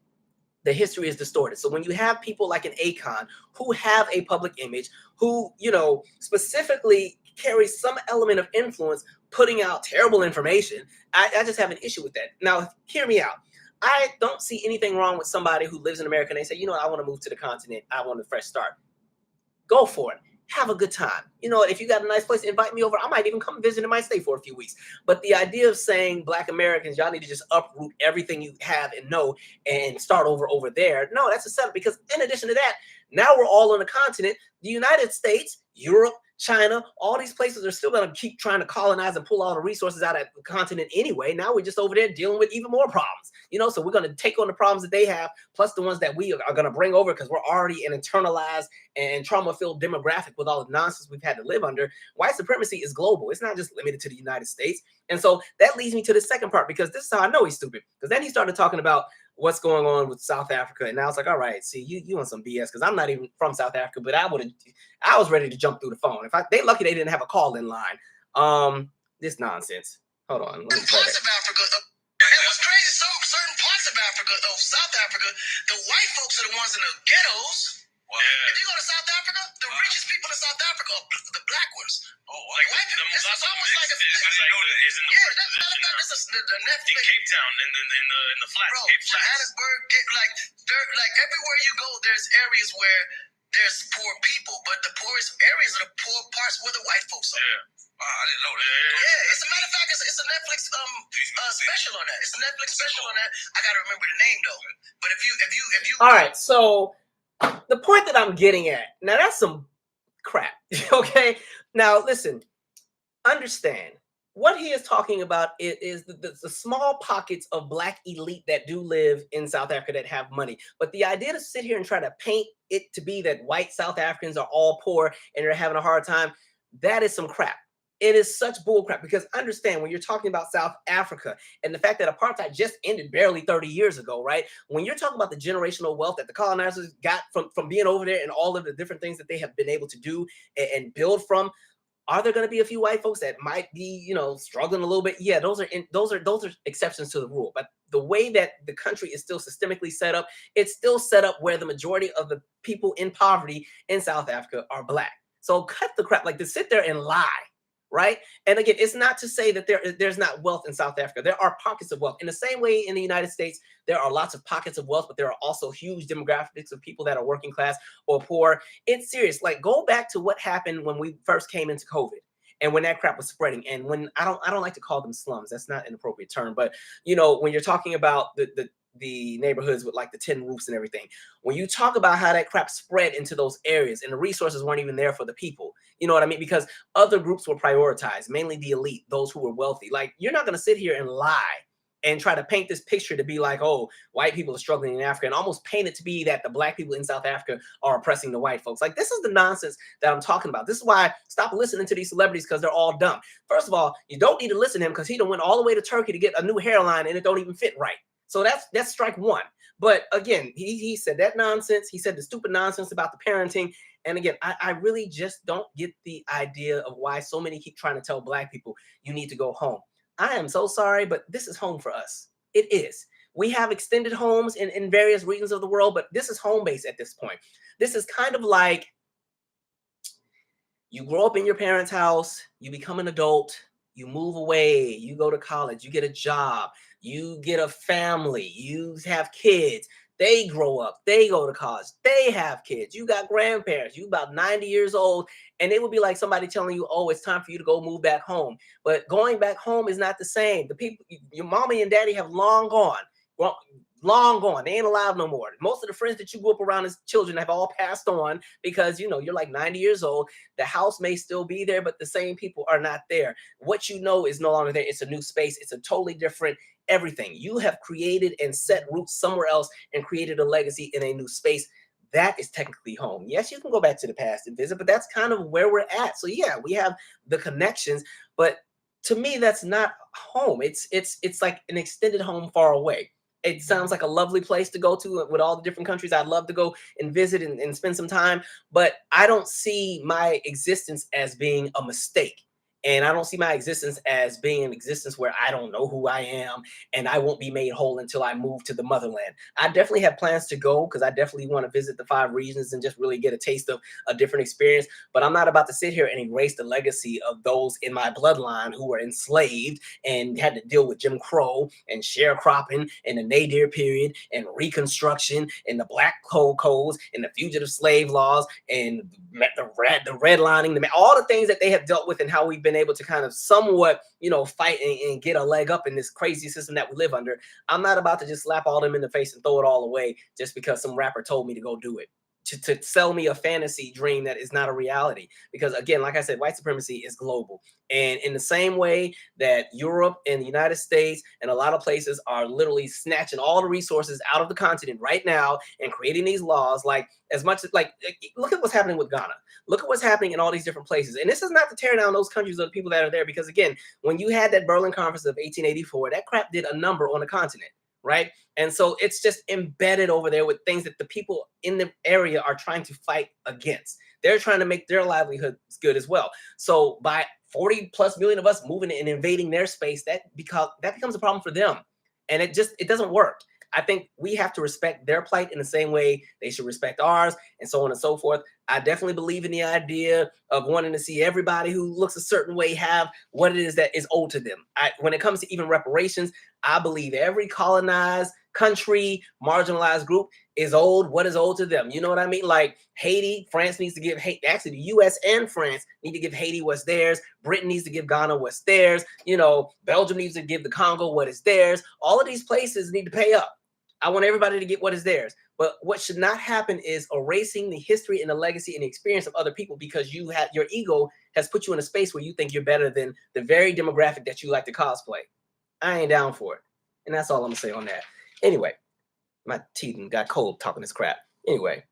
Speaker 1: the history is distorted. So when you have people like an Akon who have a public image, who, you know, specifically carry some element of influence, putting out terrible information, I just have an issue with that. Now, hear me out. I don't see anything wrong with somebody who lives in America and they say, you know what, I want to move to the continent. I want a fresh start. Go for it. Have a good time. You know, if you got a nice place, invite me over. I might even come visit and might stay for a few weeks. But the idea of saying Black Americans, y'all need to just uproot everything you have and know and start over there. No, that's a setup, because in addition to that, now we're all on the continent. The United States, Europe, China, all these places are still going to keep trying to colonize and pull all the resources out of the continent anyway. Now we're just over there dealing with even more problems, you know, so we're going to take on the problems that they have, plus the ones that we are going to bring over because we're already an internalized and trauma-filled demographic with all the nonsense we've had to live under. White supremacy is global. It's not just limited to the United States. And so that leads me to the second part, because this is how I know he's stupid, because then he started talking about what's going on with South Africa. And now it's like, all right, see, you on some BS, because I'm not even from South Africa, but I was ready to jump through the phone. They lucky they didn't have a call in line. This nonsense. Hold on. Let me play
Speaker 2: parts
Speaker 1: that.
Speaker 2: of Africa, and what's crazy, certain parts of Africa, of South Africa, the white folks are the ones in the ghettos. Wow. If you go to South Africa, the richest people in South Africa are the black ones. Oh, wow. Like white people, it's almost like a that's the Netflix. In Cape Town, in the flats. Bro, Johannesburg, like everywhere you go, there's areas where there's poor people, but the poorest areas are the poor parts where the white folks are. Yeah. Oh, I didn't know that. Yeah, as a matter of fact, it's a Netflix special on that. It's a Netflix special on that. I gotta remember the name though. But if you
Speaker 1: all right, so the point that I'm getting at, now that's some crap. Okay, now listen, understand what he is talking about is the small pockets of Black elite that do live in South Africa that have money. But the idea to sit here and try to paint it to be that white South Africans are all poor and they're having a hard time, that is some crap. It is such bullcrap because understand when you're talking about South Africa and the fact that apartheid just ended barely 30 years ago, right? When you're talking about the generational wealth that the colonizers got from being over there and all of the different things that they have been able to do and build from, are there going to be a few white folks that might be, struggling a little bit? Yeah, those are exceptions to the rule. But the way that the country is still systemically set up, it's still set up where the majority of the people in poverty in South Africa are black. So cut the crap, like to sit there and lie, right? And again, it's not to say that there's not wealth in South Africa. There are pockets of wealth. In the same way in the United States, there are lots of pockets of wealth, but there are also huge demographics of people that are working class or poor. It's serious. Like go back to what happened when we first came into COVID and when that crap was spreading. And when I don't like to call them slums. That's not an appropriate term, but when you're talking about the neighborhoods with like the tin roofs and everything, when you talk about how that crap spread into those areas and the resources weren't even there for the people, you know what I mean? Because other groups were prioritized, mainly the elite, those who were wealthy. Like you're not going to sit here and lie and try to paint this picture to be like, oh, white people are struggling in Africa, and almost paint it to be that the black people in South Africa are oppressing the white folks. Like this is the nonsense that I'm talking about. This is why I stop listening to these celebrities, because they're all dumb. First of all, you don't need to listen to him because he done went all the way to Turkey to get a new hairline and it don't even fit right. So that's strike one. But again, he said that nonsense. He said the stupid nonsense about the parenting. And again, I really just don't get the idea of why so many keep trying to tell black people you need to go home. I am so sorry, but this is home for us. It is. We have extended homes in various regions of the world, but this is home base at this point. This is kind of like you grow up in your parents' house, you become an adult, you move away, you go to college, you get a job, you get a family, you have kids, they grow up, they go to college, they have kids, you got grandparents, you about 90 years old, and it would be like somebody telling you, oh, it's time for you to go move back home. But going back home is not the same. The people, your mommy and daddy have long gone. Well, long gone. They ain't alive no more. Most of the friends that you grew up around as children have all passed on because, you're like 90 years old. The house may still be there, but the same people are not there. What you know is no longer there. It's a new space. It's a totally different everything. You have created and set roots somewhere else and created a legacy in a new space. That is technically home. Yes, you can go back to the past and visit, but that's kind of where we're at. So yeah, we have the connections, but to me, that's not home. It's like an extended home far away. It sounds like a lovely place to go to with all the different countries. I'd love to go and visit and spend some time, but I don't see my existence as being a mistake. And I don't see my existence as being an existence where I don't know who I am and I won't be made whole until I move to the motherland. I definitely have plans to go because I definitely want to visit the 5 regions and just really get a taste of a different experience. But I'm not about to sit here and erase the legacy of those in my bloodline who were enslaved and had to deal with Jim Crow and sharecropping and the Nadir period and Reconstruction and the Black Codes and the fugitive slave laws and the redlining, all the things that they have dealt with and how we've been able to kind of somewhat, fight and get a leg up in this crazy system that we live under. I'm not about to just slap all them in the face and throw it all away just because some rapper told me to go do it. To sell me a fantasy dream that is not a reality. Because again, like I said, white supremacy is global. And in the same way that Europe and the United States and a lot of places are literally snatching all the resources out of the continent right now and creating these laws, like as much as look at what's happening with Ghana. Look at what's happening in all these different places. And this is not to tear down those countries or the people that are there, because again, when you had that Berlin Conference of 1884, that crap did a number on the continent. Right. And so it's just embedded over there with things that the people in the area are trying to fight against. They're trying to make their livelihoods good as well. So by 40+ million of us moving and invading their space, that becomes a problem for them. And it doesn't work. I think we have to respect their plight in the same way they should respect ours, and so on and so forth. I definitely believe in the idea of wanting to see everybody who looks a certain way have what it is that is owed to them. When it comes to even reparations, I believe every colonized country, marginalized group is owed what is owed to them. You know what I mean? Like Haiti, France needs to give actually the US and France need to give Haiti what's theirs. Britain needs to give Ghana what's theirs. Belgium needs to give the Congo what is theirs. All of these places need to pay up. I want everybody to get what is theirs. But what should not happen is erasing the history and the legacy and the experience of other people because your ego has put you in a space where you think you're better than the very demographic that you like to cosplay. I ain't down for it. And that's all I'm going to say on that. Anyway, my teeth got cold talking this crap. Anyway.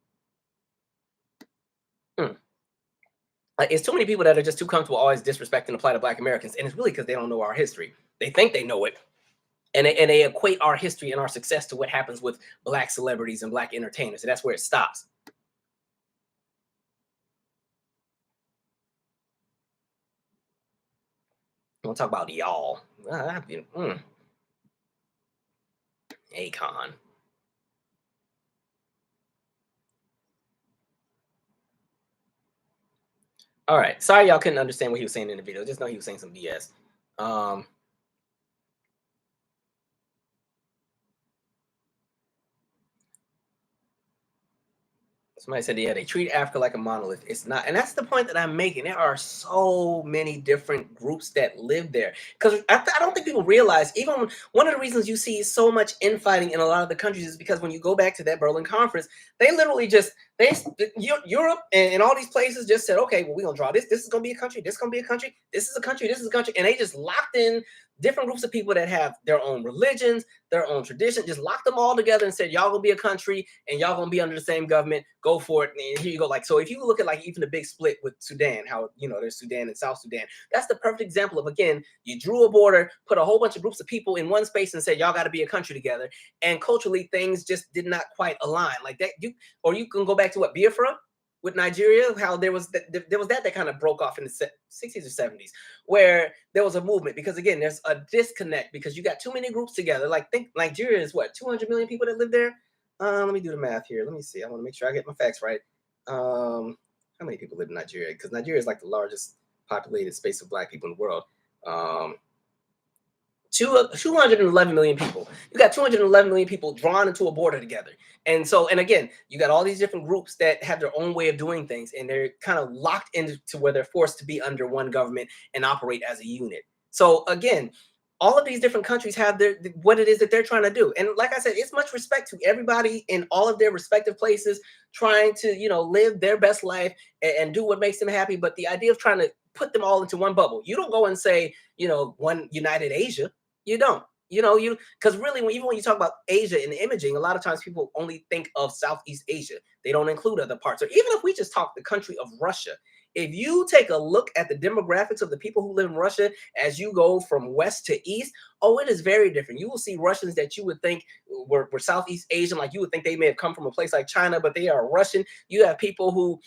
Speaker 1: It's too many people that are just too comfortable always disrespecting the plight of Black Americans, and it's really because they don't know our history. They think they know it, and they equate our history and our success to what happens with Black celebrities and Black entertainers, and that's where it stops. We'll talk about y'all. Akon. All right. Sorry y'all couldn't understand what he was saying in the video. Just know he was saying some BS. Somebody said, yeah, they treat Africa like a monolith. It's not. And that's the point that I'm making. There are so many different groups that live there. Because I don't think people realize, even one of the reasons you see so much infighting in a lot of the countries is because when you go back to that Berlin conference, they literally just, Europe and all these places just said, okay, well, we're going to draw this. This is going to be a country. This is going to be a country. This is a country. This is a country. And they just locked in different groups of people that have their own religions, their own tradition, just locked them all together and said, y'all gonna be a country and y'all gonna be under the same government, go for it. And here you go. Like, so if you look at like even the big split with Sudan, how, you know, there's Sudan and South Sudan, that's the perfect example of, again, you drew a border, put a whole bunch of groups of people in one space and said, y'all gotta be a country together. And culturally, things just did not quite align like that. Or you can go back to what, Biafra? With Nigeria, how there was that kind of broke off in the 60s or 70s, where there was a movement, because again, there's a disconnect because you got too many groups together. Like, think Nigeria is what, 200 million people that live there. Let me do the math here. Let me see. I want to make sure I get my facts right. How many people live in Nigeria? Because Nigeria is like the largest populated space of Black people in the world. 211 million people. You got 211 million people drawn into a border together. And so, and again, you got all these different groups that have their own way of doing things, and they're kind of locked into where they're forced to be under one government and operate as a unit. So again, all of these different countries have their what it is that they're trying to do. And like I said, it's much respect to everybody in all of their respective places trying to, you know, live their best life and do what makes them happy. But the idea of trying to put them all into one bubble, you don't go and say, you know, one united Asia. You don't. You know, because really, even when you talk about Asia and imaging, a lot of times people only think of Southeast Asia. They don't include other parts. Or even if we just talk the country of Russia, if you take a look at the demographics of the people who live in Russia as you go from west to east, oh, it is very different. You will see Russians that you would think were Southeast Asian, like you would think they may have come from a place like China, but they are Russian. You have people who,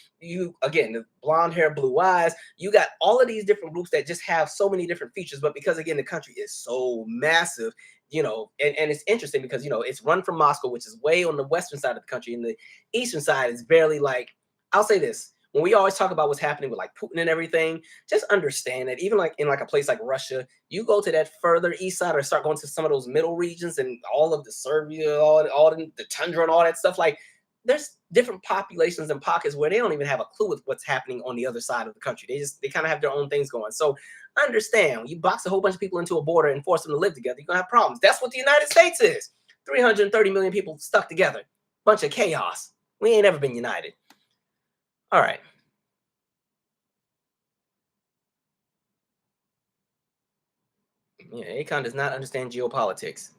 Speaker 1: again, the blonde hair, blue eyes. You got all of these different groups that just have so many different features. But because, again, the country is so massive, you know, and it's interesting because, you know, it's run from Moscow, which is way on the western side of the country, and the eastern side is barely like, I'll say this. When we always talk about what's happening with like Putin and everything, just understand that even like in like a place like Russia, you go to that further east side or start going to some of those middle regions and all of the Serbia, all the tundra and all that stuff, like there's different populations and pockets where they don't even have a clue with what's happening on the other side of the country. They kind of have their own things going. So understand, when you box a whole bunch of people into a border and force them to live together, you're gonna have problems. That's what the United States is. 330 million people stuck together. Bunch of chaos. We ain't ever been united. All right. Yeah, Akon does not understand geopolitics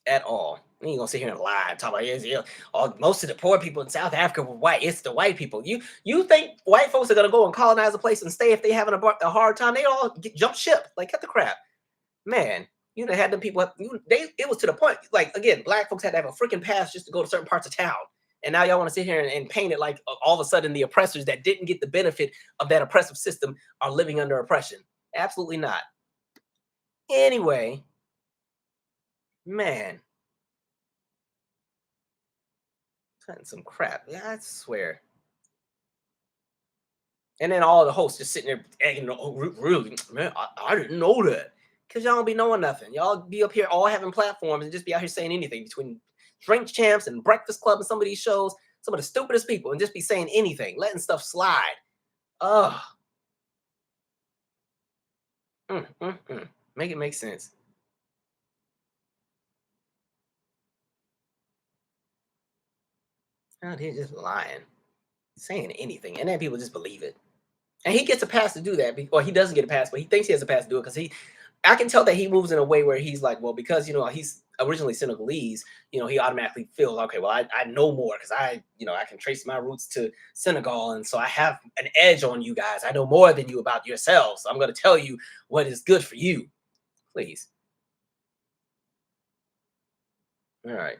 Speaker 1: at all. You ain't gonna sit here and lie and talk about most of the poor people in South Africa were white. It's the white people. You think white folks are gonna go and colonize a place and stay if they having a hard time? They all jump ship. Like, cut the crap, man. You know, had them people. It was to the point. Like, again, Black folks had to have a freaking pass just to go to certain parts of town. And now y'all want to sit here and paint it like all of a sudden the oppressors that didn't get the benefit of that oppressive system are living under oppression. Absolutely not. Anyway, man, cutting some crap. Yeah, I swear. And then all the hosts just sitting there egging, oh, really, man, I didn't know that. Because y'all don't be knowing nothing. Y'all be up here all having platforms and just be out here saying anything between Drink Champs and Breakfast Club and some of these shows, some of the stupidest people, and just be saying anything, letting stuff slide. Ugh. Make it make sense. Out here just lying, saying anything, and then people just believe it. And he gets a pass to do that, or he doesn't get a pass, but he thinks he has a pass to do it because I can tell that he moves in a way where he's like, well, because he's originally Senegalese, he automatically feels okay. Well, I know more because I can trace my roots to Senegal, and so I have an edge on you guys. I know more than you about yourselves. So I'm going to tell you what is good for you. Please. All right.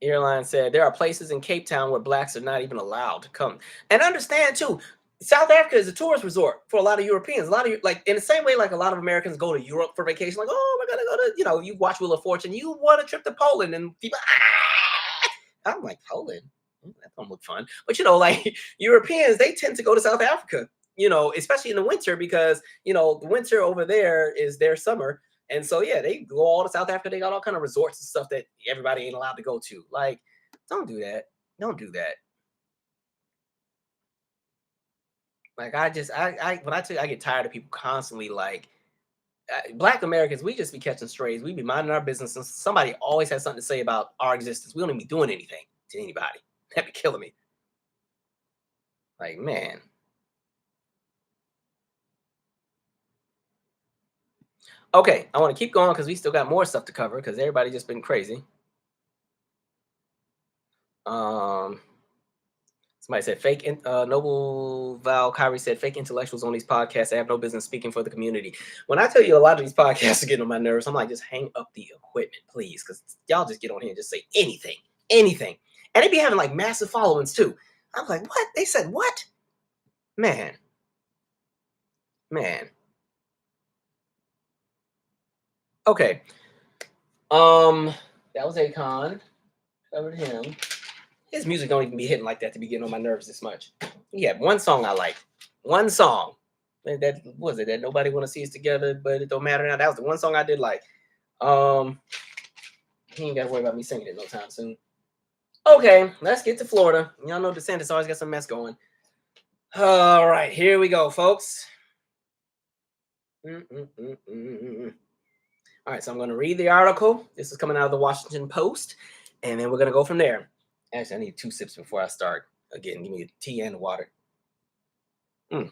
Speaker 1: Airline said there are places in Cape Town where blacks are not even allowed to come. And understand too, South Africa is a tourist resort for a lot of Europeans. A lot of like in the same way, like a lot of Americans go to Europe for vacation. Like, oh, we're gonna go to, you watch Wheel of Fortune. You want a trip to Poland, and people, I'm like, Poland, that don't look fun. But like Europeans, they tend to go to South Africa. Especially in the winter because the winter over there is their summer. And so, yeah, they go all to South Africa. They got all kind of resorts and stuff that everybody ain't allowed to go to. Like, don't do that. Don't do that. Like, when I tell you, I get tired of people constantly like, Black Americans, we just be catching strays. We be minding our business, and somebody always has something to say about our existence. We don't even be doing anything to anybody. That be killing me. Like, man. Okay, I want to keep going because we still got more stuff to cover because everybody just been crazy. Somebody said fake. Noble Val Kyrie said fake intellectuals on these podcasts. I have no business speaking for the community. When I tell you a lot of these podcasts are getting on my nerves, I'm like, just hang up the equipment, please, because y'all just get on here and just say anything, and they be having like massive followings too. I'm like, what? They said what? Man. Okay. That was Akon. Covered him. His music don't even be hitting like that to be getting on my nerves this much. He had one song I like. One song. That was it. That Nobody Want to See Us Together, but it don't matter now. That was the one song I did like. He ain't got to worry about me singing it no time soon. Okay, let's get to Florida. Y'all know DeSantis always got some mess going. All right, here we go, folks. All right, so I'm going to read the article. This is coming out of the Washington Post, and then we're going to go from there. Actually, I need 2 sips before I start. Again, give me a tea and water. All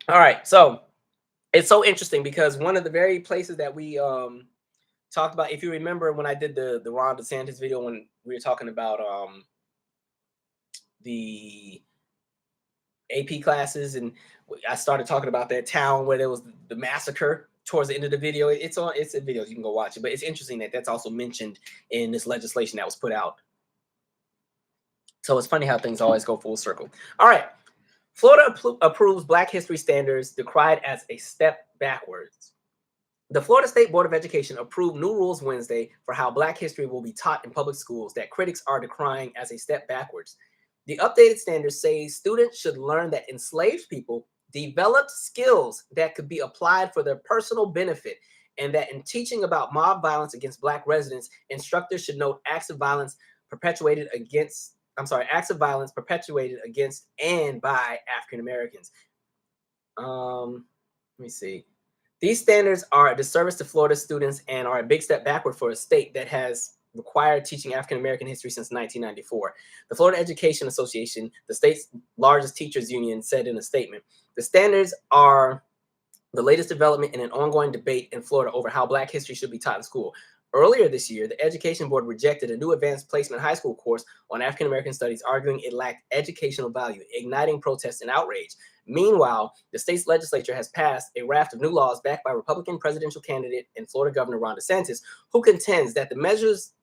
Speaker 1: right, so it's so interesting because one of the very places that we talked about, if you remember when I did the Ron DeSantis video when we were talking about the AP classes, and I started talking about that town where there was the massacre towards the end of the video. It's a video, you can go watch it, but it's interesting that that's also mentioned in this legislation that was put out. So it's funny how things always go full circle. All right. Florida approves Black History standards decried as a step backwards. The Florida State Board of Education approved new rules Wednesday for how Black history will be taught in public schools that critics are decrying as a step backwards. The updated standards say students should learn that enslaved people developed skills that could be applied for their personal benefit, and that in teaching about mob violence against Black residents, instructors should note acts of violence perpetuated against and by African Americans. Let me see. These standards are a disservice to Florida students and are a big step backward for a state that has required teaching African American history since 1994. The Florida Education Association, the state's largest teachers union, said in a statement, the standards are the latest development in an ongoing debate in Florida over how Black history should be taught in school. Earlier this year, the Education Board rejected a new advanced placement high school course on African American studies, arguing it lacked educational value, igniting protests and outrage. Meanwhile, the state's legislature has passed a raft of new laws backed by Republican presidential candidate and Florida Governor Ron DeSantis, who contends that the measures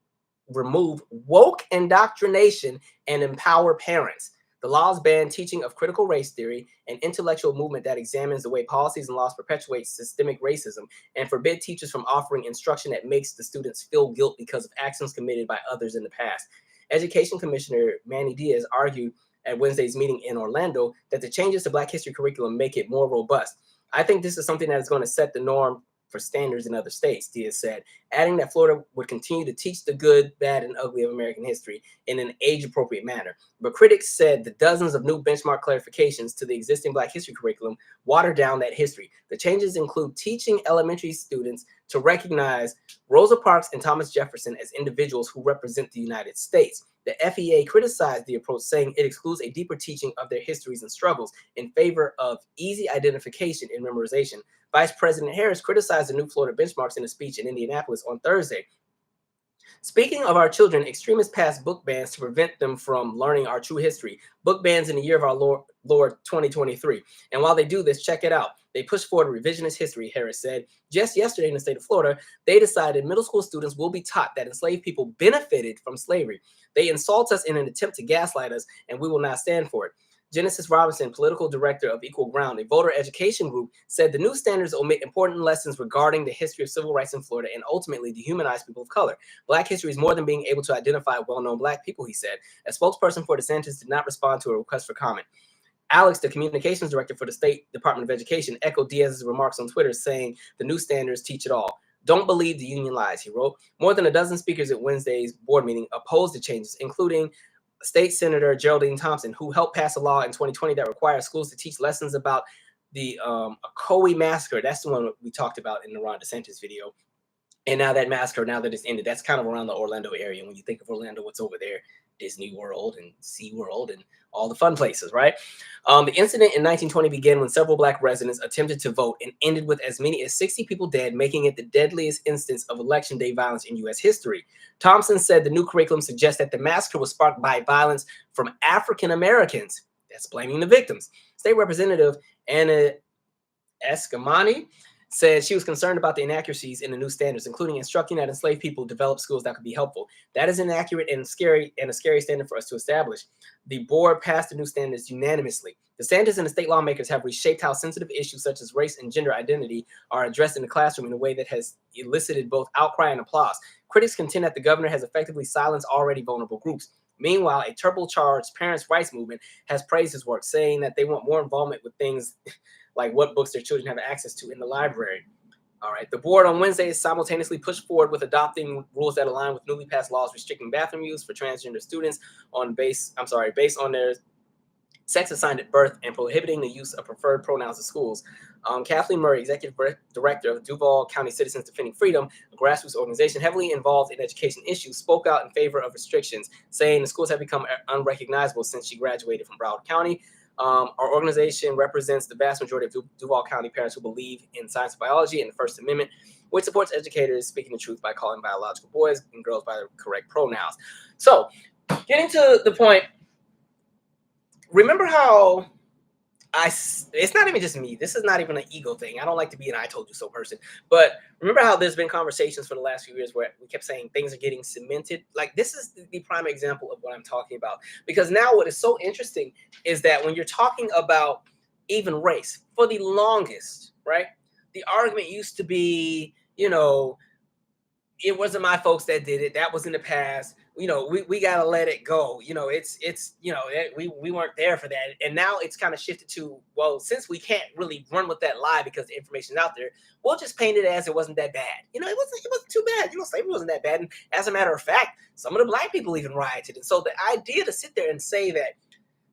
Speaker 1: remove woke indoctrination and empower parents. The laws ban teaching of critical race theory, an intellectual movement that examines the way policies and laws perpetuate systemic racism, and forbid teachers from offering instruction that makes the students feel guilt because of actions committed by others in the past. Education Commissioner Manny Diaz argued at Wednesday's meeting in Orlando that the changes to Black history curriculum make it more robust. I think this is something that is going to set the norm for standards in other states, Diaz said, adding that Florida would continue to teach the good, bad, and ugly of American history in an age-appropriate manner. But critics said the dozens of new benchmark clarifications to the existing Black history curriculum water down that history. The changes include teaching elementary students to recognize Rosa Parks and Thomas Jefferson as individuals who represent the United States. The FEA criticized the approach, saying it excludes a deeper teaching of their histories and struggles in favor of easy identification and memorization. Vice President Harris criticized the new Florida benchmarks in a speech in Indianapolis on Thursday. Speaking of our children, extremists passed book bans to prevent them from learning our true history. Book bans in the year of our Lord 2023. And while they do this, check it out. They push forward revisionist history, Harris said. Just yesterday in the state of Florida, they decided middle school students will be taught that enslaved people benefited from slavery. They insult us in an attempt to gaslight us, and we will not stand for it. Genesis Robinson, political director of Equal Ground, a voter education group, said the new standards omit important lessons regarding the history of civil rights in Florida and ultimately dehumanize people of color. Black history is more than being able to identify well-known Black people, he said. A spokesperson for Desantis did not respond to a request for comment. Alex, the communications director for the State Department of Education, echoed Diaz's remarks on Twitter, saying the new standards teach it all. Don't believe the union lies, he wrote. More than a dozen speakers at Wednesday's board meeting opposed the changes, including State Senator Geraldine Thompson, who helped pass a law in 2020 that requires schools to teach lessons about the Akon massacre. That's the one we talked about in the Ron DeSantis video. And now that massacre, now that it's ended, that's kind of around the Orlando area. When you think of Orlando, what's over there? Disney World and Sea World and all the fun places, right? The incident in 1920 began when several Black residents attempted to vote and ended with as many as 60 people dead, making it the deadliest instance of Election Day violence in U.S. history. Thompson said the new curriculum suggests that the massacre was sparked by violence from African Americans. That's blaming the victims. State Representative Anna Escamani said she was concerned about the inaccuracies in the new standards, including instructing that enslaved people develop skills that could be helpful. That is inaccurate and scary, and a scary standard for us to establish. The board passed the new standards unanimously. DeSantis and the state lawmakers have reshaped how sensitive issues such as race and gender identity are addressed in the classroom in a way that has elicited both outcry and applause. Critics contend that the governor has effectively silenced already vulnerable groups. Meanwhile, a turbocharged parents' rights movement has praised his work, saying that they want more involvement with things like what books their children have access to in the library. All right. The board on Wednesday simultaneously pushed forward with adopting rules that align with newly passed laws restricting bathroom use for transgender students based on their sex assigned at birth and prohibiting the use of preferred pronouns in schools. Kathleen Murray, executive director of Duval County Citizens Defending Freedom, a grassroots organization heavily involved in education issues, spoke out in favor of restrictions, saying the schools have become unrecognizable since she graduated from Broward County. Our organization represents the vast majority of Duval County parents who believe in science and biology and the First Amendment, which supports educators speaking the truth by calling biological boys and girls by the correct pronouns. So, getting to the point, remember how it's not even just me. This is not even an ego thing. I don't like to be an I told you so person. But remember how there's been conversations for the last few years where we kept saying things are getting cemented? Like, this is the prime example of what I'm talking about. Because now what is so interesting is that when you're talking about even race, for the longest, right, the argument used to be, it wasn't my folks that did it. That was in the past. We gotta let it go. We weren't there for that. And now it's kind of shifted to, well, since we can't really run with that lie because the information's out there, we'll just paint it as it wasn't that bad. It wasn't too bad. Slavery wasn't that bad. And as a matter of fact, some of the Black people even rioted. And so the idea to sit there and say that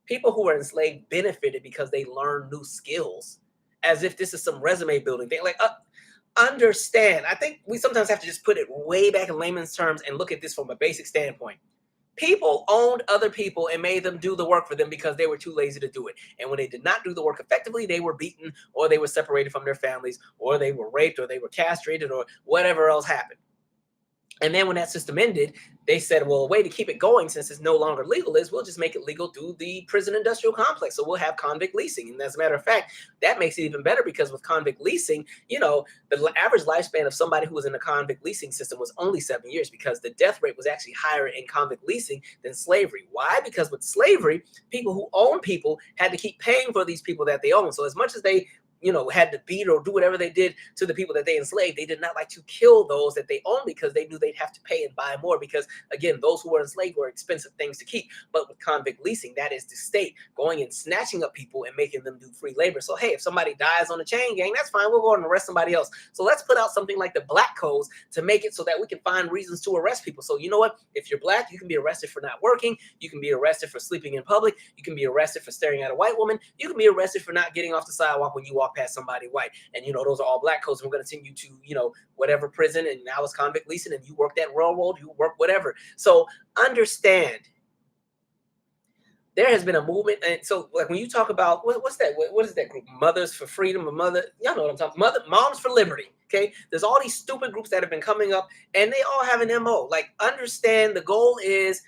Speaker 1: people who were enslaved benefited because they learned new skills, as if this is some resume building thing, understand. I think we sometimes have to just put it way back in layman's terms and look at this from a basic standpoint. People owned other people and made them do the work for them because they were too lazy to do it. And when they did not do the work effectively, they were beaten, or they were separated from their families, or they were raped, or they were castrated, or whatever else happened. And then when that system ended, they said, well, a way to keep it going, since it's no longer legal, is we'll just make it legal through the prison industrial complex. So we'll have convict leasing. And as a matter of fact, that makes it even better, because with convict leasing, the average lifespan of somebody who was in the convict leasing system was only 7 years, because the death rate was actually higher in convict leasing than slavery. Why? Because with slavery, people who own people had to keep paying for these people that they own. So as much as they had to beat or do whatever they did to the people that they enslaved, they did not like to kill those that they owned, because they knew they'd have to pay and buy more, because again, those who were enslaved were expensive things to keep. But with convict leasing, that is the state going and snatching up people and making them do free labor. So hey, if somebody dies on a chain gang, that's fine, we'll go and arrest somebody else. So let's put out something like the Black codes to make it so that we can find reasons to arrest people. So you know what, if you're Black, you can be arrested for not working, you can be arrested for sleeping in public, you can be arrested for staring at a white woman, you can be arrested for not getting off the sidewalk when you walk past somebody white. And those are all Black codes. We're going to send you to whatever prison, and now it's convict leasing, and you work that railroad, you work whatever. So understand, there has been a movement, and so like when you talk about what's that? What is that group? Mothers for Freedom, or y'all know what I'm talking. Moms for Liberty. Okay, there's all these stupid groups that have been coming up, and they all have an MO. Like, understand the goal is,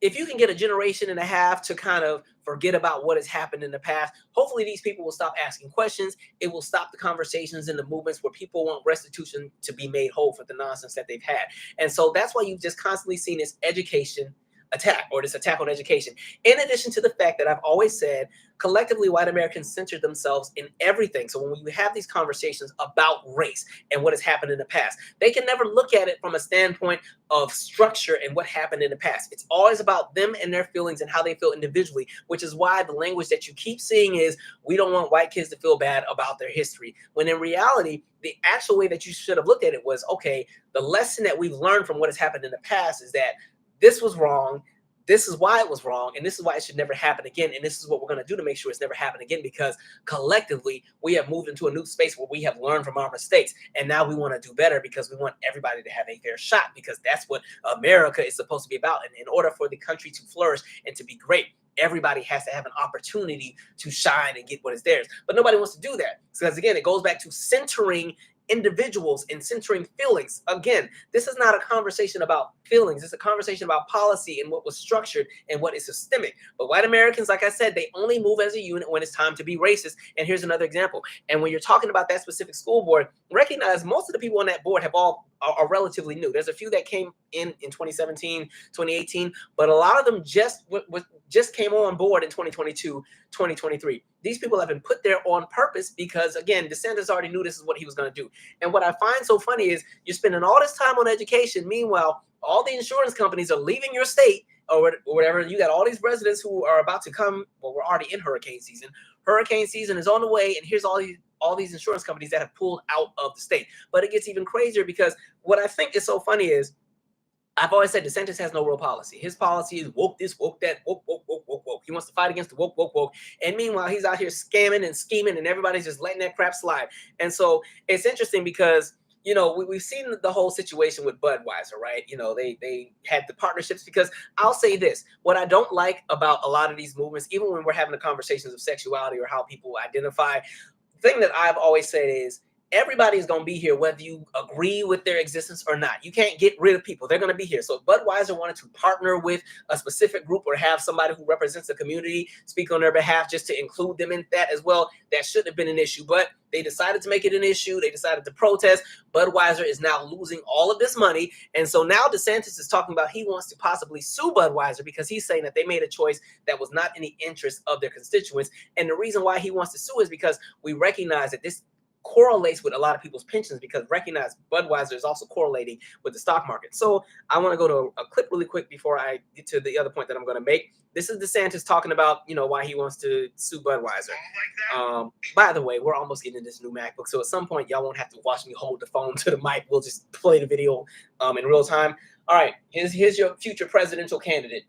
Speaker 1: if you can get a generation and a half to kind of forget about what has happened in the past, hopefully these people will stop asking questions. It will stop the conversations and the movements where people want restitution to be made whole for the nonsense that they've had. And so that's why you've just constantly seen this education attack, or this attack on education. In addition to the fact that I've always said, collectively, white Americans center themselves in everything. So when we have these conversations about race and what has happened in the past, they can never look at it from a standpoint of structure and what happened in the past. It's always about them and their feelings and how they feel individually, which is why the language that you keep seeing is, we don't want white kids to feel bad about their history. When in reality, the actual way that you should have looked at it was, okay, the lesson that we've learned from what has happened in the past is that this was wrong. This is why it was wrong. And this is why it should never happen again. And this is what we're going to do to make sure it's never happen again, because collectively we have moved into a new space where we have learned from our mistakes. And now we want to do better because we want everybody to have a fair shot, because that's what America is supposed to be about. And in order for the country to flourish and to be great, everybody has to have an opportunity to shine and get what is theirs. But nobody wants to do that, because again, it goes back to centering individuals and centering feelings. Again, this is not a conversation about feelings. It's a conversation about policy and what was structured and what is systemic. But white Americans, like I said, they only move as a unit when it's time to be racist. And here's another example. And when you're talking about that specific school board, recognize most of the people on that board are relatively new. There's a few that came in 2017, 2018, but a lot of them just came on board in 2022, 2023. These people have been put there on purpose because, again, Desantis already knew this is what he was going to do. And what I find so funny is you're spending all this time on education. Meanwhile, all the insurance companies are leaving your state or whatever. You got all these residents who are about to come. Well, we're already in hurricane season. Hurricane season is on the way, and here's all these insurance companies that have pulled out of the state. But it gets even crazier, because what I think is so funny is, I've always said Desantis has no real policy. His policy is woke this, woke that, woke, woke, woke, woke, woke. He wants to fight against the woke, woke, woke. And meanwhile, he's out here scamming and scheming, and everybody's just letting that crap slide. And so it's interesting because, you know, we've seen the whole situation with Budweiser, right? You know, they had the partnerships, because I'll say this. What I don't like about a lot of these movements, even when we're having the conversations of sexuality or how people identify, the thing that I've always said is, everybody's going to be here whether you agree with their existence or not. You can't get rid of people. They're going to be here. So if Budweiser wanted to partner with a specific group or have somebody who represents the community speak on their behalf just to include them in that as well, that shouldn't have been an issue. But they decided to make it an issue. They decided to protest. Budweiser is now losing all of this money. And so now Desantis is talking about he wants to possibly sue Budweiser because he's saying that they made a choice that was not in the interest of their constituents. And the reason why he wants to sue is because we recognize that this correlates with a lot of people's pensions, because recognize Budweiser is also correlating with the stock market. So I want to go to a clip really quick before I get to the other point that I'm going to make. This is DeSantis talking about, you know, why he wants to sue Budweiser. By the way, we're almost getting this new MacBook, so at some point y'all won't have to watch me hold the phone to the mic. We'll just play the video in real time. All right, here's your future presidential candidate.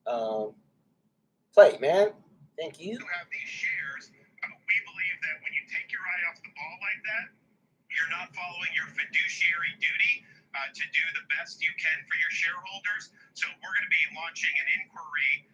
Speaker 1: Play, man. Thank you.
Speaker 2: You have these shares. We believe that when you take your eye off the ball like that, you're not following your fiduciary duty to do the best you can for your shareholders. So we're going to be launching an inquiry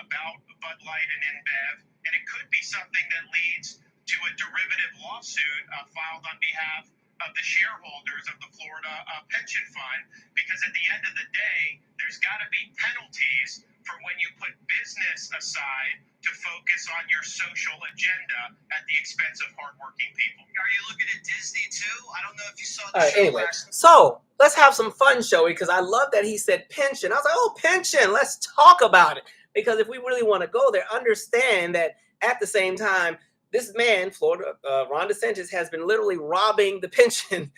Speaker 2: about Bud Light and InBev, and it could be something that leads to a derivative lawsuit filed on behalf of the shareholders of the Florida pension fund, because at the end of the day, there's got to be penalties for when you put business aside to focus on your social agenda at the expense of hardworking people. Are you looking at Disney too? I don't know if you saw the show.
Speaker 1: Anyway, so let's have some fun, Joey, because I love that he said pension. I was like, oh, pension, let's talk about it. Because if we really want to go there, understand that at the same time, this man, Florida, Ron DeSantis, has been literally robbing the pension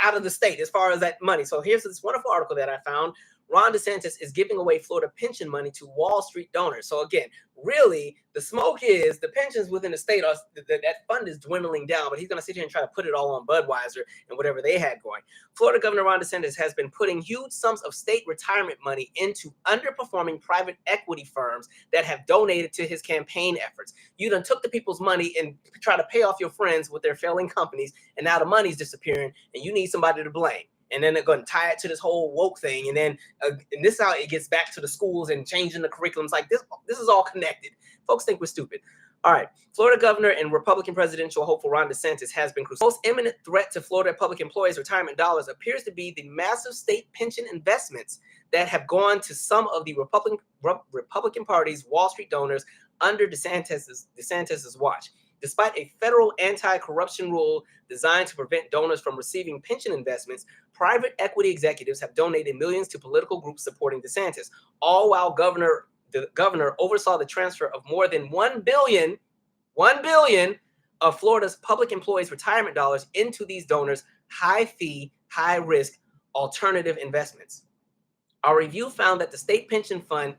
Speaker 1: out of the state as far as that money. So here's this wonderful article that I found. Ron DeSantis is giving away Florida pension money to Wall Street donors. So again, really, the smoke is the pensions within the state, that fund is dwindling down, but he's going to sit here and try to put it all on Budweiser and whatever they had going. Florida Governor Ron DeSantis has been putting huge sums of state retirement money into underperforming private equity firms that have donated to his campaign efforts. You done took the people's money and try to pay off your friends with their failing companies, and now the money's disappearing, and you need somebody to blame. And then they're going to tie it to this whole woke thing. And then and this is how it gets back to the schools and changing the curriculums. Like this is all connected. Folks think we're stupid. All right. Florida governor and Republican presidential hopeful Ron DeSantis has been crucial. The most imminent threat to Florida public employees' retirement dollars appears to be the massive state pension investments that have gone to some of the Republican Party's Wall Street donors under DeSantis's watch. Despite a federal anti-corruption rule designed to prevent donors from receiving pension investments, private equity executives have donated millions to political groups supporting DeSantis, all while the governor oversaw the transfer of more than $1 billion of Florida's public employees' retirement dollars into these donors' high-fee, high-risk alternative investments. Our review found that the state pension fund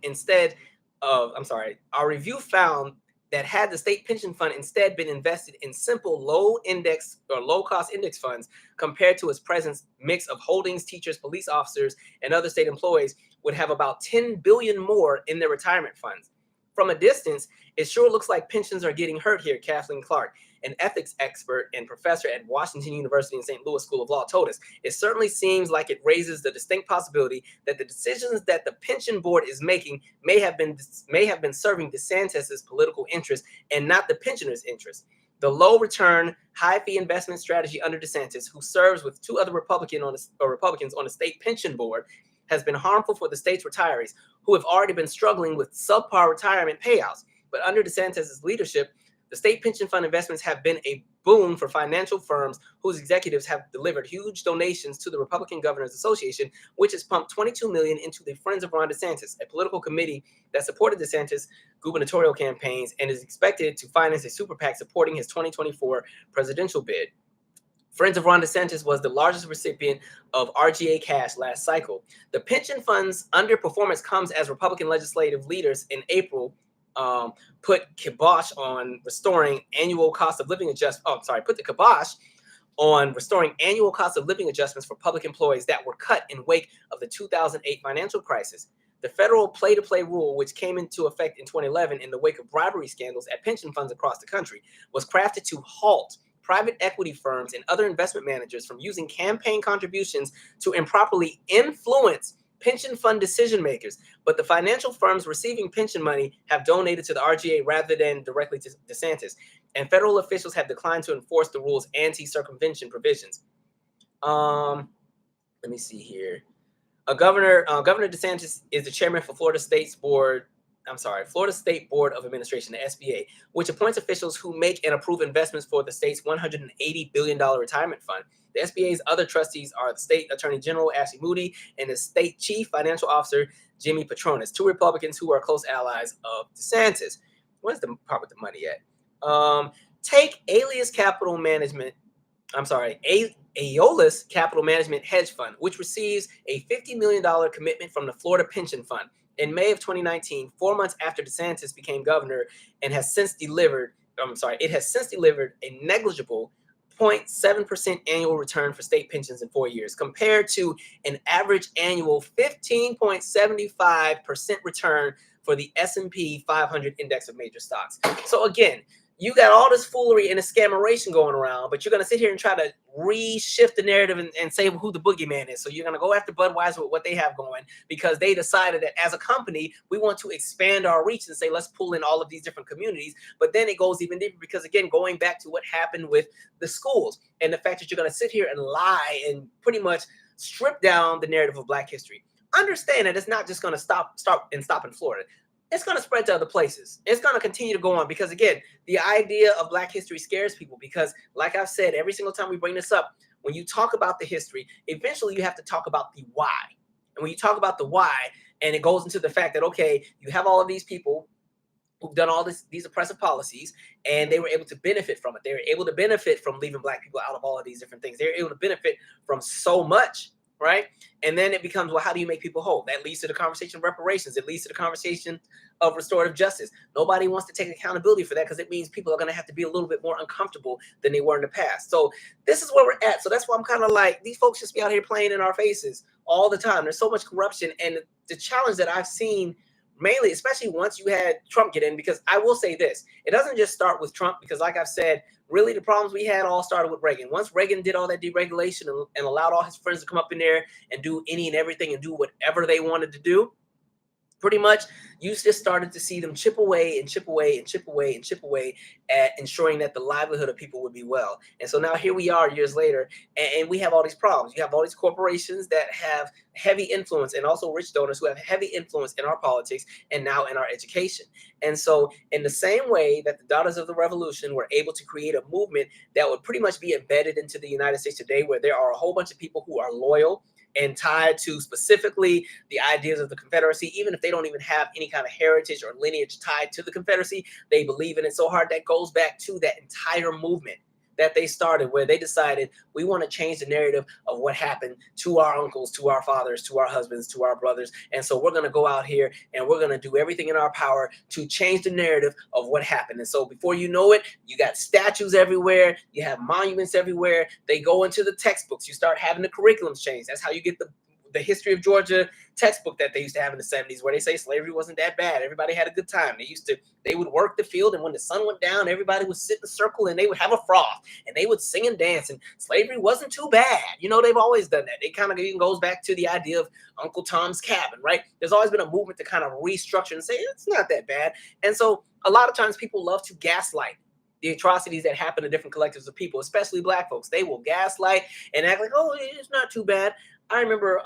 Speaker 1: had the state pension fund instead been invested in simple low-cost index funds compared to its present mix of holdings, teachers, police officers, and other state employees would have about $10 billion more in their retirement funds. From a distance, it sure looks like pensions are getting hurt here, Kathleen Clark, an ethics expert and professor at Washington University and St. Louis School of Law, told us. It certainly seems like it raises the distinct possibility that the decisions that the pension board is making may have been serving DeSantis's political interest and not the pensioners' interest. The low-return, high-fee investment strategy under DeSantis, who serves with two other Republicans on the state pension board, has been harmful for the state's retirees, who have already been struggling with subpar retirement payouts. But under DeSantis' leadership, the state pension fund investments have been a boon for financial firms whose executives have delivered huge donations to the Republican Governors Association, which has pumped $22 million into the Friends of Ron DeSantis, a political committee that supported DeSantis' gubernatorial campaigns and is expected to finance a super PAC supporting his 2024 presidential bid. Friends of Ron DeSantis was the largest recipient of RGA cash last cycle. The pension fund's underperformance comes as Republican legislative leaders in April put the kibosh on restoring annual cost of living adjustments for public employees that were cut in wake of the 2008 financial crisis. The federal play-to-play rule, which came into effect in 2011 in the wake of bribery scandals at pension funds across the country, was crafted to halt private equity firms and other investment managers from using campaign contributions to improperly influence pension fund decision makers. But the financial firms receiving pension money have donated to the RGA rather than directly to DeSantis, and federal officials have declined to enforce the rule's anti-circumvention provisions. Let me see here. Governor DeSantis is the chairman for Florida State Board of Administration, the SBA, which appoints officials who make and approve investments for the state's $180 billion retirement fund. The SBA's other trustees are the state attorney general, Ashley Moody, and the state chief financial officer, Jimmy Patronis, two Republicans who are close allies of DeSantis. Where's the part with the money at? Take Aeolus Capital Management Hedge Fund, which receives a $50 million commitment from the Florida Pension Fund in May of 2019, 4 months after DeSantis became governor, and has since delivered a negligible 0.7% annual return for state pensions in 4 years, compared to an average annual 15.75% return for the S&P 500 index of major stocks. So again, you got all this foolery and a scameration going around, but you're going to sit here and try to reshift the narrative and say who the boogeyman is. So you're going to go after Budweiser with what they have going because they decided that as a company, we want to expand our reach and say, let's pull in all of these different communities. But then it goes even deeper because, again, going back to what happened with the schools and the fact that you're going to sit here and lie and pretty much strip down the narrative of Black history. Understand that it's not just going to stop in Florida. It's going to spread to other places. It's going to continue to go on because, again, the idea of Black history scares people because, like I've said, every single time we bring this up, when you talk about the history, eventually you have to talk about the why. And when you talk about the why, and it goes into the fact that, okay, you have all of these people who've done all these oppressive policies, and they were able to benefit from it. They were able to benefit from leaving Black people out of all of these different things. They were able to benefit from so much. Right? And then it becomes, well, how do you make people whole? That leads to the conversation of reparations. It leads to the conversation of restorative justice. Nobody wants to take accountability for that because it means people are going to have to be a little bit more uncomfortable than they were in the past. So this is where we're at. So that's why I'm kind of like, these folks just be out here playing in our faces all the time. There's so much corruption. And the challenge that I've seen mainly, especially once you had Trump get in, because I will say this, it doesn't just start with Trump, because like I've said, really the problems we had all started with Reagan. Once Reagan did all that deregulation and allowed all his friends to come up in there and do any and everything and do whatever they wanted to do, pretty much you just started to see them chip away and chip away and chip away and chip away at ensuring that the livelihood of people would be well. And so now here we are years later, and we have all these problems. You have all these corporations that have heavy influence, and also rich donors who have heavy influence in our politics and now in our education. And so in the same way that the Daughters of the Revolution were able to create a movement that would pretty much be embedded into the United States today, where there are a whole bunch of people who are loyal and tied to specifically the ideas of the Confederacy, even if they don't even have any kind of heritage or lineage tied to the Confederacy, they believe in it so hard. That goes back to that entire movement that they started, where they decided we want to change the narrative of what happened to our uncles, to our fathers, to our husbands, to our brothers. And so we're going to go out here and we're going to do everything in our power to change the narrative of what happened. And so before you know it, you got statues everywhere. You have monuments everywhere. They go into the textbooks. You start having the curriculums change. That's how you get the history of Georgia textbook that they used to have in the 70s, where they say slavery wasn't that bad. Everybody had a good time. They would work the field, and when the sun went down, everybody would sit in a circle and they would have a froth and they would sing and dance, and slavery wasn't too bad. You know, they've always done that. It kind of even goes back to the idea of Uncle Tom's Cabin, right? There's always been a movement to kind of restructure and say it's not that bad. And so a lot of times people love to gaslight the atrocities that happen to different collectives of people, especially Black folks. They will gaslight and act like, oh, it's not too bad. I remember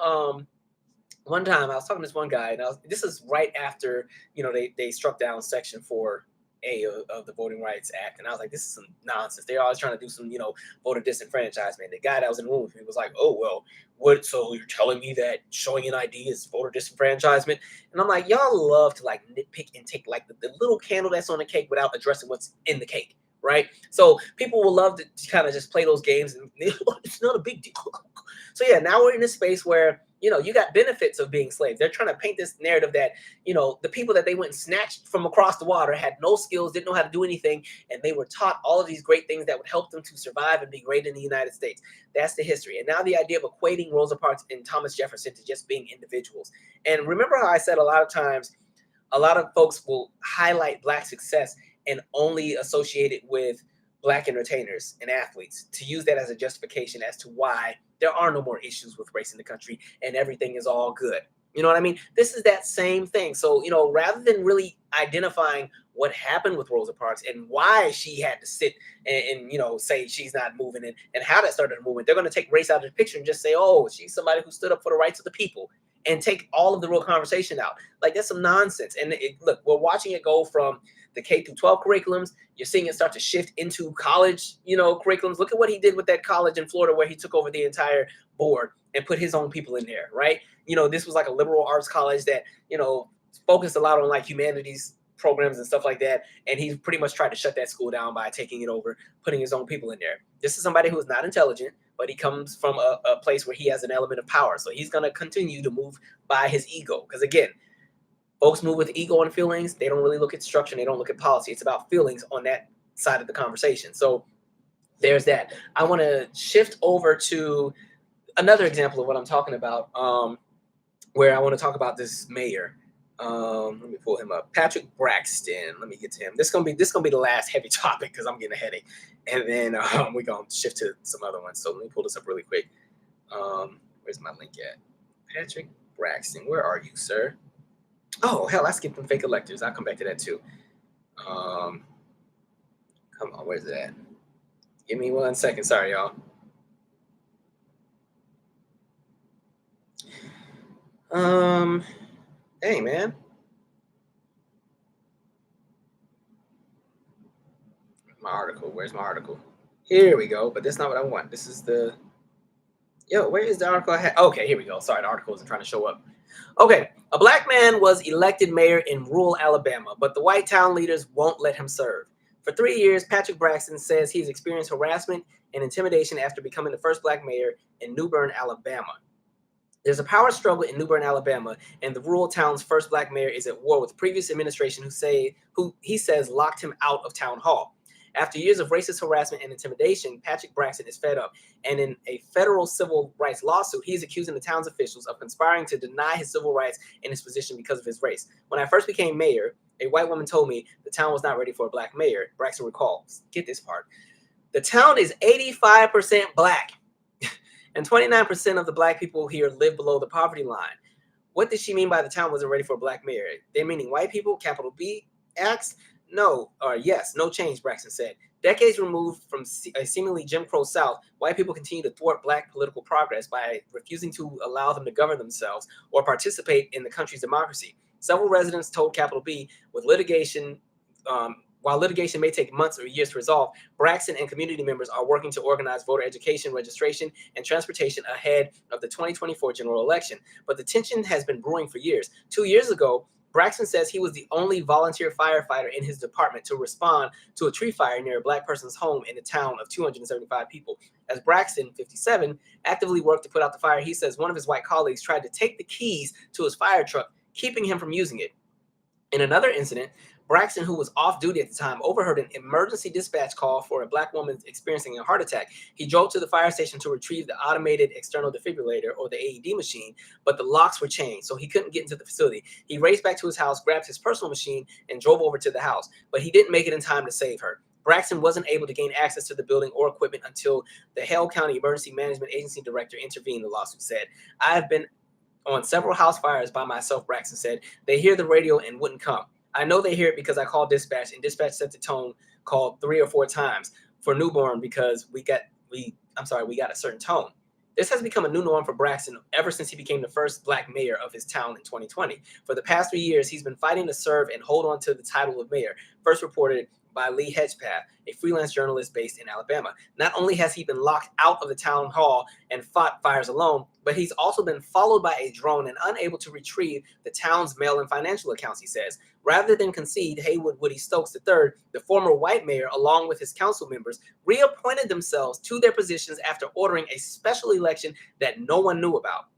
Speaker 1: one time I was talking to this one guy, and this is right after, you know, they struck down Section 4A of the Voting Rights Act, and I was like, this is some nonsense. They're always trying to do some, you know, voter disenfranchisement. The guy that was in the room with me was like, oh, well, what? So you're telling me that showing an ID is voter disenfranchisement? And I'm like, y'all love to like nitpick and take like the little candle that's on the cake without addressing what's in the cake. Right. So people will love to kind of just play those games and it's not a big deal. So, yeah, now we're in this space where, you know, you got benefits of being slaves. They're trying to paint this narrative that, you know, the people that they went and snatched from across the water had no skills, didn't know how to do anything. And they were taught all of these great things that would help them to survive and be great in the United States. That's the history. And now the idea of equating Rosa Parks and Thomas Jefferson to just being individuals. And remember how I said a lot of times, a lot of folks will highlight Black success and only associate it with Black entertainers and athletes, to use that as a justification as to why there are no more issues with race in the country and everything is all good. You know what I mean? This is that same thing. So, you know, rather than really identifying what happened with Rosa Parks and why she had to sit and you know, say she's not moving and how that started a movement, they're going to take race out of the picture and just say, oh, she's somebody who stood up for the rights of the people, and take all of the real conversation out. Like, that's some nonsense. And look, we're watching it go from the K through 12 curriculums. You're seeing it start to shift into college, you know, curriculums. Look at what he did with that college in Florida, where he took over the entire board and put his own people in there, right? You know, this was like a liberal arts college that, you know, focused a lot on like humanities programs and stuff like that. And he pretty much tried to shut that school down by taking it over, putting his own people in there. This is somebody who is not intelligent, but he comes from a place where he has an element of power. So he's going to continue to move by his ego. Because again, folks move with ego and feelings. They don't really look at structure. They don't look at policy. It's about feelings on that side of the conversation. So there's that. I want to shift over to another example of what I'm talking about, where I want to talk about this mayor. Let me pull him up. Patrick Braxton. Let me get to him. This gonna be the last heavy topic because I'm getting a headache, and then we're gonna shift to some other ones. So let me pull this up really quick. Where's my link at? Patrick Braxton. Where are you, sir? Oh, hell, I skipped them fake electors. I'll come back to that too. Come on, where's it at? Give me 1 second. Sorry, y'all. Hey, man. My article. Where's my article? Here we go. But that's not what I want. This is the... Yo, where is the article I had? Okay, here we go. Sorry, the article isn't trying to show up. Okay, a Black man was elected mayor in rural Alabama, but the white town leaders won't let him serve. For 3 years, Patrick Braxton says he's experienced harassment and intimidation after becoming the first Black mayor in New Bern, Alabama. There's a power struggle in New Bern, Alabama, and the rural town's first Black mayor is at war with the previous administration who he says locked him out of town hall. After years of racist harassment and intimidation, Patrick Braxton is fed up, and in a federal civil rights lawsuit, he's accusing the town's officials of conspiring to deny his civil rights and his position because of his race. When I first became mayor, a white woman told me the town was not ready for a Black mayor. Braxton recalls. Get this part. The town is 85% Black, and 29% of the Black people here live below the poverty line. What did she mean by the town wasn't ready for a black mayor? They're meaning white people, capital B, acts? No, or yes, no change, Braxton said. Decades removed from a seemingly Jim Crow South, white people continue to thwart black political progress by refusing to allow them to govern themselves or participate in the country's democracy. Several residents told Capital B, with litigation, while litigation may take months or years to resolve, Braxton and community members are working to organize voter education, registration, and transportation ahead of the 2024 general election. But the tension has been brewing for years. 2 years ago, Braxton says he was the only volunteer firefighter in his department to respond to a tree fire near a black person's home in a town of 275 people. As Braxton, 57, actively worked to put out the fire, he says one of his white colleagues tried to take the keys to his fire truck, keeping him from using it. In another incident, Braxton, who was off duty at the time, overheard an emergency dispatch call for a black woman experiencing a heart attack. He drove to the fire station to retrieve the automated external defibrillator, or the AED machine, but the locks were changed, so he couldn't get into the facility. He raced back to his house, grabbed his personal machine, and drove over to the house, but he didn't make it in time to save her. Braxton wasn't able to gain access to the building or equipment until the Hale County Emergency Management Agency director intervened, the lawsuit said. I have been on several house fires by myself, Braxton said. They hear the radio and wouldn't come. I know they hear it because I called dispatch, and dispatch set the tone, called 3 or 4 times for newborn because we got a certain tone. This has become a new norm for Braxton ever since he became the first black mayor of his town in 2020. For the past 3 years, he's been fighting to serve and hold on to the title of mayor, first reported by Lee Hedgepath, a freelance journalist based in Alabama. Not only has he been locked out of the town hall and fought fires alone, but he's also been followed by a drone and unable to retrieve the town's mail and financial accounts, he says. Rather than concede, Haywood Woody Stokes III, the former white mayor, along with his council members, reappointed themselves to their positions after ordering a special election that no one knew about.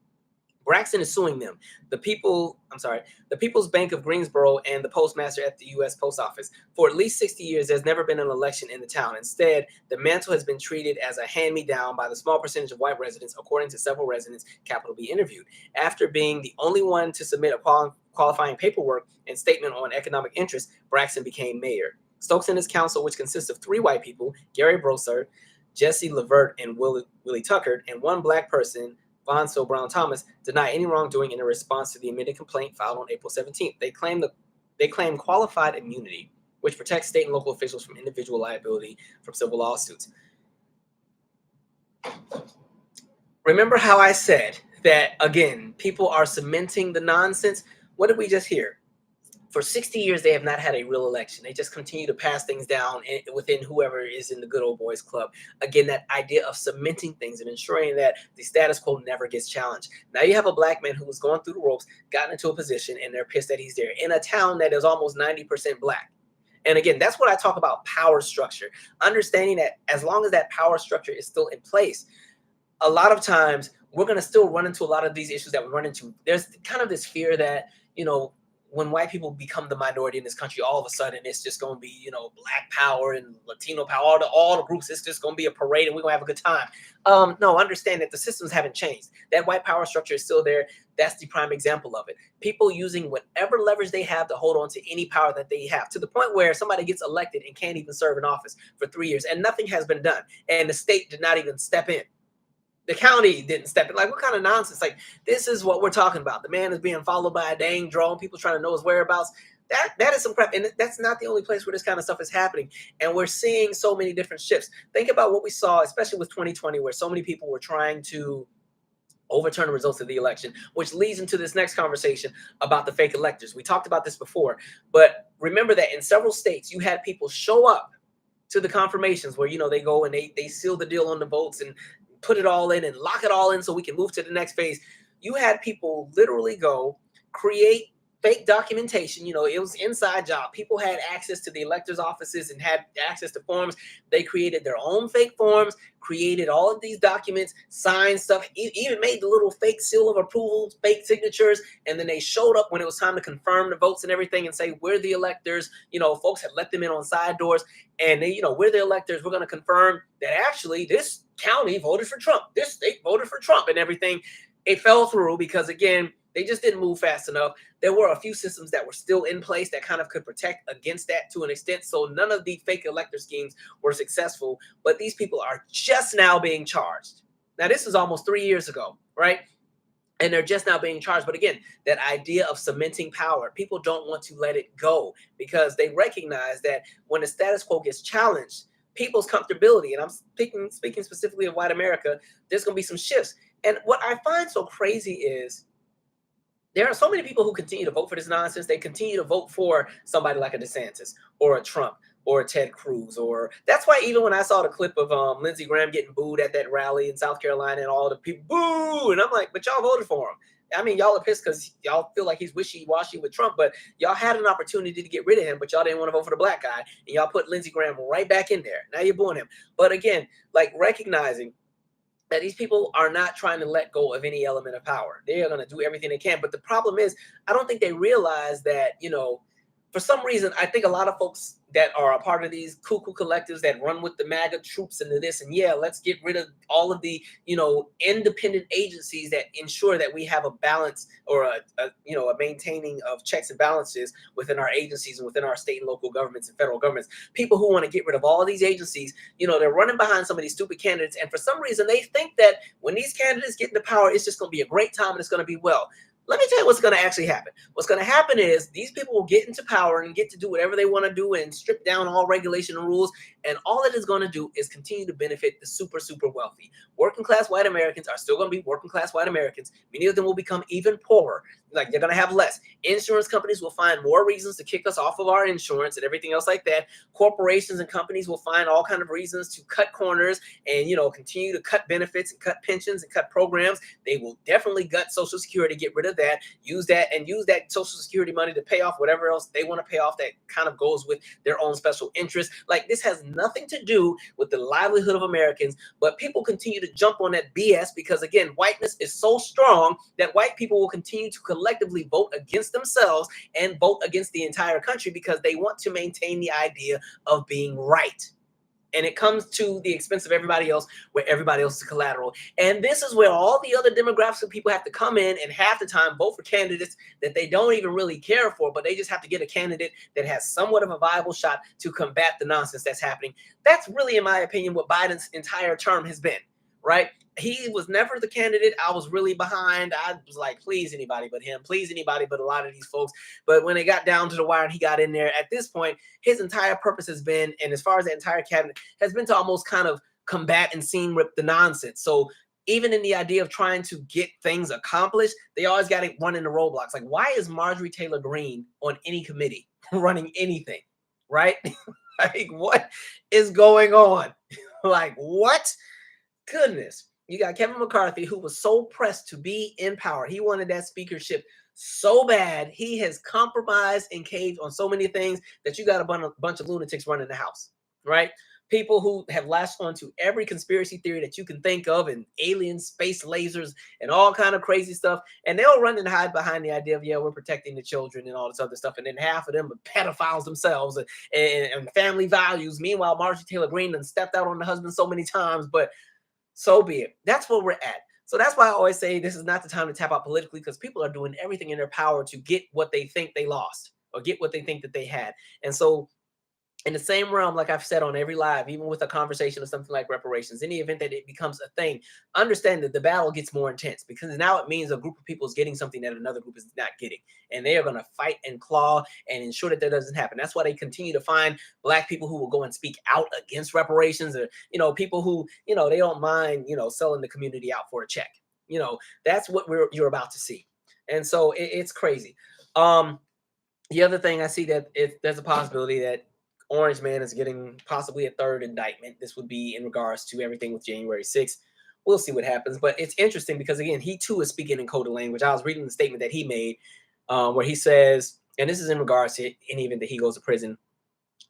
Speaker 1: Braxton is suing them, the People's Bank of Greensboro and the postmaster at the U.S. Post Office. For at least 60 years, there's never been an election in the town. Instead, the mantle has been treated as a hand-me-down by the small percentage of white residents, according to several residents Capital B interviewed. After being the only one to submit a qualifying paperwork and statement on economic interest, Braxton became mayor. Stokes and his council, which consists of 3 white people, Gary Brossard, Jesse Levert, and Willie Tucker, and 1 black person, Vonso Brown Thomas, deny any wrongdoing in a response to the amended complaint filed on April 17th. They claim qualified immunity, which protects state and local officials from individual liability from civil lawsuits. Remember how I said that, again, people are cementing the nonsense? What did we just hear? For 60 years, they have not had a real election. They just continue to pass things down within whoever is in the good old boys club. Again, that idea of cementing things and ensuring that the status quo never gets challenged. Now you have a black man who was going through the ropes, gotten into a position, and they're pissed that he's there in a town that is almost 90% black. And again, that's what I talk about, power structure. Understanding that as long as that power structure is still in place, a lot of times we're going to still run into a lot of these issues that we run into. There's kind of this fear that, when white people become the minority in this country, all of a sudden it's just going to be, black power and Latino power, all the groups. It's just going to be a parade and we're going to have a good time. No, understand that the systems haven't changed. That white power structure is still there. That's the prime example of it. People using whatever leverage they have to hold on to any power that they have, to the point where somebody gets elected and can't even serve in office for 3 years and nothing has been done. And the state did not even step in. The county didn't step in. Like, what kind of nonsense? Like, this is what we're talking about. The man is being followed by a dang drone. People trying to know his whereabouts. That is some crap. And that's not the only place where this kind of stuff is happening. And we're seeing so many different shifts. Think about what we saw, especially with 2020, where so many people were trying to overturn the results of the election, which leads into this next conversation about the fake electors. We talked about this before, but remember that in several states, you had people show up to the confirmations where, they go and they seal the deal on the votes and put it all in and lock it all in so we can move to the next phase. You had people literally go create fake documentation. It was inside job. People had access to the electors' offices and had access to forms. They created their own fake forms, created all of these documents, signed stuff, even made the little fake seal of approval, fake signatures, and then they showed up when it was time to confirm the votes and everything and say, we're the electors. Folks had let them in on side doors, and they, we're the electors. We're going to confirm that actually this county voted for Trump. This state voted for Trump and everything. It fell through because, again, they just didn't move fast enough. There were a few systems that were still in place that kind of could protect against that to an extent. So none of the fake elector schemes were successful, but these people are just now being charged. Now, this is almost 3 years ago, right? and they're just now being charged. But again, that idea of cementing power, people don't want to let it go because they recognize that when the status quo gets challenged, people's comfortability, and I'm speaking specifically of white America, there's going to be some shifts. And what I find so crazy is there are so many people who continue to vote for this nonsense. They continue to vote for somebody like a Desantis or a Trump or a Ted Cruz. Or that's why even when I saw the clip of Lindsey Graham getting booed at that rally in South Carolina and all the people boo, and I'm like, but y'all voted for him. I mean, y'all are pissed because y'all feel like he's wishy-washy with Trump, but y'all had an opportunity to get rid of him, but y'all didn't want to vote for the black guy, and y'all put Lindsey Graham right back in there. Now you're booing him. But again, like recognizing that these people are not trying to let go of any element of power. They are going to do everything they can. But the problem is, I don't think they realize that, for some reason, I think a lot of folks that are a part of these cuckoo collectives that run with the MAGA troops into this, and let's get rid of all of the, independent agencies that ensure that we have a balance or a maintaining of checks and balances within our agencies and within our state and local governments and federal governments. People who want to get rid of all of these agencies, they're running behind some of these stupid candidates. And for some reason, they think that when these candidates get into power, it's just going to be a great time and it's going to be well. Let me tell you what's going to actually happen. What's going to happen is these people will get into power and get to do whatever they want to do and strip down all regulation and rules. And all it is going to do is continue to benefit the super, super wealthy. Working class white Americans are still going to be working class white Americans. Many of them will become even poorer. Like they're going to have less. Insurance companies will find more reasons to kick us off of our insurance and everything else like that. Corporations and companies will find all kinds of reasons to cut corners and, continue to cut benefits and cut pensions and cut programs. They will definitely gut Social Security, get rid of that, use that Social Security money to pay off whatever else they want to pay off that kind of goes with their own special interest. Like this has nothing to do with the livelihood of Americans, but people continue to jump on that BS because again, whiteness is so strong that white people will continue to collectively vote against themselves and vote against the entire country because they want to maintain the idea of being right. And it comes to the expense of everybody else, where everybody else is collateral. And this is where all the other demographics of people have to come in and half the time vote for candidates that they don't even really care for, but they just have to get a candidate that has somewhat of a viable shot to combat the nonsense that's happening. That's really, in my opinion, what Biden's entire term has been, right? He was never the candidate I was really behind. I was like, please anybody but him, please anybody but a lot of these folks. But when it got down to the wire and he got in there, at this point, his entire purpose has been, and as far as the entire cabinet, has been to almost kind of combat and seam rip the nonsense. So even in the idea of trying to get things accomplished, they always got to run into roadblocks. Like, why is Marjorie Taylor Greene on any committee running anything, right? Like, what is going on? Like, what? Goodness. You got Kevin McCarthy, who was so pressed to be in power. He wanted that speakership so bad. He has compromised and caved on so many things that you got a bunch of lunatics running the House, right? People who have latched onto every conspiracy theory that you can think of and alien space lasers and all kind of crazy stuff. And they'll run and hide behind the idea of, we're protecting the children and all this other stuff. And then half of them are pedophiles themselves and family values. Meanwhile, Marjorie Taylor Greene done stepped out on the husband so many times, but so be it. That's where we're at. So that's why I always say this is not the time to tap out politically, because people are doing everything in their power to get what they think they lost or get what they think that they had. And so in the same realm, like I've said on every live, even with a conversation or something like reparations, in the event that it becomes a thing, understand that the battle gets more intense because now it means a group of people is getting something that another group is not getting. And they are going to fight and claw and ensure that doesn't happen. That's why they continue to find Black people who will go and speak out against reparations, or, people who, they don't mind, selling the community out for a check. That's what you're about to see. And so it's crazy. The other thing I see that there's a possibility that Orange Man is getting possibly a third indictment. This would be in regards to everything with January 6th. We'll see what happens. But it's interesting because, again, he too is speaking in coded language. I was reading the statement that he made where he says, and this is in regards to any event that he goes to prison,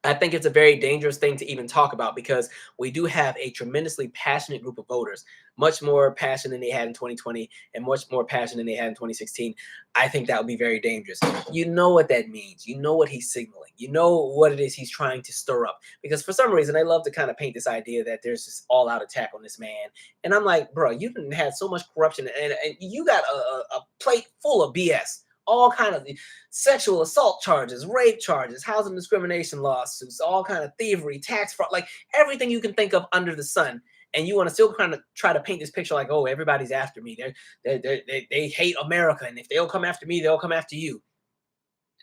Speaker 1: I think it's a very dangerous thing to even talk about because we do have a tremendously passionate group of voters, much more passion than they had in 2020 and much more passion than they had in 2016. I think that would be very dangerous. You know what that means. You know what he's signaling. You know what it is he's trying to stir up. Because for some reason, I love to kind of paint this idea that there's this all-out attack on this man. And I'm like, bro, you didn't have so much corruption and you got a plate full of BS. All kind of sexual assault charges, rape charges, housing discrimination lawsuits, all kind of thievery, tax fraud, like everything you can think of under the sun. and you want to still kind of try to paint this picture like, oh, everybody's after me. They hate America, and if they'll come after me, they'll come after you.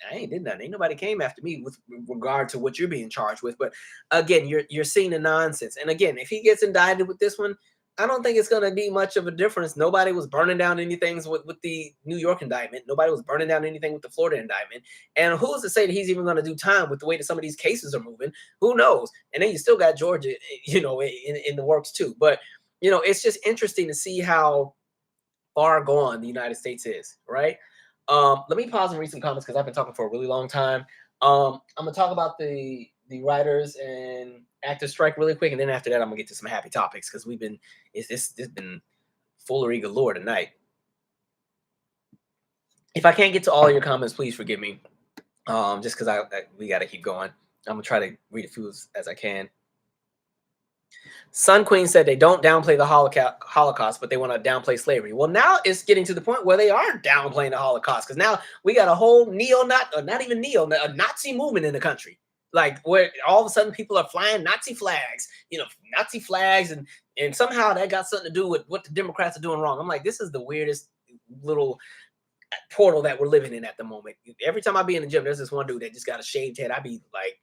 Speaker 1: I ain't did nothing. Ain't nobody came after me with regard to what you're being charged with. But again, you're seeing the nonsense. And again, if he gets indicted with this one, I don't think it's going to be much of a difference. Nobody was burning down anything with the New York indictment. Nobody was burning down anything with the Florida indictment. And who's to say that he's even going to do time with the way that some of these cases are moving? Who knows? And then you still got Georgia, in the works too. But, it's just interesting to see how far gone the United States is, right? Let me pause and read some comments because I've been talking for a really long time. I'm gonna talk about the writers and actors strike really quick, and then after that, I'm gonna get to some happy topics because this been foolery galore tonight. If I can't get to all of your comments, please forgive me. Just because we got to keep going. I'm gonna try to read as few as I can. Sun Queen said they don't downplay the Holocaust, but they want to downplay slavery. Well, now it's getting to the point where they are downplaying the Holocaust because now we got a whole a Nazi movement in the country. Like where all of a sudden people are flying Nazi flags, and somehow that got something to do with what the Democrats are doing wrong. I'm like, this is the weirdest little portal that we're living in at the moment. Every time I be in the gym, there's this one dude that just got a shaved head. I be like,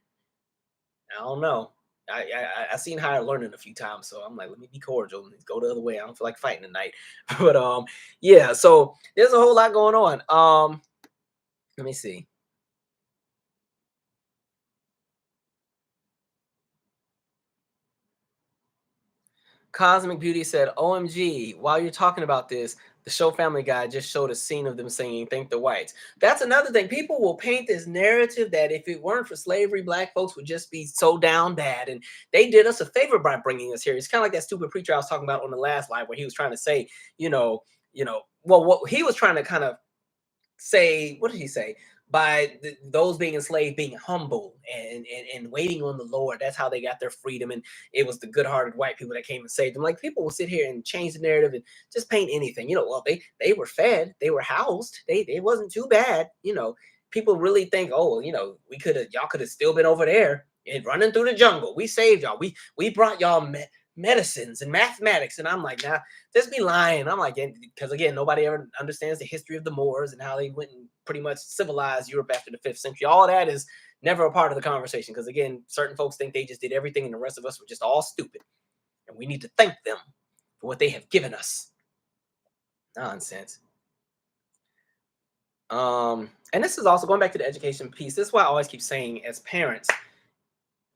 Speaker 1: I don't know. I seen higher learning a few times, so I'm like, let me be cordial and go the other way. I don't feel like fighting tonight, but yeah. So there's a whole lot going on. Let me see. Cosmic Beauty said, "OMG! While you're talking about this, the show Family Guy just showed a scene of them singing 'Thank the Whites.'" That's another thing. People will paint this narrative that if it weren't for slavery, black folks would just be so down bad, and they did us a favor by bringing us here. It's kind of like that stupid preacher I was talking about on the last live, where he was trying to say, well, what he was trying to kind of say, what did he say? By those being enslaved being humble and waiting on the Lord. That's how they got their freedom. And it was the good-hearted white people that came and saved them. Like, people will sit here and change the narrative and just paint anything. Well, they were fed, they were housed, they wasn't too bad. People really think, oh, y'all could have still been over there and running through the jungle. We saved y'all. We brought y'all medicines and mathematics. And I'm like, nah, just be lying. I'm like, because again, nobody ever understands the history of the Moors and how they went and pretty much civilized Europe after the 5th century. All that is never a part of the conversation because again, certain folks think they just did everything and the rest of us were just all stupid. And we need to thank them for what they have given us. Nonsense. And this is also going back to the education piece. This is why I always keep saying, as parents,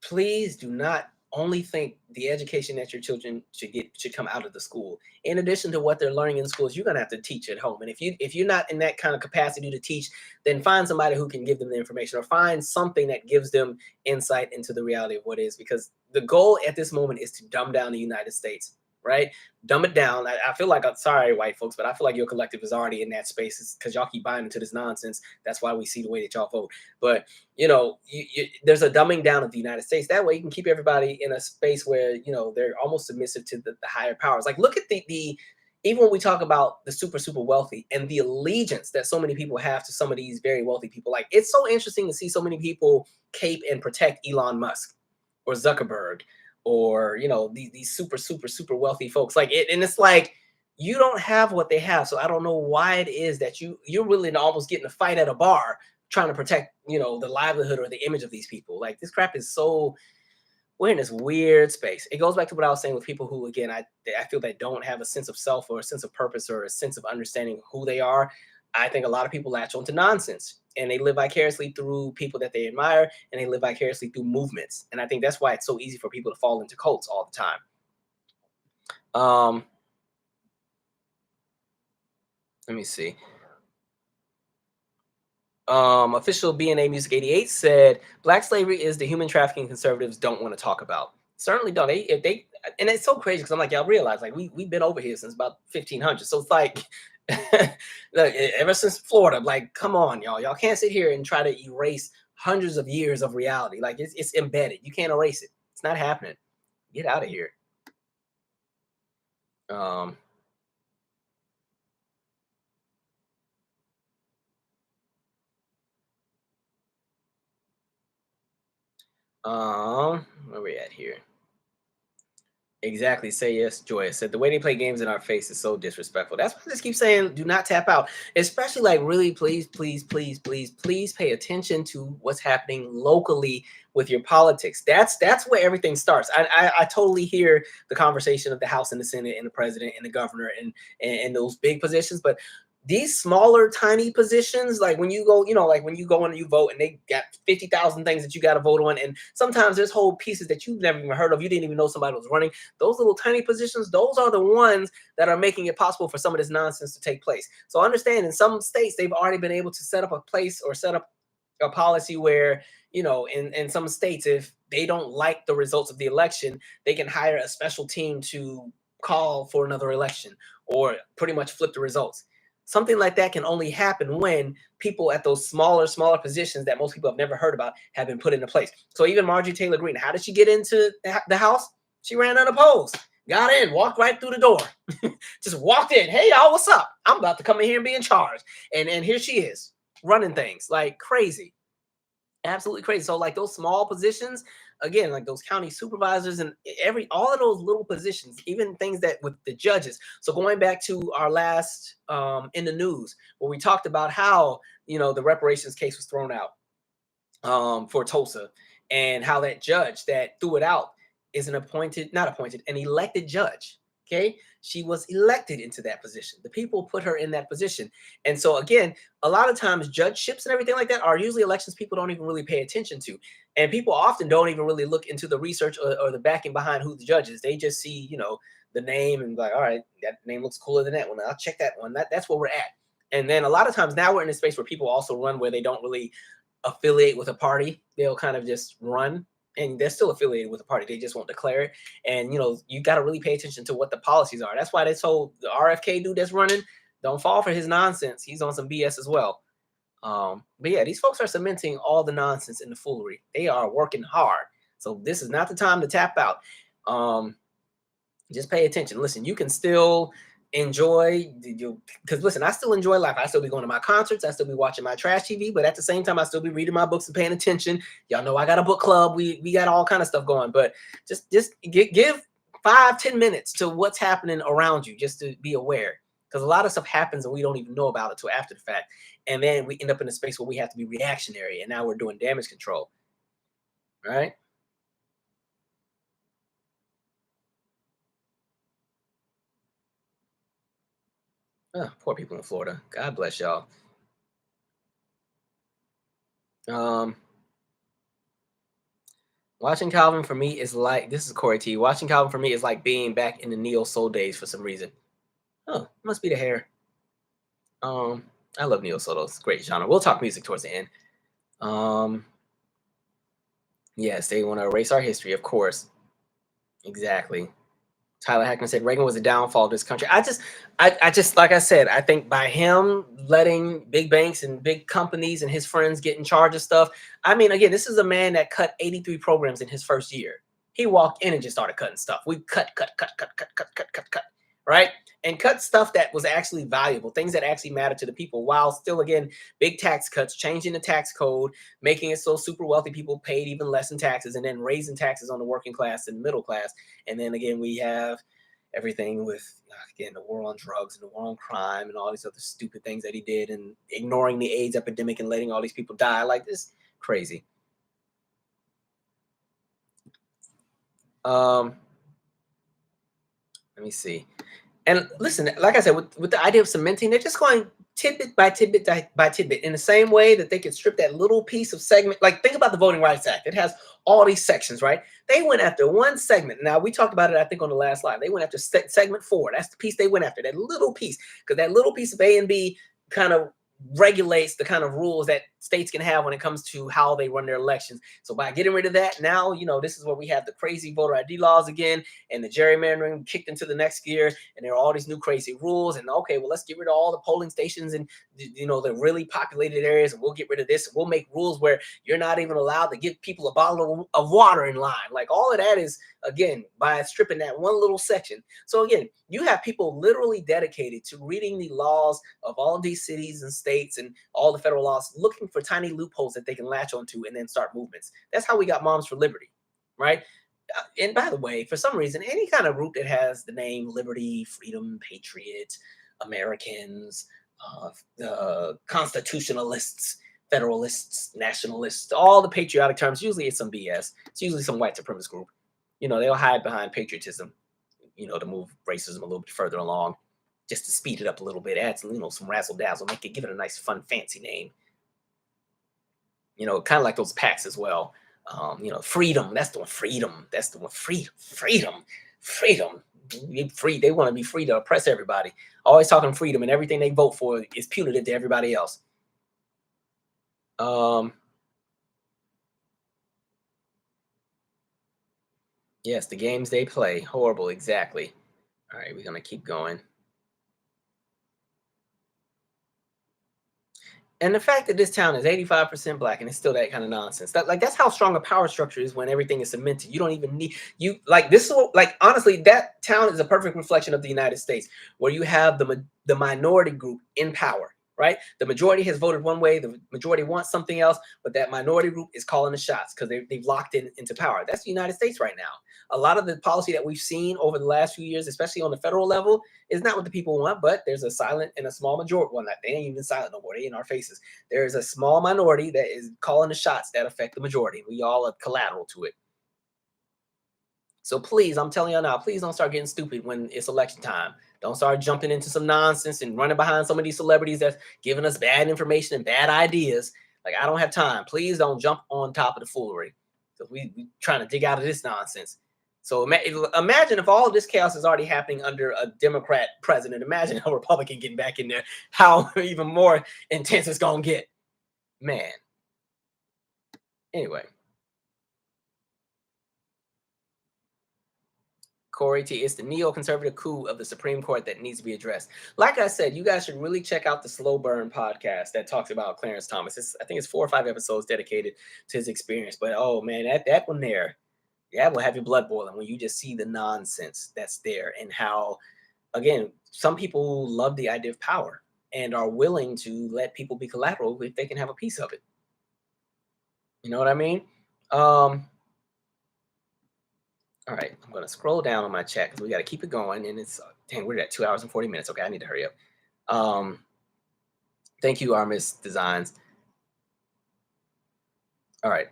Speaker 1: please do not only think the education that your children should come out of the school. In addition to what they're learning in schools, you're gonna have to teach at home. And if you're not in that kind of capacity to teach, then find somebody who can give them the information or find something that gives them insight into the reality of what is. Because the goal at this moment is to dumb down the United States, right? Dumb it down. I feel like, I'm sorry, white folks, but I feel like your collective is already in that space because y'all keep buying into this nonsense. That's why we see the way that y'all vote. But there's a dumbing down of the United States. That way you can keep everybody in a space where, they're almost submissive to the higher powers. Like, look at the even when we talk about the super, super wealthy and the allegiance that so many people have to some of these very wealthy people. Like, it's so interesting to see so many people cape and protect Elon Musk or Zuckerberg or, these super, super, super wealthy folks. Like, and it's like, you don't have what they have. So I don't know why it is that you're willing to almost get in a fight at a bar trying to protect, the livelihood or the image of these people. Like, this crap is so, we're in this weird space. It goes back to what I was saying with people who, again, I feel they don't have a sense of self or a sense of purpose or a sense of understanding who they are. I think a lot of people latch onto nonsense and they live vicariously through people that they admire and they live vicariously through movements. And I think that's why it's so easy for people to fall into cults all the time. Let me see. Official BNA Music 88 said black slavery is the human trafficking conservatives don't want to talk about. Certainly don't. And it's so crazy because I'm like, y'all realize like we've been over here since about 1500. So it's like look, ever since Florida, like, come on, y'all can't sit here and try to erase hundreds of years of reality. Like, it's embedded. You can't erase it. It's not happening. Get out of here. Where we at here? Exactly. Say yes, Joyous said the way they play games in our face is so disrespectful. That's why I just keep saying do not tap out. Especially like really please, please, please, please, please pay attention to what's happening locally with your politics. That's where everything starts. I totally hear the conversation of the House and the Senate and the president and the governor and those big positions, but these smaller, tiny positions, like when you go, like when you go and you vote and they got 50,000 things that you got to vote on. And sometimes there's whole pieces that you've never even heard of. You didn't even know somebody was running. Those little tiny positions, those are the ones that are making it possible for some of this nonsense to take place. So understand in some states, they've already been able to set up a place or set up a policy where, in some states, if they don't like the results of the election, they can hire a special team to call for another election or pretty much flip the results. Something like that can only happen when people at those smaller positions that most people have never heard about have been put into place. So even Marjorie Taylor Greene, how did she get into the House? She ran unopposed, got in, walked right through the door, just walked in. Hey, y'all, what's up? I'm about to come in here and be in charge. And here she is running things like crazy. Absolutely crazy. So like those small positions, again, like those county supervisors and all of those little positions, even things that with the judges. So going back to our last in the news where we talked about how the reparations case was thrown out for Tulsa and how that judge that threw it out is an an elected judge. Okay. She was elected into that position. The people put her in that position. And so again, a lot of times judgeships and everything like that are usually elections people don't even really pay attention to. And people often don't even really look into the research or the backing behind who the judge is. They just see, the name and like, all right, that name looks cooler than that one. I'll check that one. That's where we're at. And then a lot of times now we're in a space where people also run where they don't really affiliate with a party. They'll kind of just run and they're still affiliated with the party. They just won't declare it. And, you got to really pay attention to what the policies are. That's why they told the RFK dude that's running, don't fall for his nonsense. He's on some BS as well. But yeah, these folks are cementing all the nonsense in the foolery. They are working hard. So this is not the time to tap out. Just pay attention. Listen, you can still enjoy because listen, I still enjoy life. I still be going to my concerts. I still be watching my trash TV, but at the same time, I still be reading my books and paying attention. Y'all know I got a book club. We got all kind of stuff going, but just give 5-10 minutes to what's happening around you just to be aware. Because a lot of stuff happens and we don't even know about it till after the fact. And then we end up in a space where we have to be reactionary. And now we're doing damage control. Right? Oh, poor people in Florida. God bless y'all. Watching Calvin for me is like, this is Corey T. Watching Calvin for me is like being back in the neo soul days for some reason. Oh, must be the hair. I love neo soul. It's a great genre. We'll talk music towards the end. Yes, they want to erase our history, of course. Exactly. Tyler Hackman said Reagan was the downfall of this country. I just, like I said, I think by him letting big banks and big companies and his friends get in charge of stuff. I mean, again, this is a man that cut 83 programs in his first year. He walked in and just started cutting stuff. We cut, right? And cut stuff that was actually valuable, things that actually matter to the people, while still, again, big tax cuts, changing the tax code, making it so super wealthy people paid even less in taxes, and then raising taxes on the working class and middle class. And then again, we have everything with, again, the war on drugs and the war on crime and all these other stupid things that he did, and ignoring the AIDS epidemic and letting all these people die. Like, this crazy. Let me see. And listen, like I said, with the idea of cementing, they're just going tidbit by tidbit by tidbit in the same way that they could strip that little piece of segment. Like, think about the Voting Rights Act. It has all these sections, right? They went after one segment. Now, we talked about it, I think, on the last live. They went after segment 4. That's the piece they went after, that little piece. Because that little piece of A and B kind of regulates the kind of rules that states can have when it comes to how they run their elections. So by getting rid of that, now, this is where we have the crazy voter ID laws again, and the gerrymandering kicked into the next gear, and there are all these new crazy rules. And okay, well, let's get rid of all the polling stations and the really populated areas, and we'll get rid of this. And we'll make rules where you're not even allowed to give people a bottle of water in line. Like, all of that is, again, by stripping that one little section. So again, you have people literally dedicated to reading the laws of all of these cities and states and all the federal laws, looking for tiny loopholes that they can latch onto and then start movements. That's how we got Moms for Liberty, right? And by the way, for some reason, any kind of group that has the name Liberty, Freedom, Patriot, Americans, Constitutionalists, Federalists, Nationalists, all the patriotic terms, usually it's some BS. It's usually some white supremacist group. They'll hide behind patriotism, to move racism a little bit further along, just to speed it up a little bit, add some, some razzle dazzle, give it a nice, fun, fancy name. Kind of like those packs as well. Freedom. That's the one. Freedom. That's the one. Freedom. Free. They want to be free to oppress everybody. Always talking freedom, and everything they vote for is punitive to everybody else. Yes, the games they play. Horrible. Exactly. All right, we're gonna keep going. And the fact that this town is 85% black and it's still that kind of nonsense. That's how strong a power structure is when everything is cemented. You don't even need honestly, that town is a perfect reflection of the United States, where you have the minority group in power, right? The majority has voted one way, the majority wants something else, but that minority group is calling the shots because they've locked into power. That's the United States right now. A lot of the policy that we've seen over the last few years, especially on the federal level, is not what the people want, but there's a silent and a small majority. Well, they ain't even silent no more. They in our faces. There is a small minority that is calling the shots that affect the majority. We all are collateral to it. So please, I'm telling y'all now, please don't start getting stupid when it's election time. Don't start jumping into some nonsense and running behind some of these celebrities that's giving us bad information and bad ideas. I don't have time. Please don't jump on top of the foolery. So we trying to dig out of this nonsense. So imagine if all of this chaos is already happening under a Democrat president. Imagine a Republican getting back in there, how even more intense it's going to get. Man. Anyway. Corey T, it's the neoconservative coup of the Supreme Court that needs to be addressed. Like I said, you guys should really check out the Slow Burn podcast that talks about Clarence Thomas. I think it's 4 or 5 episodes dedicated to his experience. But, oh, man, that one there, yeah, will have your blood boiling when you just see the nonsense that's there and how, again, some people love the idea of power and are willing to let people be collateral if they can have a piece of it. You know what I mean? All right, I'm going to scroll down on my chat because we got to keep it going. And it's, dang, we're at 2 hours and 40 minutes. Okay, I need to hurry up. Thank you, Armis Designs. All right.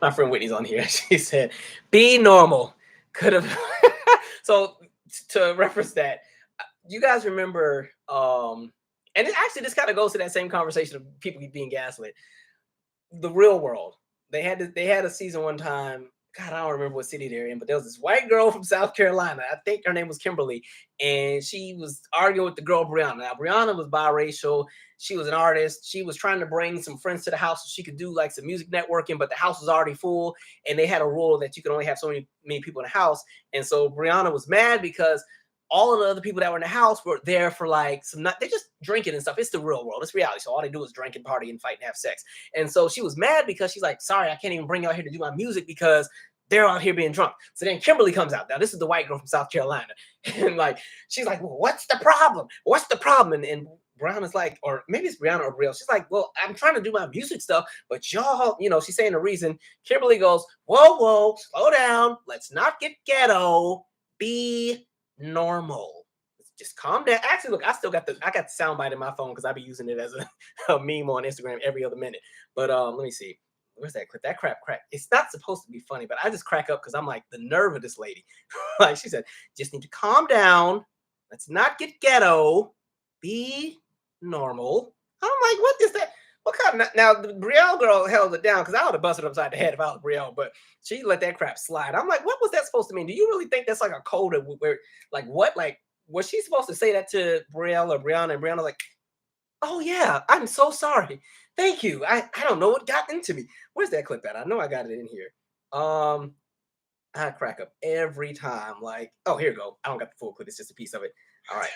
Speaker 1: My friend Whitney's on here. She said, be normal. Could have. So to reference that, you guys remember, and actually this kind of goes to that same conversation of people being gaslit. The Real World. They had a season one time. God, I don't remember what city they're in, but there was this white girl from South Carolina. I think her name was Kimberly, and she was arguing with the girl Brianna. Now, Brianna was biracial. She was an artist. She was trying to bring some friends to the house so she could do some music networking, but the house was already full, and they had a rule that you could only have so many people in the house. And so Brianna was mad because all of the other people that were in the house were there for they're just drinking and stuff. It's the real world. It's reality. So all they do is drink and party and fight and have sex. And so she was mad because she's like, sorry, I can't even bring you out here to do my music because they're out here being drunk. So then Kimberly comes out. Now, this is the white girl from South Carolina. And she's like, well, what's the problem? What's the problem? And Brown is like, or maybe it's Brianna or Brielle. She's like, well, I'm trying to do my music stuff, but y'all, she's saying the reason. Kimberly goes, whoa, slow down. Let's not get ghetto. Be normal. Just calm down. Actually, look, I got the soundbite in my phone because I be using it as a meme on Instagram every other minute. But let me see. Where's that clip? That crap. It's not supposed to be funny, but I just crack up because I'm like, the nerve of this lady. She said, just need to calm down. Let's not get ghetto. Be normal. I'm like, what is that? What kind of, now the Brielle girl held it down because I would have busted upside the head if I was Brielle, but she let that crap slide. I'm like, what was that supposed to mean? Do you really think that's a code of where, what? Was she supposed to say that to Brielle or Brianna? And Brianna oh yeah, I'm so sorry. Thank you. I don't know what got into me. Where's that clip at? I know I got it in here. I crack up every time. Oh, here we go. I don't got the full clip. It's just a piece of it. All right.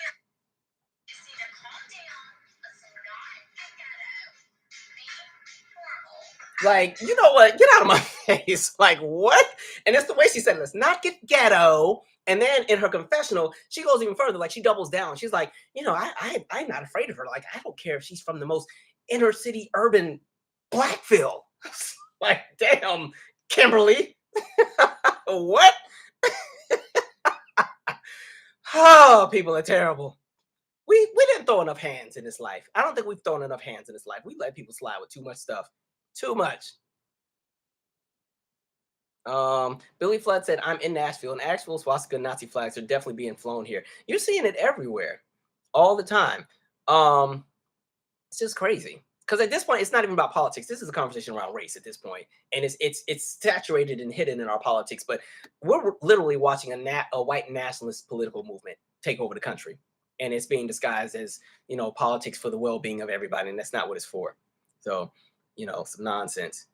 Speaker 1: You know what? Get out of my face. What? And it's the way she said, let's not get ghetto. And then in her confessional, she goes even further. She doubles down. She's like, I'm not afraid of her. I don't care if she's from the most inner city urban Blackville. Like, damn, Kimberly. What? Oh, people are terrible. We didn't throw enough hands in this life. I don't think we've thrown enough hands in this life. We let people slide with too much stuff. Too much. Billy Flood said, I'm in Nashville, and actual swastika Nazi flags are definitely being flown here. You're seeing it everywhere, all the time. It's just crazy. Because at this point, it's not even about politics. This is a conversation around race at this point, and it's saturated and hidden in our politics. But we're literally watching a white nationalist political movement take over the country, and it's being disguised as politics for the well-being of everybody, and that's not what it's for. So, some nonsense.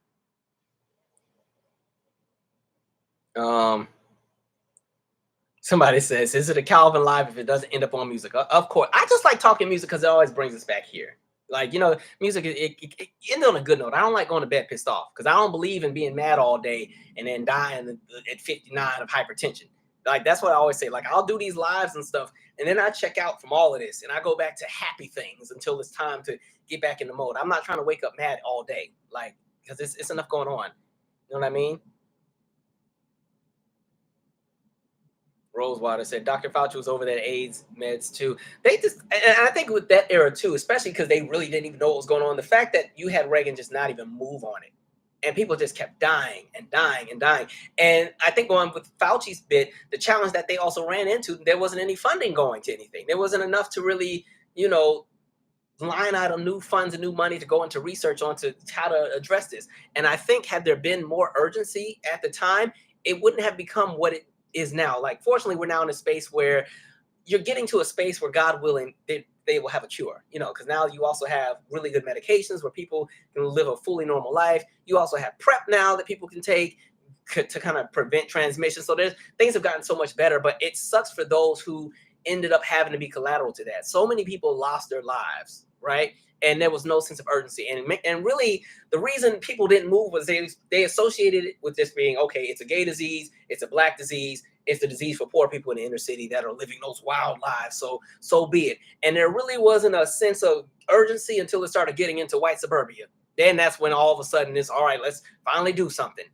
Speaker 1: Somebody says, "Is it a Calvin Live if it doesn't end up on music?" Of course, I just like talking music because it always brings us back here. Like, music, it ended on a good note. I don't like going to bed pissed off because I don't believe in being mad all day and then dying at 59 of hypertension. Like, that's what I always say. Like, I'll do these lives and stuff, and then I check out from all of this and I go back to happy things until it's time to get back in the mode. I'm not trying to wake up mad all day, like, because it's enough going on. You know what I mean? Rosewater said Dr. Fauci was over that AIDS meds too. They just, and I think with that era too, especially because they really didn't even know what was going on. The fact that you had Reagan just not even move on it, and people just kept dying and dying and dying. And I think going with Fauci's bit, the challenge that they also ran into, there wasn't any funding going to anything. There wasn't enough to really, line item new funds and new money to go into research onto how to address this. And I think had there been more urgency at the time, it wouldn't have become what it is now. Like, fortunately, we're now in a space where you're getting to a space where, God willing, they will have a cure, because now you also have really good medications where people can live a fully normal life. You also have PrEP now that people can take to kind of prevent transmission. So things have gotten so much better, but it sucks for those who ended up having to be collateral to that. So many people lost their lives, right? And there was no sense of urgency. And really, the reason people didn't move was they associated it with this being, okay, it's a gay disease, it's a black disease, it's the disease for poor people in the inner city that are living those wild lives. So be it. And there really wasn't a sense of urgency until it started getting into white suburbia. Then that's when all of a sudden it's, all right, let's finally do something.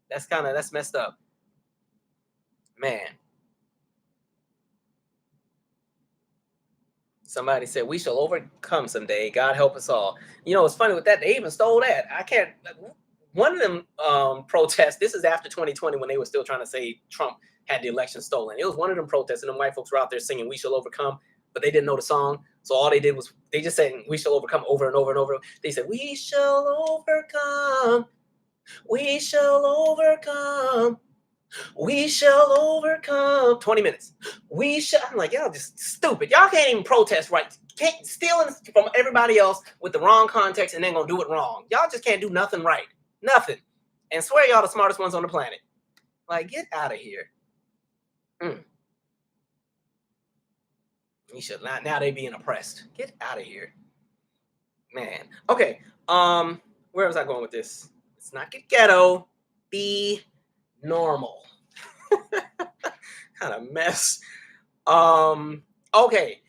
Speaker 1: That's messed up. Man. Somebody said, we shall overcome someday. God help us all. It's funny with that. They even stole that. I can't. One of them protests. This is after 2020 when they were still trying to say Trump had the election stolen. It was one of them protests, and them white folks were out there singing "We Shall Overcome," but they didn't know the song. So all they did was they just said "We shall overcome" over and over and over. They said, "We shall overcome. We shall overcome. We shall overcome." 20 minutes. I'm like, y'all just stupid. Y'all can't even protest right. Can't stealing from everybody else with the wrong context and then gonna do it wrong. Y'all just can't do nothing right. Nothing. And swear y'all the smartest ones on the planet. Like, get out of here. You should not. Now they being oppressed. Get out of here. Man. Okay. Where was I going with this? Let's not get ghetto. Be normal. Kind of mess. Okay.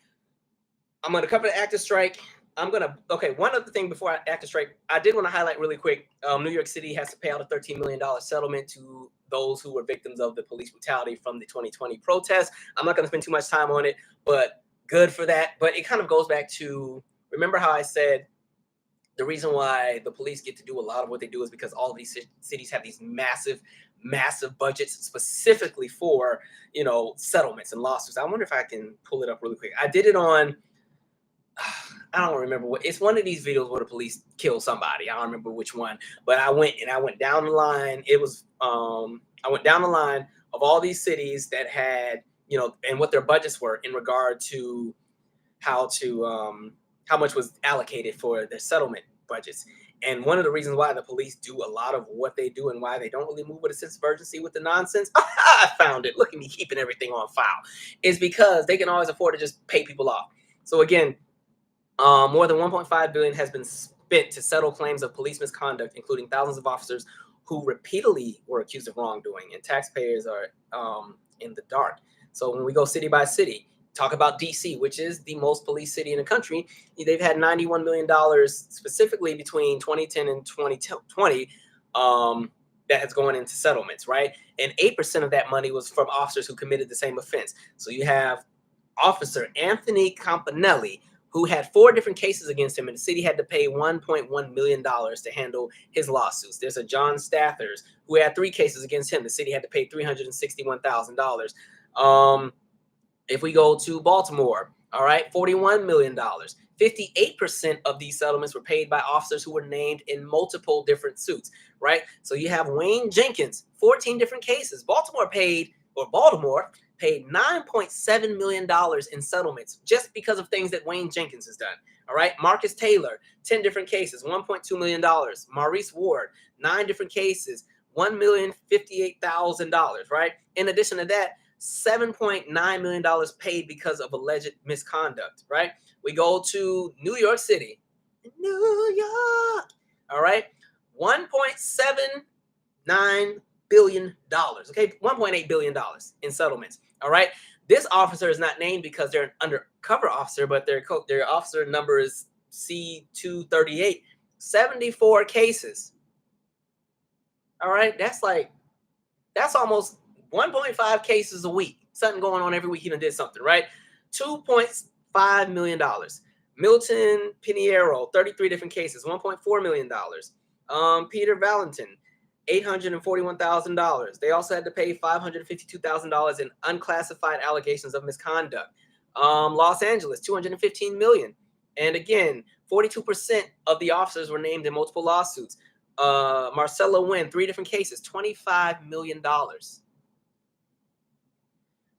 Speaker 1: I'm gonna cover the actor strike. One other thing before actor strike, I did want to highlight really quick. New York City has to pay out a $13 million settlement to those who were victims of the police brutality from the 2020 protests. I'm not gonna spend too much time on it, but good for that. But it kind of goes back to, remember how I said the reason why the police get to do a lot of what they do is because all of these cities have these massive budgets specifically for, settlements and lawsuits. I wonder if I can pull it up really quick. I did it on, I don't remember what, it's one of these videos where the police kill somebody. I don't remember which one, but I went down the line. It was, I went down the line of all these cities that had, and what their budgets were in regard to how much was allocated for their settlement budgets. And one of the reasons why the police do a lot of what they do and why they don't really move with a sense of urgency with the nonsense, I found it, look at me keeping everything on file, is because they can always afford to just pay people off. So again, more than $1.5 billion has been spent to settle claims of police misconduct, including thousands of officers who repeatedly were accused of wrongdoing, and taxpayers are in the dark. So when we go city by city, Talk about DC, which is the most police city in the country. They've had $91 million specifically between 2010 and 2020 that has gone into settlements, right? And 8% of that money was from officers who committed the same offense. So you have Officer Anthony Campanelli, who had 4 different cases against him, and the city had to pay $1.1 million to handle his lawsuits. There's a John Stathers who had 3 cases against him. The city had to pay $361,000. If we go to Baltimore, all right, $41 million. 58% of these settlements were paid by officers who were named in multiple different suits, right? So you have Wayne Jenkins, 14 different cases. Baltimore paid $9.7 million in settlements just because of things that Wayne Jenkins has done. All right. Marcus Taylor, 10 different cases, $1.2 million. Maurice Ward, 9 different cases, $1,058,000. Right. In addition to that, $7.9 million paid because of alleged misconduct. Right. We go to New York City. New York. All right. $1.79 billion. Okay. $1.8 billion in settlements. All right. This officer is not named because they're an undercover officer, but their officer number is C238. 74 cases. All right. That's almost 1.5 cases a week. Something going on every week. He done did something, right? $2.5 million. Milton Pinheiro, 33 different cases, $1.4 million. Peter Valentin, $841,000. They also had to pay $552,000 in unclassified allegations of misconduct. Los Angeles, $215 million. And again, 42% of the officers were named in multiple lawsuits. Marcella Wynn, 3 different cases, $25 million.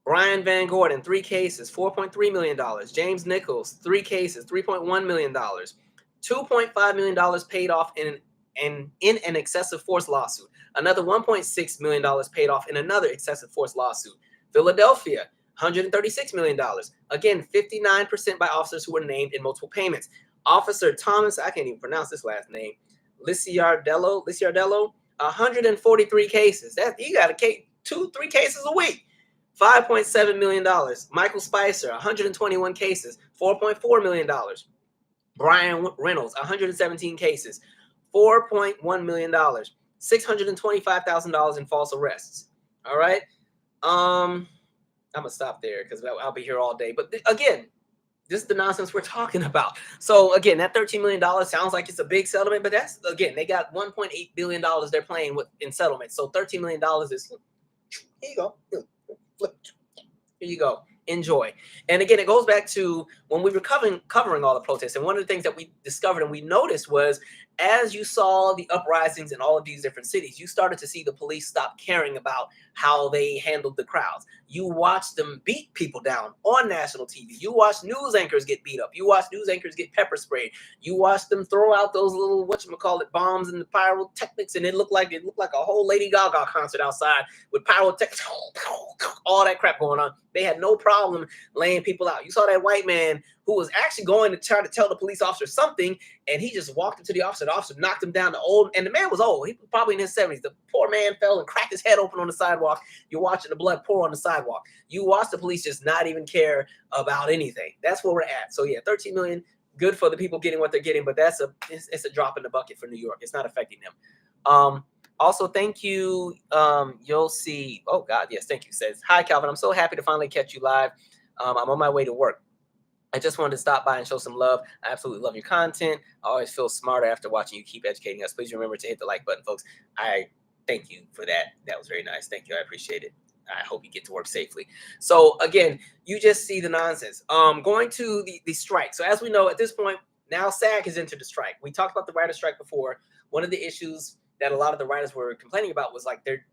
Speaker 1: Brian Van Gordon, 3 cases, $4.3 million. James Nichols, 3 cases, $3.1 million. $2.5 million paid off in an excessive force lawsuit. Another $1.6 million paid off in another excessive force lawsuit. Philadelphia, $136 million. Again, 59% by officers who were named in multiple payments. Officer Thomas, I can't even pronounce this last name, Liciardello, 143 cases. You got a 2-3 cases a week. $5.7 million. Michael Spicer, 121 cases, $4.4 million. Brian Reynolds, 117 cases, $4.1 million. $625,000 in false arrests. All right. I'm gonna stop there because I'll be here all day. But again, this is the nonsense we're talking about. So again, that $13 million sounds like it's a big settlement, but that's, again, they got $1.8 billion they're playing with in settlements. So $13 million is, here you go. Here you go. Enjoy. And again, it goes back to when we were covering all the protests. And one of the things that we discovered and we noticed was, as you saw the uprisings in all of these different cities, you started to see the police stop caring about how they handled the crowds. You watched them beat people down on national TV. You watched news anchors get beat up. You watched news anchors get pepper sprayed. You watched them throw out those little, bombs and the pyrotechnics, and it looked like a whole Lady Gaga concert outside with pyrotechnics, all that crap going on. They had no problem laying people out. You saw that white man who was actually going to try to tell the police officer something, and he just walked into the officer. The officer knocked him down. And the man was old. He was probably in his 70s. The poor man fell and cracked his head open on the sidewalk. You're watching the blood pour on the sidewalk. You watch the police just not even care about anything. That's where we're at. So yeah, 13 million, good for the people getting what they're getting, but it's a drop in the bucket for New York. It's not affecting them. Also, thank you. You'll see. Oh God, yes, thank you. Says, hi Calvin. I'm so happy to finally catch you live. I'm on my way to work. I just wanted to stop by and show some love. I absolutely love your content. I always feel smarter after watching you. Keep educating us. Please remember to hit the like button, folks. I thank you for that. That was very nice. Thank you. I appreciate it. I hope you get to work safely. So again, you just see the nonsense. Going to the strike. So as we know, at this point, now SAG has entered the strike. We talked about the writer strike before. One of the issues that a lot of the writers were complaining about was like they're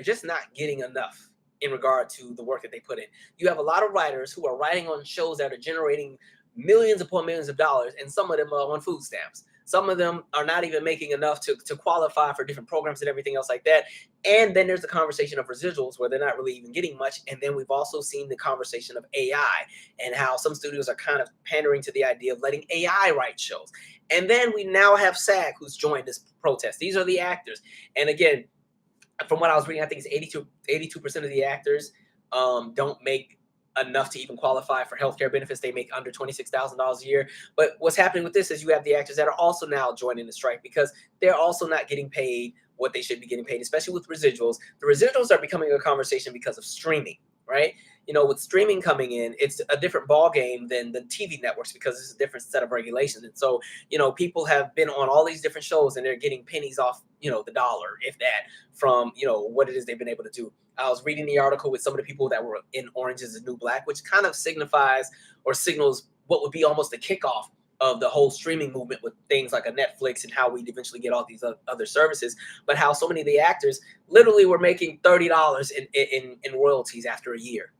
Speaker 1: just not getting enough in regard to the work that they put in. You have a lot of writers who are writing on shows that are generating millions upon millions of dollars, and some of them are on food stamps. Some of them are not even making enough to qualify for different programs and everything else like that. And then there's the conversation of residuals where they're not really even getting much. And then we've also seen the conversation of AI and how some studios are kind of pandering to the idea of letting AI write shows. And then we now have SAG who's joined this protest. These are the actors. And again, from what I was reading, I think it's 82% of the actors don't make enough to even qualify for healthcare benefits. They make under $26,000 a year. But what's happening with this is you have the actors that are also now joining the strike because they're also not getting paid what they should be getting paid, especially with residuals. The residuals are becoming a conversation because of streaming, right? You know, with streaming coming in, it's a different ball game than the TV networks because it's a different set of regulations. And so, you know, people have been on all these different shows and they're getting pennies off, you know, the dollar, if that, from, you know, what it is they've been able to do. I was reading the article with some of the people that were in Orange is the New Black, which kind of signifies or signals what would be almost the kickoff of the whole streaming movement with things like a Netflix and how we'd eventually get all these other services, but how so many of the actors literally were making $30 in royalties after a year.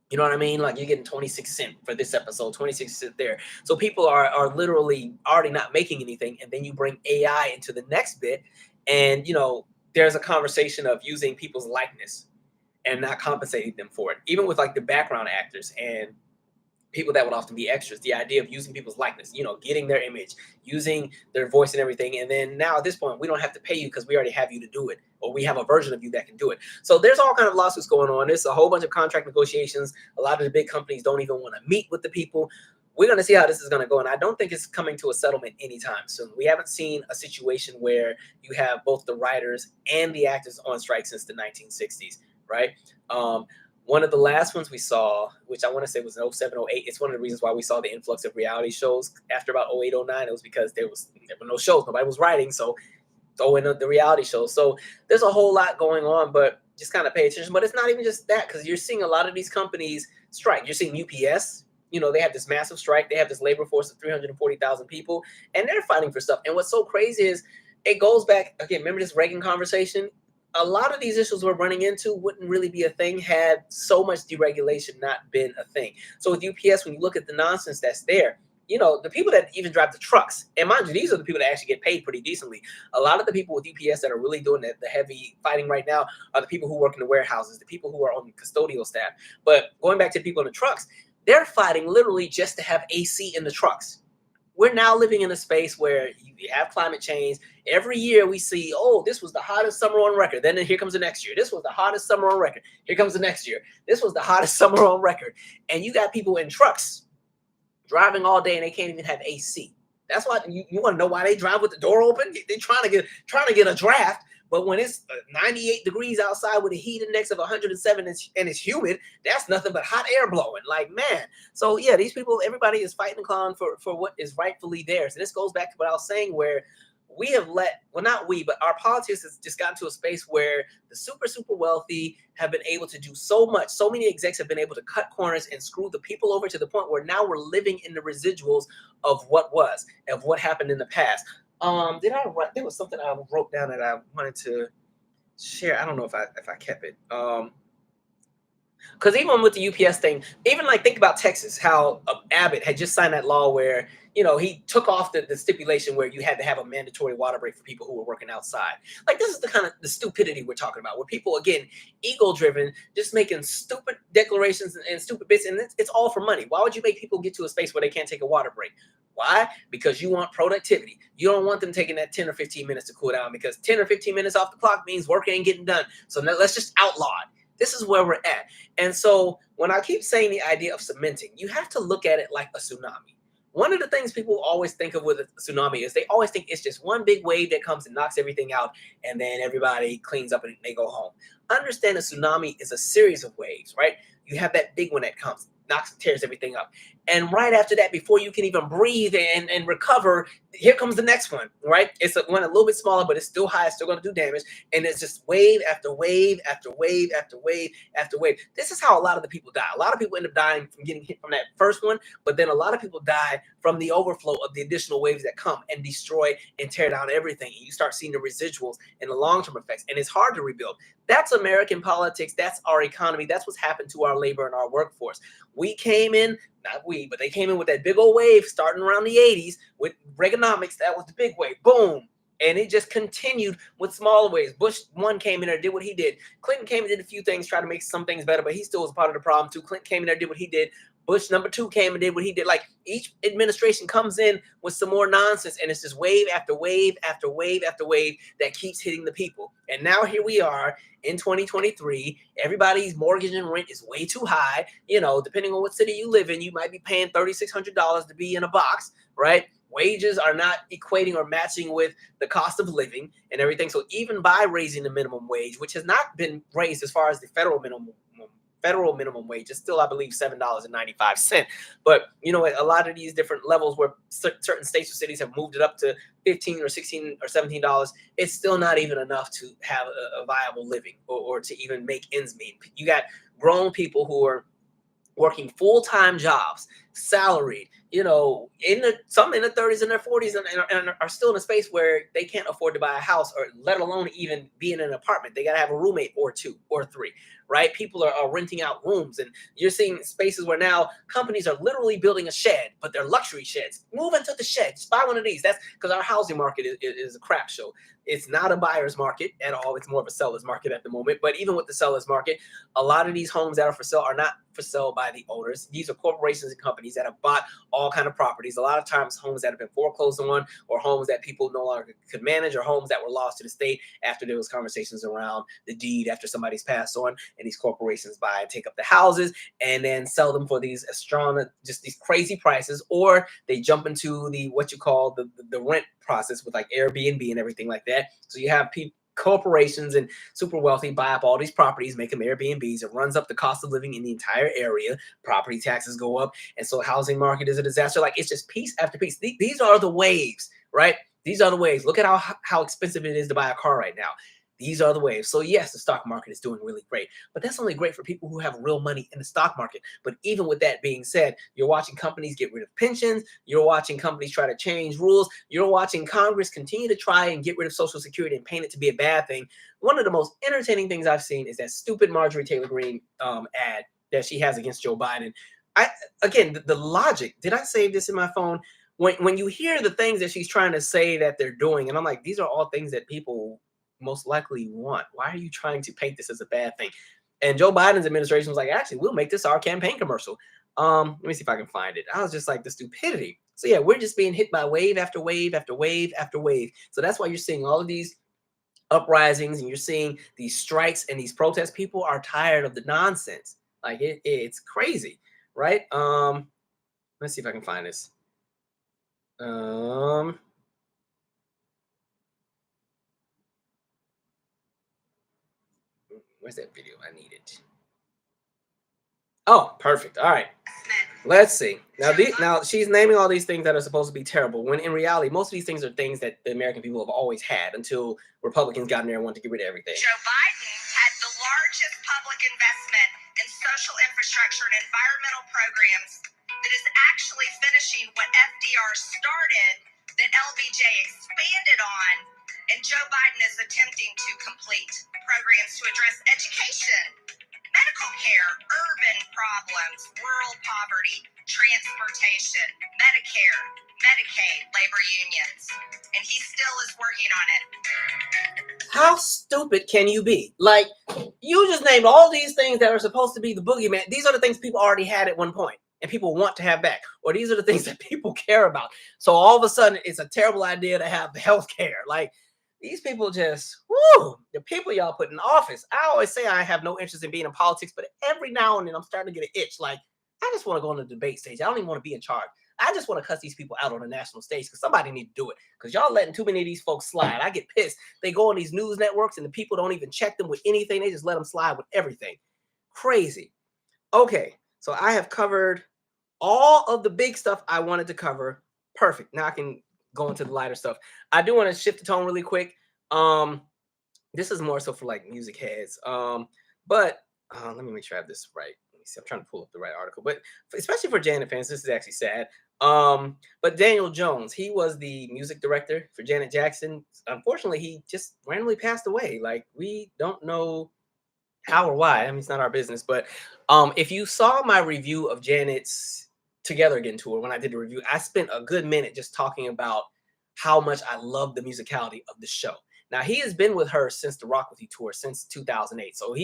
Speaker 1: You know what I mean? Like you're getting 26 cents for this episode, 26 cents there. So people are literally already not making anything. And then you bring AI into the next bit. And, you know, there's a conversation of using people's likeness and not compensating them for it. Even with like the background actors and people that would often be extras, the idea of using people's likeness, you know, getting their image, using their voice and everything. And then now at this point, we don't have to pay you because we already have you to do it, or we have a version of you that can do it. So there's all kind of lawsuits going on. There's a whole bunch of contract negotiations. A lot of the big companies don't even want to meet with the people. We're going to see how this is going to go. And I don't think it's coming to a settlement anytime soon. We haven't seen a situation where you have both the writers and the actors on strike since the 1960s, right? One of the last ones we saw, which I want to say was in 07, 08, it's one of the reasons why we saw the influx of reality shows after about 08, 09. It was because there were no shows. Nobody was writing, so throw in the reality shows. So there's a whole lot going on, but just kind of pay attention. But it's not even just that, because you're seeing a lot of these companies strike. You're seeing UPS. You know, they have this massive strike. They have this labor force of 340,000 people, and they're fighting for stuff. And what's so crazy is it goes back, again, remember this Reagan conversation? A lot of these issues we're running into wouldn't really be a thing had so much deregulation not been a thing. So with UPS, when you look at the nonsense that's there, you know, the people that even drive the trucks, and mind you, these are the people that actually get paid pretty decently. A lot of the people with UPS that are really doing the heavy fighting right now are the people who work in the warehouses, the people who are on the custodial staff. But going back to people in the trucks, they're fighting literally just to have AC in the trucks. We're now living in a space where you have climate change. Every year we see, oh, this was the hottest summer on record. Then here comes the next year. This was the hottest summer on record. Here comes the next year. This was the hottest summer on record. And you got people in trucks driving all day and they can't even have AC. That's why you want to know why they drive with the door open? They're trying to get a draft. But when it's 98 degrees outside with a heat index of 107 and it's humid, that's nothing but hot air blowing. Like, man. So, yeah, these people, everybody is fighting and clawing for what is rightfully theirs. And this goes back to what I was saying, where we have not we, but our politics has just gotten to a space where the super, super wealthy have been able to do so much. So many execs have been able to cut corners and screw the people over to the point where now we're living in the residuals of what was, of what happened in the past. There was something I wrote down that I wanted to share. I don't know if I kept it. Because even with the UPS thing, even like think about Texas, how Abbott had just signed that law where, you know, he took off the stipulation where you had to have a mandatory water break for people who were working outside. Like, this is the kind of the stupidity we're talking about, where people, again, ego-driven, just making stupid declarations and stupid bits, and it's all for money. Why would you make people get to a space where they can't take a water break? Why? Because you want productivity. You don't want them taking that 10 or 15 minutes to cool down, because 10 or 15 minutes off the clock means work ain't getting done. So now let's just outlaw it. This is where we're at. And so when I keep saying the idea of cementing, you have to look at it like a tsunami. One of the things people always think of with a tsunami is they always think it's just one big wave that comes and knocks everything out, and then everybody cleans up and they go home. Understand a tsunami is a series of waves, right? You have that big one that comes, knocks, tears everything up. And right after that, before you can even breathe and recover, here comes the next one, right? It's one a little bit smaller, but it's still high. It's still going to do damage. And it's just wave after wave after wave after wave after wave. This is how a lot of the people die. A lot of people end up dying from getting hit from that first one, but then a lot of people die from the overflow of the additional waves that come and destroy and tear down everything. And you start seeing the residuals and the long-term effects, and it's hard to rebuild. That's American politics. That's our economy. That's what's happened to our labor and our workforce. We came in, not we, but they came in with that big old wave starting around the 80s with Reaganomics. That was the big wave. Boom. And it just continued with smaller waves. Bush 1 came in there, did what he did. Clinton came and did a few things, tried to make some things better, but he still was part of the problem too. Clinton came in there, did what he did. Bush number 2 came and did what he did. Like, each administration comes in with some more nonsense, and it's just wave after wave after wave after wave that keeps hitting the people. And now here we are in 2023. Everybody's mortgage and rent is way too high. You know, depending on what city you live in, you might be paying $3,600 to be in a box, right? Wages are not equating or matching with the cost of living and everything. So even by raising the minimum wage, which has not been raised as far as the federal minimum wage, is still, I believe, $7.95. But you know, a lot of these different levels where certain states or cities have moved it up to $15 or $16 or $17, it's still not even enough to have a viable living or to even make ends meet. You got grown people who are working full-time jobs, salaried, you know, some in the 30s and their 40s and are still in a space where they can't afford to buy a house, or let alone even be in an apartment. They got to have a roommate or two or three, right? People are renting out rooms, and you're seeing spaces where now companies are literally building a shed, but they're luxury sheds. Move into the shed, just buy one of these. That's because our housing market is a crap show. It's not a buyer's market at all. It's more of a seller's market at the moment. But even with the seller's market, a lot of these homes that are for sale are not for sale by the owners. These are corporations and companies that have bought all kind of properties. A lot of times homes that have been foreclosed on, or homes that people no longer could manage, or homes that were lost to the state after there was conversations around the deed after somebody's passed on, and these corporations buy and take up the houses and then sell them for these just these crazy prices, or they jump into the what you call the rent process with like Airbnb and everything like that. So you have corporations and super wealthy buy up all these properties, make them Airbnbs. It runs up the cost of living in the entire area. Property taxes go up, and so housing market is a disaster. Like, it's just piece after piece. These are the waves, right? These are the waves. Look at how expensive it is to buy a car right now. These are the waves. So yes, the stock market is doing really great, but that's only great for people who have real money in the stock market. But even with that being said, you're watching companies get rid of pensions. You're watching companies try to change rules. You're watching Congress continue to try and get rid of Social Security and paint it to be a bad thing. One of the most entertaining things I've seen is that stupid Marjorie Taylor Greene ad that she has against Joe Biden. Again, the logic, did I save this in my phone? When you hear the things that she's trying to say that they're doing, and I'm like, these are all things that people most likely want. Why are you trying to paint this as a bad thing? And Joe Biden's administration was like, actually, we'll make this our campaign commercial. Let me see if I can find it. I was just like, the stupidity. So yeah, we're just being hit by wave after wave after wave after wave. So that's why you're seeing all of these uprisings, and you're seeing these strikes and these protests. People are tired of the nonsense. Like, it's crazy, right? Let's see if I can find this. Where's that video? I need it. Oh, perfect. All right. Let's see. Now she's naming all these things that are supposed to be terrible, when in reality, most of these things are things that the American people have always had until Republicans got in there and wanted to get rid of everything.
Speaker 2: Joe Biden had the largest public investment in social infrastructure and environmental programs that is actually finishing what FDR started, that LBJ expanded on, and Joe Biden is attempting to complete programs to address education, medical care, urban problems, rural poverty, transportation, Medicare, Medicaid, labor unions. And he still is working on it.
Speaker 1: How stupid can you be? Like, you just named all these things that are supposed to be the boogeyman. These are the things people already had at one point and people want to have back. Or these are the things that people care about. So all of a sudden, it's a terrible idea to have health care. Like, these people just, whoo, the people y'all put in office. I always say I have no interest in being in politics, but every now and then I'm starting to get an itch. Like, I just want to go on the debate stage. I don't even want to be in charge. I just want to cuss these people out on the national stage, because somebody need to do it, because y'all letting too many of these folks slide. I get pissed. They go on these news networks and the people don't even check them with anything. They just let them slide with everything. Crazy. Okay, so I have covered all of the big stuff I wanted to cover. Perfect. Now I can go into the lighter stuff. I do want to shift the tone really quick. This is more so for like music heads. But let me make sure I have this right. Let me see. I'm trying to pull up the right article. But especially for Janet fans, this is actually sad. But Daniel Jones, he was the music director for Janet Jackson. Unfortunately, he just randomly passed away. Like, we don't know how or why. I mean, it's not our business. But if you saw my review of Janet's Together Again tour, when I did the review, I spent a good minute just talking about how much I love the musicality of the show. Now, he has been with her since the Rock With You tour, since 2008. So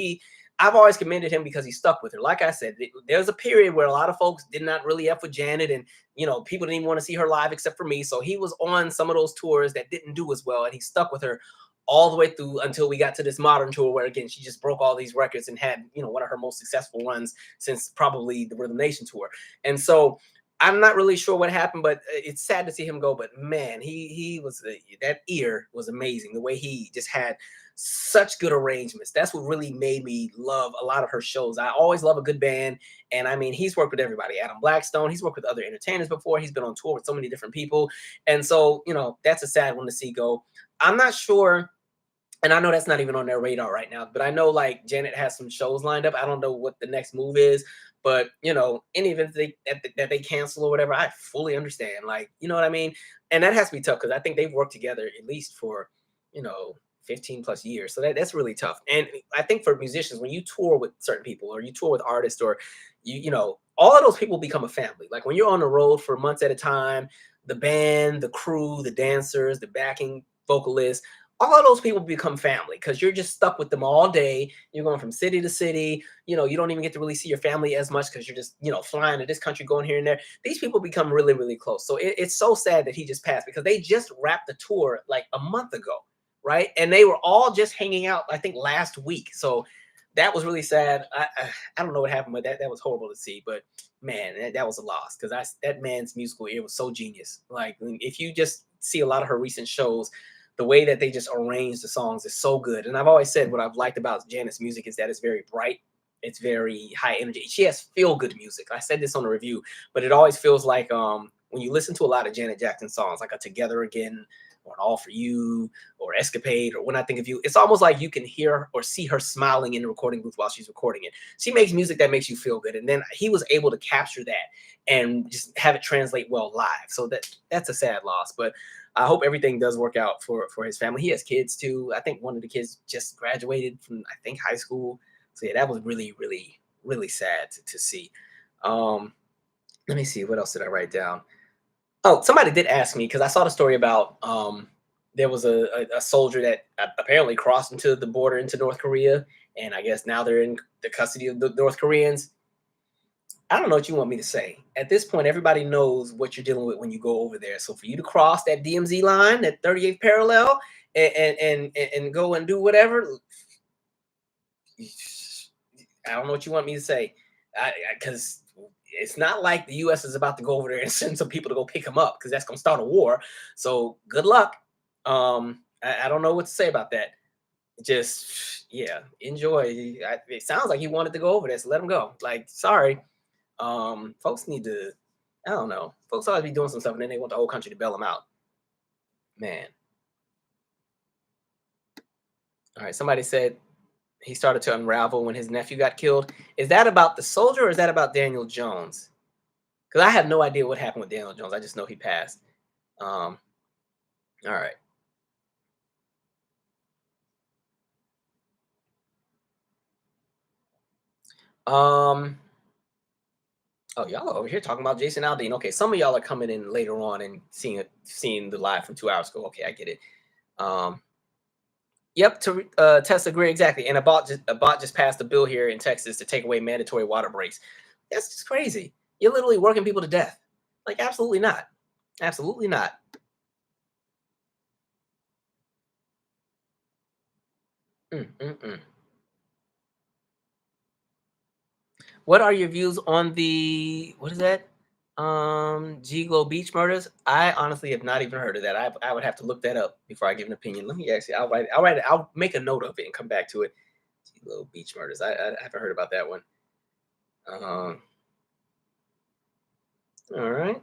Speaker 1: I've always commended him because he stuck with her. Like I said, there's a period where a lot of folks did not really F with Janet, and, you know, people didn't even want to see her live except for me. So he was on some of those tours that didn't do as well, and he stuck with her all the way through until we got to this modern tour where again she just broke all these records and had, you know, one of her most successful runs since probably the Rhythm Nation tour. And so I'm not really sure what happened, but it's sad to see him go. But man, he was that ear was amazing. The way he just had such good arrangements. That's what really made me love a lot of her shows. I always love a good band, and I mean, he's worked with everybody. Adam Blackstone, he's worked with other entertainers before. He's been on tour with so many different people, and so you know that's a sad one to see go. I'm not sure. And I know that's not even on their radar right now, but I know like Janet has some shows lined up. I don't know what the next move is, but you know, any event that they cancel or whatever, I fully understand. Like, you know what I mean? And that has to be tough because I think they've worked together at least for, you know, 15 plus years. So that's really tough. And I think for musicians, when you tour with certain people or you tour with artists or you know, all of those people become a family. Like when you're on the road for months at a time, the band, the crew, the dancers, the backing vocalists, all of those people become family because you're just stuck with them all day. You're going from city to city. You know, you don't even get to really see your family as much because you're just, you know, flying to this country, going here and there. These people become really, really close. So it's so sad that he just passed because they just wrapped the tour like a month ago, right? And they were all just hanging out, I think, last week. So that was really sad. I don't know what happened, but that was horrible to see. But man, that was a loss because that man's musical ear was so genius. Like if you just see a lot of her recent shows, the way that they just arrange the songs is so good. And I've always said what I've liked about Janet's music is that it's very bright. It's very high energy. She has feel good music. I said this on a review, but it always feels like when you listen to a lot of Janet Jackson songs, like a Together Again or an All For You or Escapade or When I Think of You, it's almost like you can hear or see her smiling in the recording booth while she's recording it. She makes music that makes you feel good. And then he was able to capture that and just have it translate well live. So that's a sad loss, but I hope everything does work out for his family. He has kids too. I think one of the kids just graduated from, I think, high school. So yeah, that was really, really, really sad to see. Let me see. What else did I write down? Oh, somebody did ask me because I saw the story about there was a soldier that apparently crossed into the border into North Korea. And I guess now they're in the custody of the North Koreans. I don't know what you want me to say. At this point, everybody knows what you're dealing with when you go over there. So for you to cross that DMZ line, that 38th parallel, and go and do whatever, I don't know what you want me to say. Because it's not like the U.S. is about to go over there and send some people to go pick him up because that's going to start a war. So good luck. I don't know what to say about that. Just, yeah, enjoy. It sounds like he wanted to go over there, so let him go. Like, sorry. Folks need to, I don't know. Folks always be doing some stuff and then they want the whole country to bail them out. Man. All right. Somebody said he started to unravel when his nephew got killed. Is that about the soldier or is that about Daniel Jones? Because I have no idea what happened with Daniel Jones. I just know he passed. All right. Oh, y'all are over here talking about Jason Aldean. Okay, some of y'all are coming in later on and seeing the live from 2 hours ago. Okay, I get it. Yep, to Tess agree exactly. And a bot just passed a bill here in Texas to take away mandatory water breaks. That's just crazy. You're literally working people to death. Like, absolutely not. Absolutely not. What are your views on the what is that? G-Glow Beach murders? I honestly have not even heard of that. I would have to look that up before I give an opinion. Let me actually I'll make a note of it and come back to it. G-Glow Beach murders. I haven't heard about that one. All right.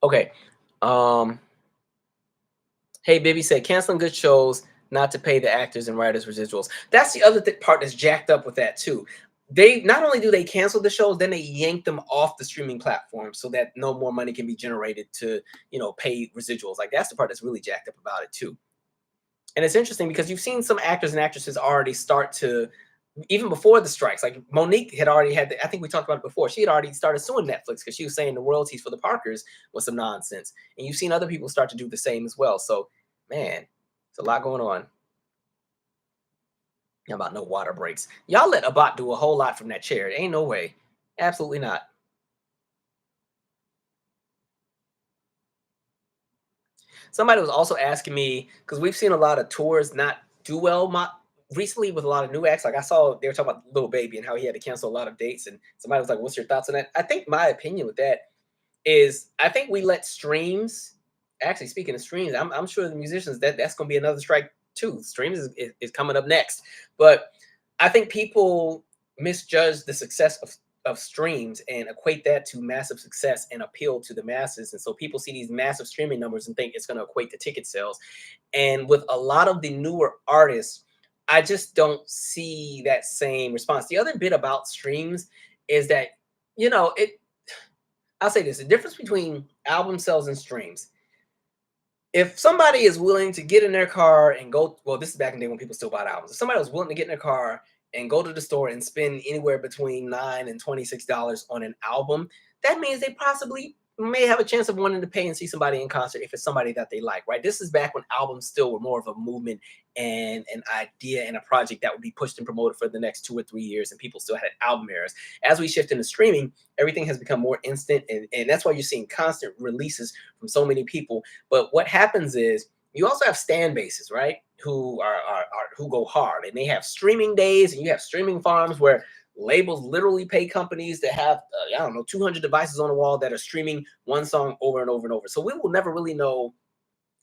Speaker 1: Okay. Hey, Bibby said canceling good shows not to pay the actors and writers residuals. That's the other part that's jacked up with that too. They not only do they cancel the shows, then they yank them off the streaming platform so that no more money can be generated to, you know, pay residuals. Like that's the part that's really jacked up about it too. And it's interesting because you've seen some actors and actresses already start to, even before the strikes, like Monique had already had, I think we talked about it before, she had already started suing Netflix because she was saying the royalties for the Parkers was some nonsense. And you've seen other people start to do the same as well. So, man, it's a lot going on. How about no water breaks? Y'all let Abbott do a whole lot from that chair. Ain't no way. Absolutely not. somebody was also asking me, because we've seen a lot of tours not do well recently with a lot of new acts. Like I saw they were talking about Lil Baby and how he had to cancel a lot of dates, and somebody was like, "What's your thoughts on that?" I think my opinion with that is I think we let streams. Actually, speaking of streams, I'm sure the musicians that's going to be another strike too. Streams is coming up next, but I think people misjudge the success of streams and equate that to massive success and appeal to the masses. And so people see these massive streaming numbers and think it's going to equate to ticket sales. And with a lot of the newer artists, I just don't see that same response. The other bit about streams is that, I'll say this, the difference between album sales and streams. If somebody is willing to get in their car and go, well, this is back in the day when people still bought albums. If somebody was willing to get in their car and go to the store and spend anywhere between $9 and $26 on an album, that means they possibly may have a chance of wanting to pay and see somebody in concert if it's somebody that they like, right? This is back when albums still were more of a movement and an idea and a project that would be pushed and promoted for the next 2 or 3 years, and people still had album eras. As we shift into streaming, everything has become more instant, and that's why you're seeing constant releases from so many people. But what happens is you also have stan bases, right? Who who go hard, and they have streaming days, and you have streaming farms where labels literally pay companies to have, 200 devices on the wall that are streaming one song over and over and over. So we will never really know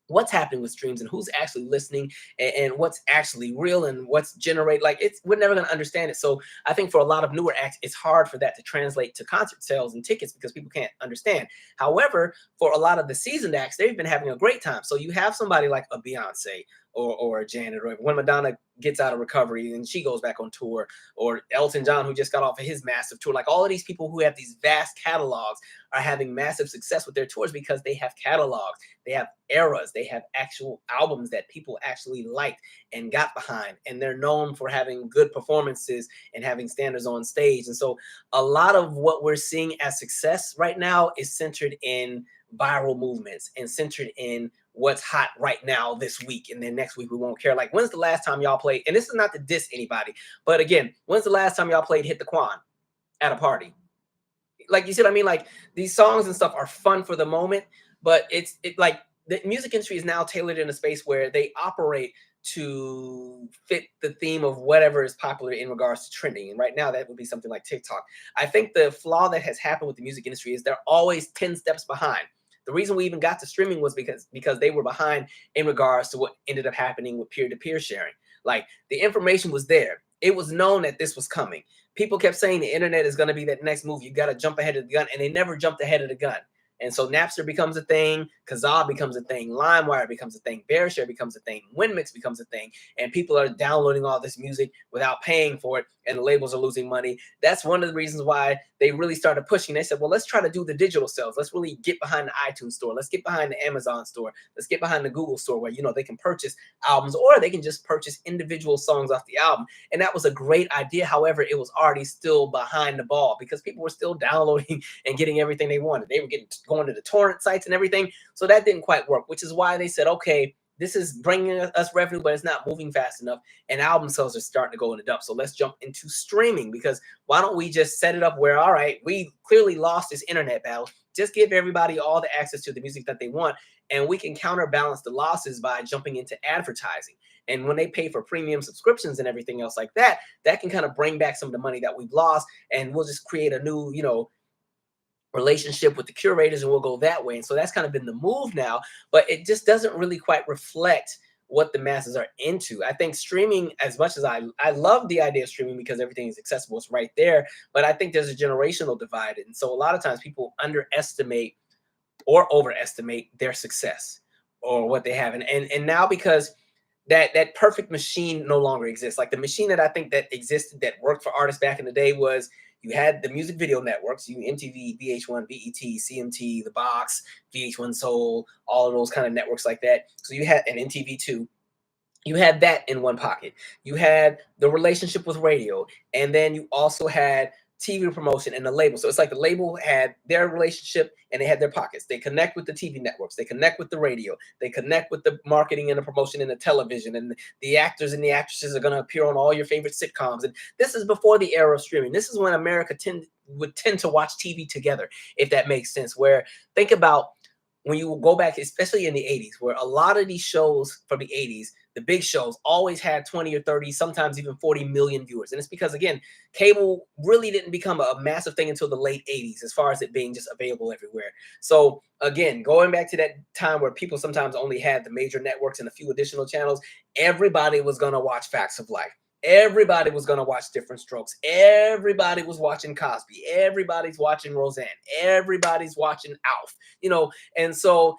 Speaker 1: what's happening with streams and who's actually listening and what's actually real and what's generated. We're never going to understand it. So I think for a lot of newer acts, it's hard for that to translate to concert sales and tickets because people can't understand. However, for a lot of the seasoned acts, they've been having a great time. So you have somebody like a Beyonce or a Janet, or when Madonna gets out of recovery and she goes back on tour, or Elton John, who just got off of his massive tour. Like all of these people who have these vast catalogs are having massive success with their tours because they have catalogs, they have eras, they have actual albums that people actually liked and got behind, and they're known for having good performances and having standards on stage. And so a lot of what we're seeing as success right now is centered in viral movements and centered in what's hot right now this week, and then next week we won't care. Like, when's the last time y'all played, and this is not to diss anybody, but again, when's the last time y'all played Hit the Quan at a party? Like, you see what I mean? Like, these songs and stuff are fun for the moment, but it's like the music industry is now tailored in a space where they operate to fit the theme of whatever is popular in regards to trending. And right now that would be something like TikTok. I think the flaw that has happened with the music industry is they're always 10 steps behind. The reason we even got to streaming was because they were behind in regards to what ended up happening with peer-to-peer sharing. Like, the information was there. It was known that this was coming. People kept saying the internet is going to be that next move. You got to jump ahead of the gun, and they never jumped ahead of the gun. And so Napster becomes a thing, Kazaa becomes a thing, LimeWire becomes a thing, BearShare becomes a thing, WinMix becomes a thing, and people are downloading all this music without paying for it, and the labels are losing money. That's one of the reasons why they really started pushing. They said, well, let's try to do the digital sales. Let's really get behind the iTunes store. Let's get behind the Amazon store. Let's get behind the Google store where, they can purchase albums, or they can just purchase individual songs off the album. And that was a great idea. However, it was already still behind the ball because people were still downloading and getting everything they wanted. They were going to the torrent sites and everything. So that didn't quite work, which is why they said, okay, this is bringing us revenue, but it's not moving fast enough. And album sales are starting to go in the dump. So let's jump into streaming, because why don't we just set it up where, all right, we clearly lost this internet battle. Just give everybody all the access to the music that they want, and we can counterbalance the losses by jumping into advertising. And when they pay for premium subscriptions and everything else like that, that can kind of bring back some of the money that we've lost, and we'll just create a new, relationship with the curators, and we'll go that way. And so that's kind of been the move now, but it just doesn't really quite reflect what the masses are into. I think streaming, as much as I love the idea of streaming because everything is accessible, it's right there, but I think there's a generational divide. And so a lot of times people underestimate or overestimate their success or what they have. And now, because that perfect machine no longer exists. Like, the machine that I think that existed, that worked for artists back in the day, was you had the music video networks, MTV, VH1, BET, CMT, The Box, VH1 Soul, all of those kind of networks like that. So you had an MTV2. You had that in one pocket. You had the relationship with radio, and then you also had TV promotion and the label. So it's like the label had their relationship and they had their pockets. They connect with the TV networks. They connect with the radio. They connect with the marketing and the promotion and the television. And the actors and the actresses are going to appear on all your favorite sitcoms. And this is before the era of streaming. This is when America would tend to watch TV together, if that makes sense. Where, think about when you go back, especially in the 80s, where a lot of these shows from the 80s, the big shows always had 20 or 30, sometimes even 40 million viewers. And it's because, again, cable really didn't become a massive thing until the late 80s, as far as it being just available everywhere. So again, going back to that time where people sometimes only had the major networks and a few additional channels, everybody was going to watch Facts of Life. Everybody was going to watch Different Strokes. Everybody was watching Cosby. Everybody's watching Roseanne. Everybody's watching Alf, you know. And so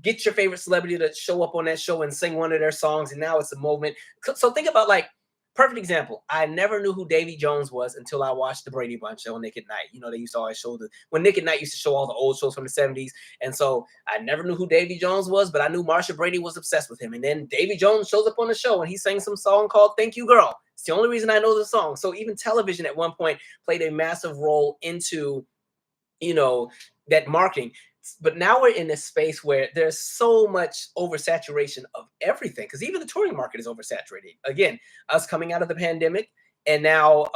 Speaker 1: get your favorite celebrity to show up on that show and sing one of their songs. And now it's a moment. So think about, like, perfect example. I never knew who Davy Jones was until I watched the Brady Bunch on Nick at Night. You know, they used to always show when Nick at Night used to show all the old shows from the 70s. And so I never knew who Davy Jones was, but I knew Marsha Brady was obsessed with him. And then Davy Jones shows up on the show and he sang some song called Thank You Girl. It's the only reason I know the song. So even television at one point played a massive role into, you know, that marketing. But now we're in this space where there's so much oversaturation of everything, because even the touring market is oversaturated. Again, us coming out of the pandemic, and now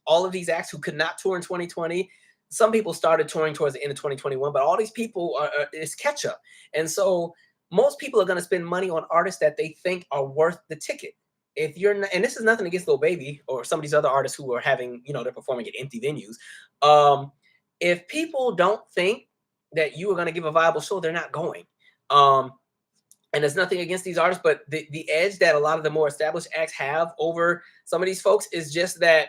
Speaker 1: all of these acts who could not tour in 2020, some people started touring towards the end of 2021, but all these people is catch up. And so most people are going to spend money on artists that they think are worth the ticket. If you're not, and this is nothing against Lil Baby or some of these other artists who are having, you know, they're performing at empty venues. If people don't think that you are going to give a viable show, they're not going. And there's nothing against these artists, but the edge that a lot of the more established acts have over some of these folks is just that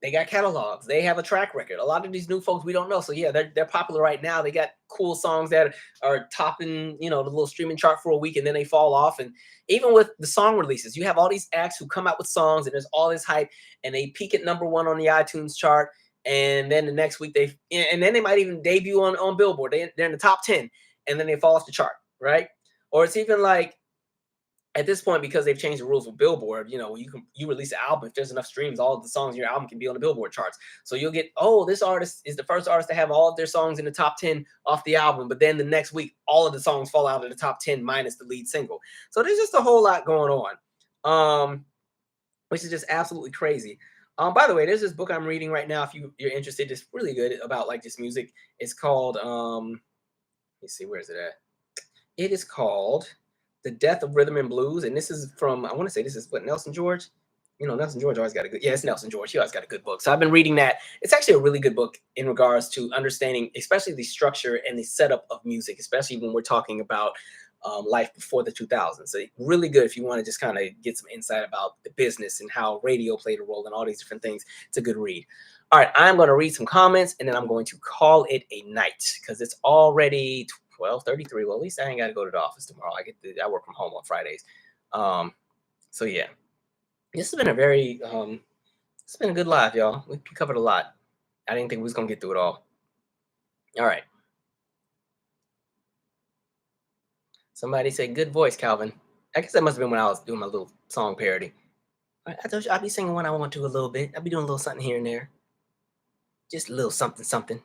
Speaker 1: they got catalogs. They have a track record. A lot of these new folks we don't know. So yeah, they're popular right now. They got cool songs that are topping, you know, the little streaming chart for a week, and then they fall off. And even with the song releases, you have all these acts who come out with songs and there's all this hype and they peak at #1 on the iTunes chart. And then the next week and then they might even debut on Billboard. They're in the top 10 and then they fall off the chart, right? Or it's even like, at this point, because they've changed the rules with Billboard, you know, you release an album, if there's enough streams, all of the songs in your album can be on the Billboard charts. So you'll get, oh, this artist is the first artist to have all of their songs in the top 10 off the album, but then the next week, all of the songs fall out of the top 10 minus the lead single. So there's just a whole lot going on, which is just absolutely crazy. By the way, there's this book I'm reading right now. If you're interested, it's really good about like just music. It's called, let's see, where is it at? It is called The Death of Rhythm and Blues. And this is from, I want to say this is what, Nelson George? You know, Nelson George always got a good, yeah, it's Nelson George. He always got a good book. So I've been reading that. It's actually a really good book in regards to understanding, especially the structure and the setup of music, especially when we're talking about life before the 2000s. So really good if you want to just kind of get some insight about the business and how radio played a role and all these different things. It's a good read. All right, I'm going to read some comments and then I'm going to call it a night because it's already 12:33. Well, at least I ain't got to go to the office tomorrow. I work from home on Fridays. So yeah, this has been a very it's been a good live, y'all. We covered a lot. I didn't think we was gonna get through it all. All right. Somebody said good voice, Calvin. I guess that must have been when I was doing my little song parody. I told you I'll be singing when I want to a little bit. I'll be doing a little something here and there. Just a little something, something.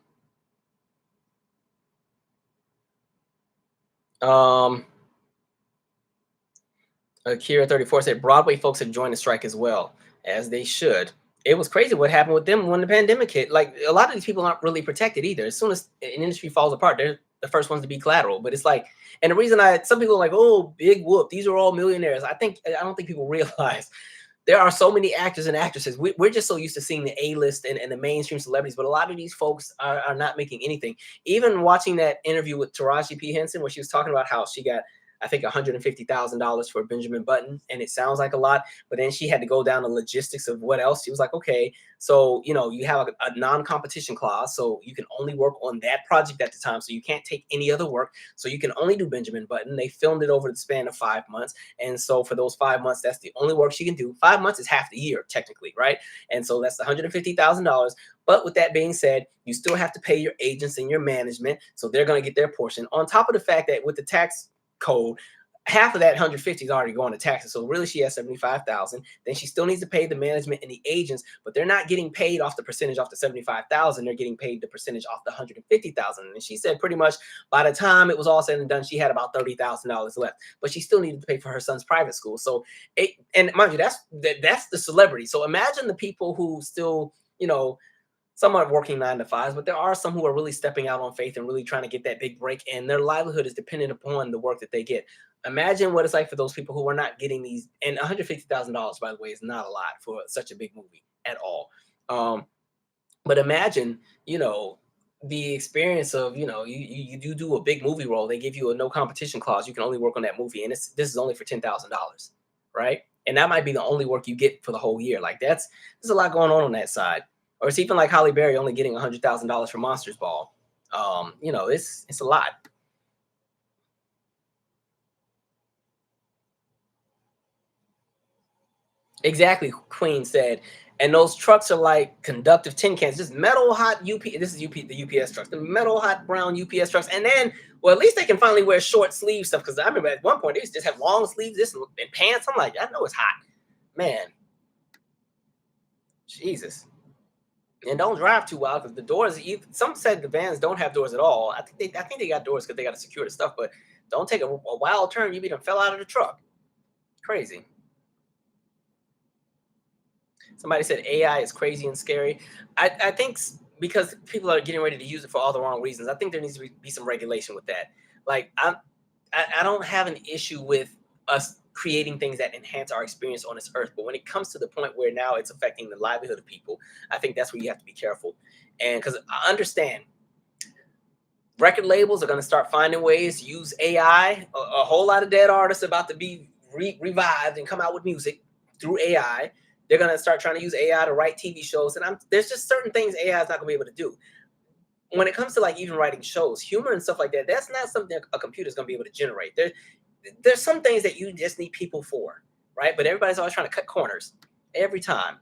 Speaker 1: Akira 34 said Broadway folks have joined the strike as well, as they should. It was crazy what happened with them when the pandemic hit. Like, a lot of these people aren't really protected either. As soon as an industry falls apart, they're the first ones to be collateral. But it's like, and the reason some people are like, oh, big whoop, these are all millionaires. I don't think people realize there are so many actors and actresses. We're just so used to seeing the A-list and the mainstream celebrities, but a lot of these folks are not making anything. Even watching that interview with Taraji P. Henson, where she was talking about how she got, I think, $150,000 for Bejamin Button, and it sounds like a lot, but then she had to go down the logistics of what else. She was like, okay, so, you know, you have a non-competition clause, so you can only work on that project at the time, so you can't take any other work, so you can only do Bejamin Button. They filmed it over the span of 5 months, and so for those 5 months, that's the only work she can do. 5 months is half the year, technically, right? And so that's $150,000. But with that being said, you still have to pay your agents and your management, so they're going to get their portion. On top of the fact that with the tax code, half of that 150 is already going to taxes. So really she has 75,000. Then she still needs to pay the management and the agents, but they're not getting paid off the percentage off the 75,000. They're getting paid the percentage off the 150,000. And she said pretty much by the time it was all said and done, she had about $30,000 left, but she still needed to pay for her son's private school. So and mind you, that's the celebrity. So imagine the people who still, you know, Some are working 9 to 5s, but there are some who are really stepping out on faith and really trying to get that big break, and their livelihood is dependent upon the work that they get. Imagine what it's like for those people who are not getting these. And $150,000, by the way, is not a lot for such a big movie at all. But imagine, the experience of, you do a big movie role. They give you a no competition clause. You can only work on that movie, and this is only for $10,000, right? And that might be the only work you get for the whole year. Like there's a lot going on that side. Or it's even like Halle Berry only getting $100,000 for Monsters Ball. It's a lot. Exactly, Queen said. And those trucks are like conductive tin cans, just metal hot This is the UPS trucks, the metal hot brown UPS trucks. And then, well, at least they can finally wear short sleeve stuff. Because I remember at one point they used to just have long sleeves, this and pants. I'm like, I know it's hot, man. Jesus. And don't drive too wild because the doors. Some said the vans don't have doors at all. I think they got doors because they got to secure the stuff. But don't take a wild turn. You be done fell out of the truck. Crazy. Somebody said AI is crazy and scary. I think because people are getting ready to use it for all the wrong reasons. I think there needs to be some regulation with that. Like I don't have an issue with us creating things that enhance our experience on this earth, but when it comes to the point where now it's affecting the livelihood of people, I think that's where you have to be careful. And because I understand record labels are going to start finding ways to use AI. A whole lot of dead artists about to be revived and come out with music through AI. They're going to start trying to use AI to write TV shows. And there's just certain things AI is not going to be able to do. When it comes to like even writing shows, humor and stuff like that, that's not something a computer is going to be able to generate. There's some things that you just need people for, right? But everybody's always trying to cut corners every time.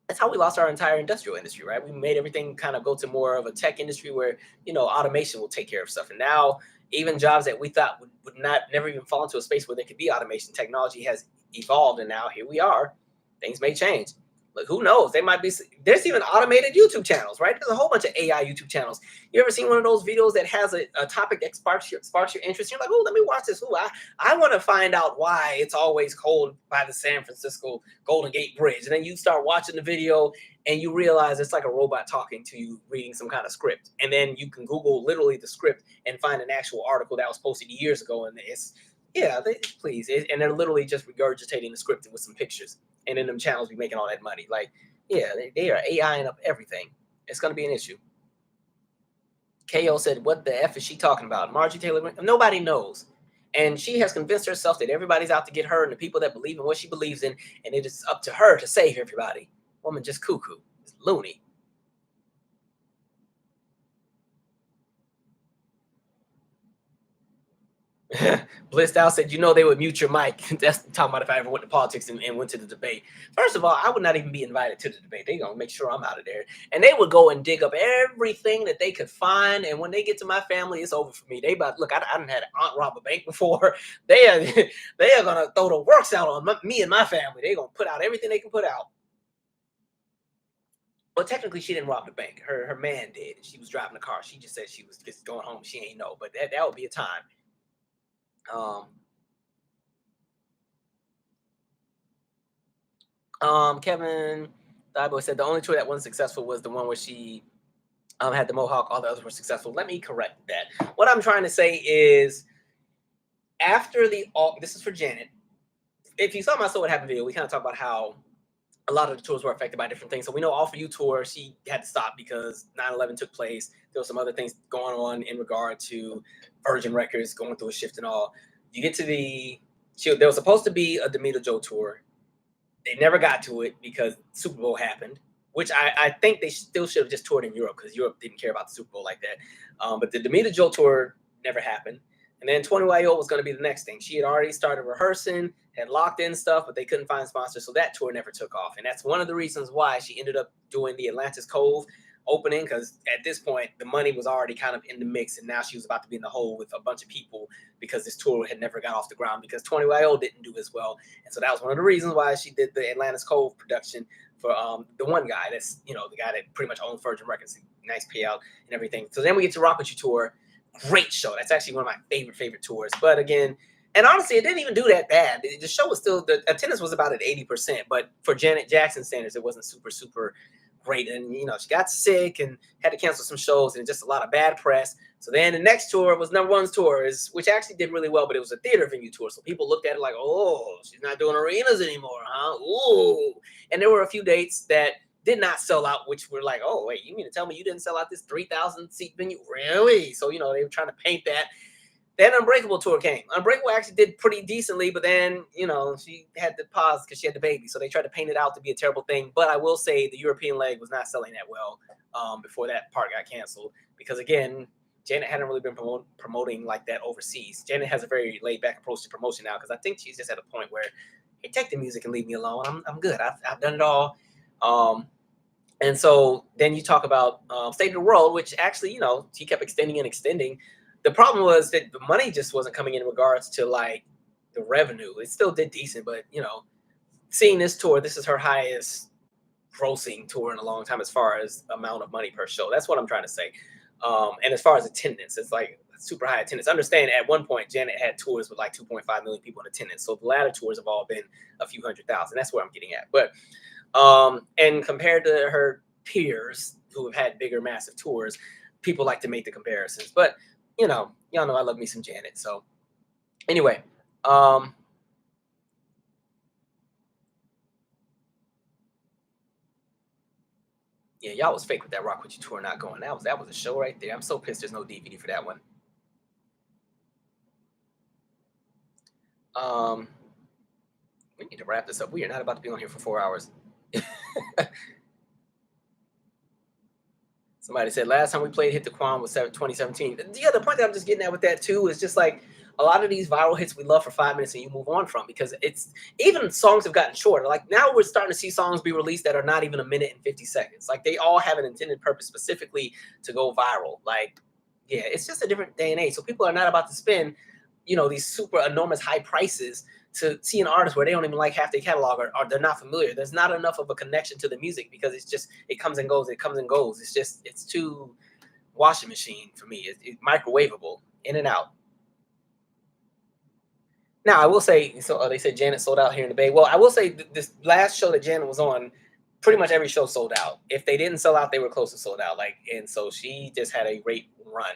Speaker 1: That's how we lost our entire industrial industry, right? We made everything kind of go to more of a tech industry where, automation will take care of stuff. And now even jobs that we thought would never even fall into a space where there could be automation, technology has evolved. And now here we are. Things may change. Like, who knows? There's even automated YouTube channels, right? There's a whole bunch of AI YouTube channels. You ever seen one of those videos that has a topic that sparks your interest? You're like, oh, let me watch this. I want to find out why it's always cold by the San Francisco Golden Gate Bridge. And then you start watching the video and you realize it's like a robot talking to you, reading some kind of script. And then you can Google literally the script and find an actual article that was posted years ago. And and they're literally just regurgitating the script with some pictures. And then them channels be making all that money. Like, yeah, they are AIing up everything. It's going to be an issue. KO said, what the F is she talking about? Margie Taylor? Nobody knows. And she has convinced herself that everybody's out to get her and the people that believe in what she believes in. And it is up to her to save everybody. Woman just cuckoo. It's loony. Blissed out said, they would mute your mic. That's talking about if I ever went to politics and went to the debate. First of all, I would not even be invited to the debate. They're going to make sure I'm out of there. And they would go and dig up everything that they could find. And when they get to my family, it's over for me. Look, I didn't have an aunt rob a bank before. They are going to throw the works out on me and my family. They're going to put out everything they can put out. Well, technically, she didn't rob the bank. Her man did. She was driving the car. She just said she was just going home. She ain't know. But that would be a time. Kevin Thibault said the only tour that wasn't successful was the one where she had the mohawk. All the others were successful. Let me correct that. What I'm trying to say is after this is for Janet. If you saw my So What Happened video, we kind of talk about how a lot of the tours were affected by different things. So we know All For You tour, she had to stop because 9/11 took place. There were some other things going on in regard to Virgin Records going through a shift and all. You get to there was supposed to be a Demita Joe tour. They never got to it because Super Bowl happened, which I think they still should have just toured in Europe because Europe didn't care about the Super Bowl like that. But the Demita Joe tour never happened. And then 20YO was going to be the next thing. She had already started rehearsing, had locked in stuff, but they couldn't find sponsors. So that tour never took off. And that's one of the reasons why she ended up doing the Atlantis Cove opening, because at this point, the money was already kind of in the mix. And now she was about to be in the hole with a bunch of people because this tour had never got off the ground because 20YO didn't do as well. And so that was one of the reasons why she did the Atlantis Cove production for the one guy that's, the guy that pretty much owns Virgin Records. Nice payout and everything. So then we get to Rock With You tour. Great show. That's actually one of my favorite tours. But again, and honestly, it didn't even do that bad. The show was still, the attendance was about at 80%. But for Janet Jackson standards, it wasn't super great. And, you know, she got sick and had to cancel some shows and just a lot of bad press. So then the next tour was #1's tour, which actually did really well, but it was a theater venue tour. So people looked at it like, oh, she's not doing arenas anymore, huh? Ooh. And there were a few dates that did not sell out, which were like, oh, wait, you mean to tell me you didn't sell out this 3,000 seat venue? Really? So, you know, they were trying to paint that. Then Unbreakable tour came. Unbreakable actually did pretty decently, but then, you know, she had to pause because she had the baby. So they tried to paint it out to be a terrible thing. But I will say the European leg was not selling that well before that part got canceled. Because, again, Janet hadn't really been promoting like that overseas. Janet has a very laid-back approach to promotion now because I think she's just at a point where, hey, take the music and leave me alone. I'm good. I've done it all. And so then you talk about State of the World, which actually, you know, she kept extending and extending. The problem was that the money just wasn't coming in regards to like the revenue. It still did decent, but you know, seeing this tour, this is her highest grossing tour in a long time as far as amount of money per show. That's what I'm trying to say. And as far as attendance, it's like super high attendance. Understand at one point, Janet had tours with like 2.5 million people in attendance. So the latter tours have all been a few 100,000. That's where I'm getting at. But and compared to her peers who have had bigger, massive tours, people like to make the comparisons. But you know, y'all know I love me some Janet. So anyway, yeah, y'all was fake with that Rock With You tour not going. That was a show right there. I'm so pissed there's no DVD for that one. We need to wrap this up. We are not about to be on here for 4 hours. Somebody said last time we played Hit the Quan was 2017. Yeah, the point that I'm just getting at with that too is just like a lot of these viral hits we love for 5 minutes and you move on from, because it's even songs have gotten shorter. Like now we're starting to see songs be released that are not even 1 minute and 50 seconds. Like they all have an intended purpose specifically to go viral. Like, yeah, it's just a different day and age. So people are not about to spend, you know, these super enormous high prices to see an artist where they don't even like half their catalog, or they're not familiar. There's not enough of a connection to the music because it's just, it comes and goes. It comes and goes. It's just, it's too washing machine for me. It's microwavable, in and out. Now I will say, so they said Janet sold out here in the Bay. Well, I will say this last show that Janet was on, pretty much every show sold out. If they didn't sell out, they were close to sold out. Like, and so she just had a great run.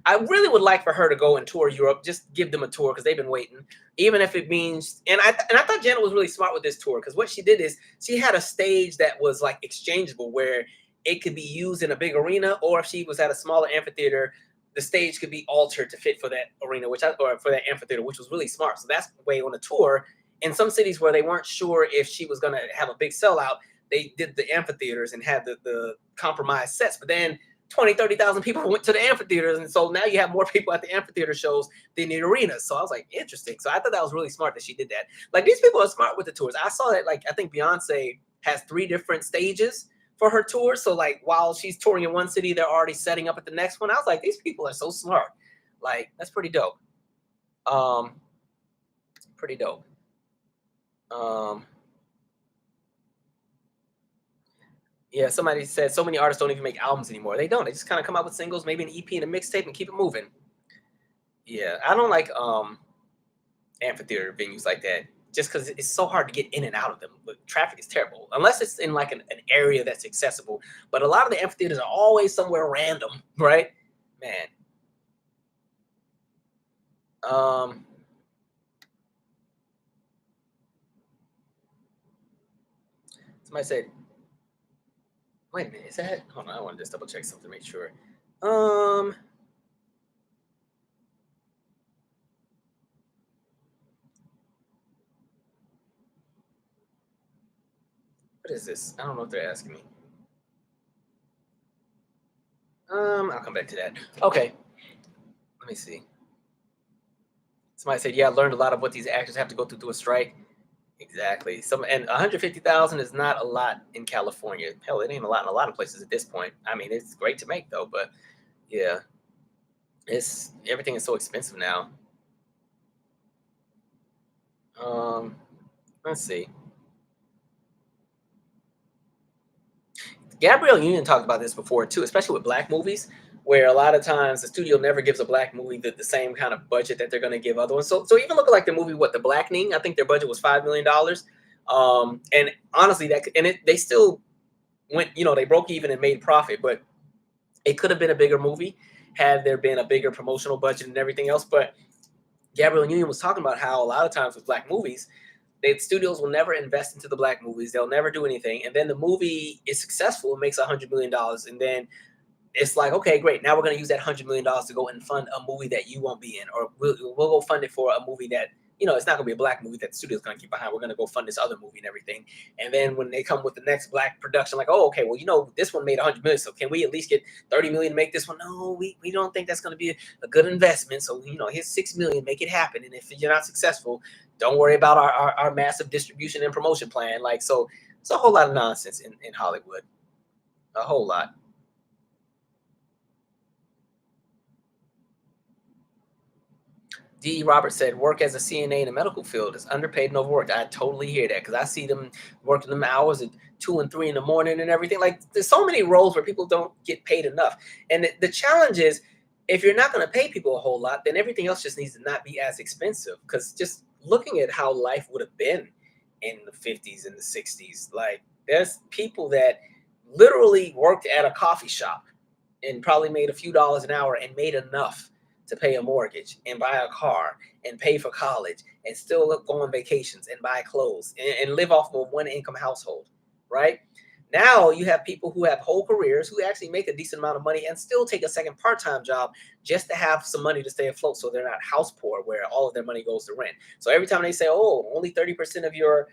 Speaker 1: I really would like for her to go and tour Europe. Just give them a tour because they've been waiting, even if it means. And I thought Janet was really smart with this tour because what she did is she had a stage that was like exchangeable, where it could be used in a big arena, or if she was at a smaller amphitheater, the stage could be altered to fit for that arena, or for that amphitheater, which was really smart. So that's the way on the tour. In some cities where they weren't sure if she was going to have a big sellout, they did the amphitheaters and had the compromised sets. But then 20, 30,000 people went to the amphitheaters. And so now you have more people at the amphitheater shows than the arenas. So I was like, interesting. So I thought that was really smart that she did that. Like, these people are smart with the tours. I saw that, like, I think Beyonce has 3 different stages for her tour. So like while she's touring in one city, they're already setting up at the next one. I was like, these people are so smart. Like, that's pretty dope. Pretty dope. Yeah, somebody said so many artists don't even make albums anymore. They don't. They just kind of come out with singles, maybe an EP and a mixtape, and keep it moving. Yeah, I don't like amphitheater venues like that, just because it's so hard to get in and out of them. But traffic is terrible, unless it's in like an area that's accessible. But a lot of the amphitheaters are always somewhere random, right? Man. Somebody said, wait a minute, is that? Hold on, I want to just double check something to make sure. What is this? I don't know what they're asking me. I'll come back to that. Okay. Let me see. Somebody said, yeah, I learned a lot of what these actors have to go through a strike. Exactly. And 150,000 is not a lot in California. Hell, it ain't a lot in a lot of places at this point. I mean, it's great to make though, but yeah, everything is so expensive now. Let's see. Gabrielle Union talked about this before too, especially with black movies, where a lot of times the studio never gives a black movie the same kind of budget that they're going to give other ones. So even looking like the movie, The Blackening, I think their budget was $5 million. And honestly, they still went, they broke even and made profit, but it could have been a bigger movie had there been a bigger promotional budget and everything else. But Gabrielle Union was talking about how a lot of times with black movies, the studios will never invest into the black movies. They'll never do anything. And then the movie is successful, it makes $100 million. And then it's like, okay, great. Now we're going to use that $100 million to go and fund a movie that you won't be in, or we'll go fund it for a movie that, it's not going to be a black movie that the studio's going to keep behind. We're going to go fund this other movie and everything. And then when they come with the next black production, like, oh, okay, well, this one made $100 million. So can we at least get $30 million to make this one? No, we don't think that's going to be a good investment. So, here's $6 million, make it happen. And if you're not successful, don't worry about our massive distribution and promotion plan. Like, so it's a whole lot of nonsense in Hollywood. A whole lot. D. Roberts said, work as a CNA in the medical field is underpaid and overworked. I totally hear that because I see them working them hours at 2 and 3 in the morning and everything. Like, there's so many roles where people don't get paid enough. And the challenge is, if you're not going to pay people a whole lot, then everything else just needs to not be as expensive. Because just looking at how life would have been in the 50s and the 60s, like, there's people that literally worked at a coffee shop and probably made a few dollars an hour and made enough to pay a mortgage and buy a car and pay for college and still go on vacations and buy clothes and live off of a one income household, right? Now you have people who have whole careers who actually make a decent amount of money and still take a second part-time job just to have some money to stay afloat, so they're not house poor where all of their money goes to rent. So every time they say, oh, only 30% of your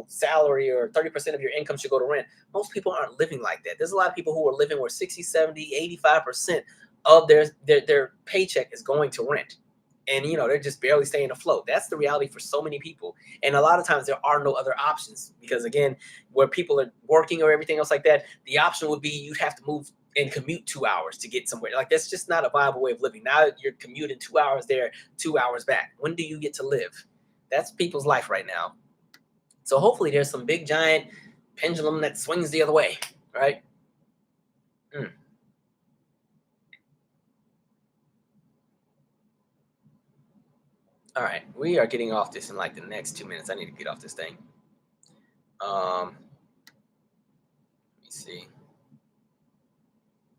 Speaker 1: salary or 30% of your income should go to rent, most people aren't living like that. There's a lot of people who are living where 60, 70, 85% of their paycheck is going to rent. And, they're just barely staying afloat. That's the reality for so many people. And a lot of times there are no other options because, again, where people are working or everything else like that, the option would be you'd have to move and commute 2 hours to get somewhere. Like, that's just not a viable way of living. Now you're commuting 2 hours there, 2 hours back. When do you get to live? That's people's life right now. So hopefully there's some big, giant pendulum that swings the other way, right? All right, we are getting off this in like the next 2 minutes. I need to get off this thing. Let me see.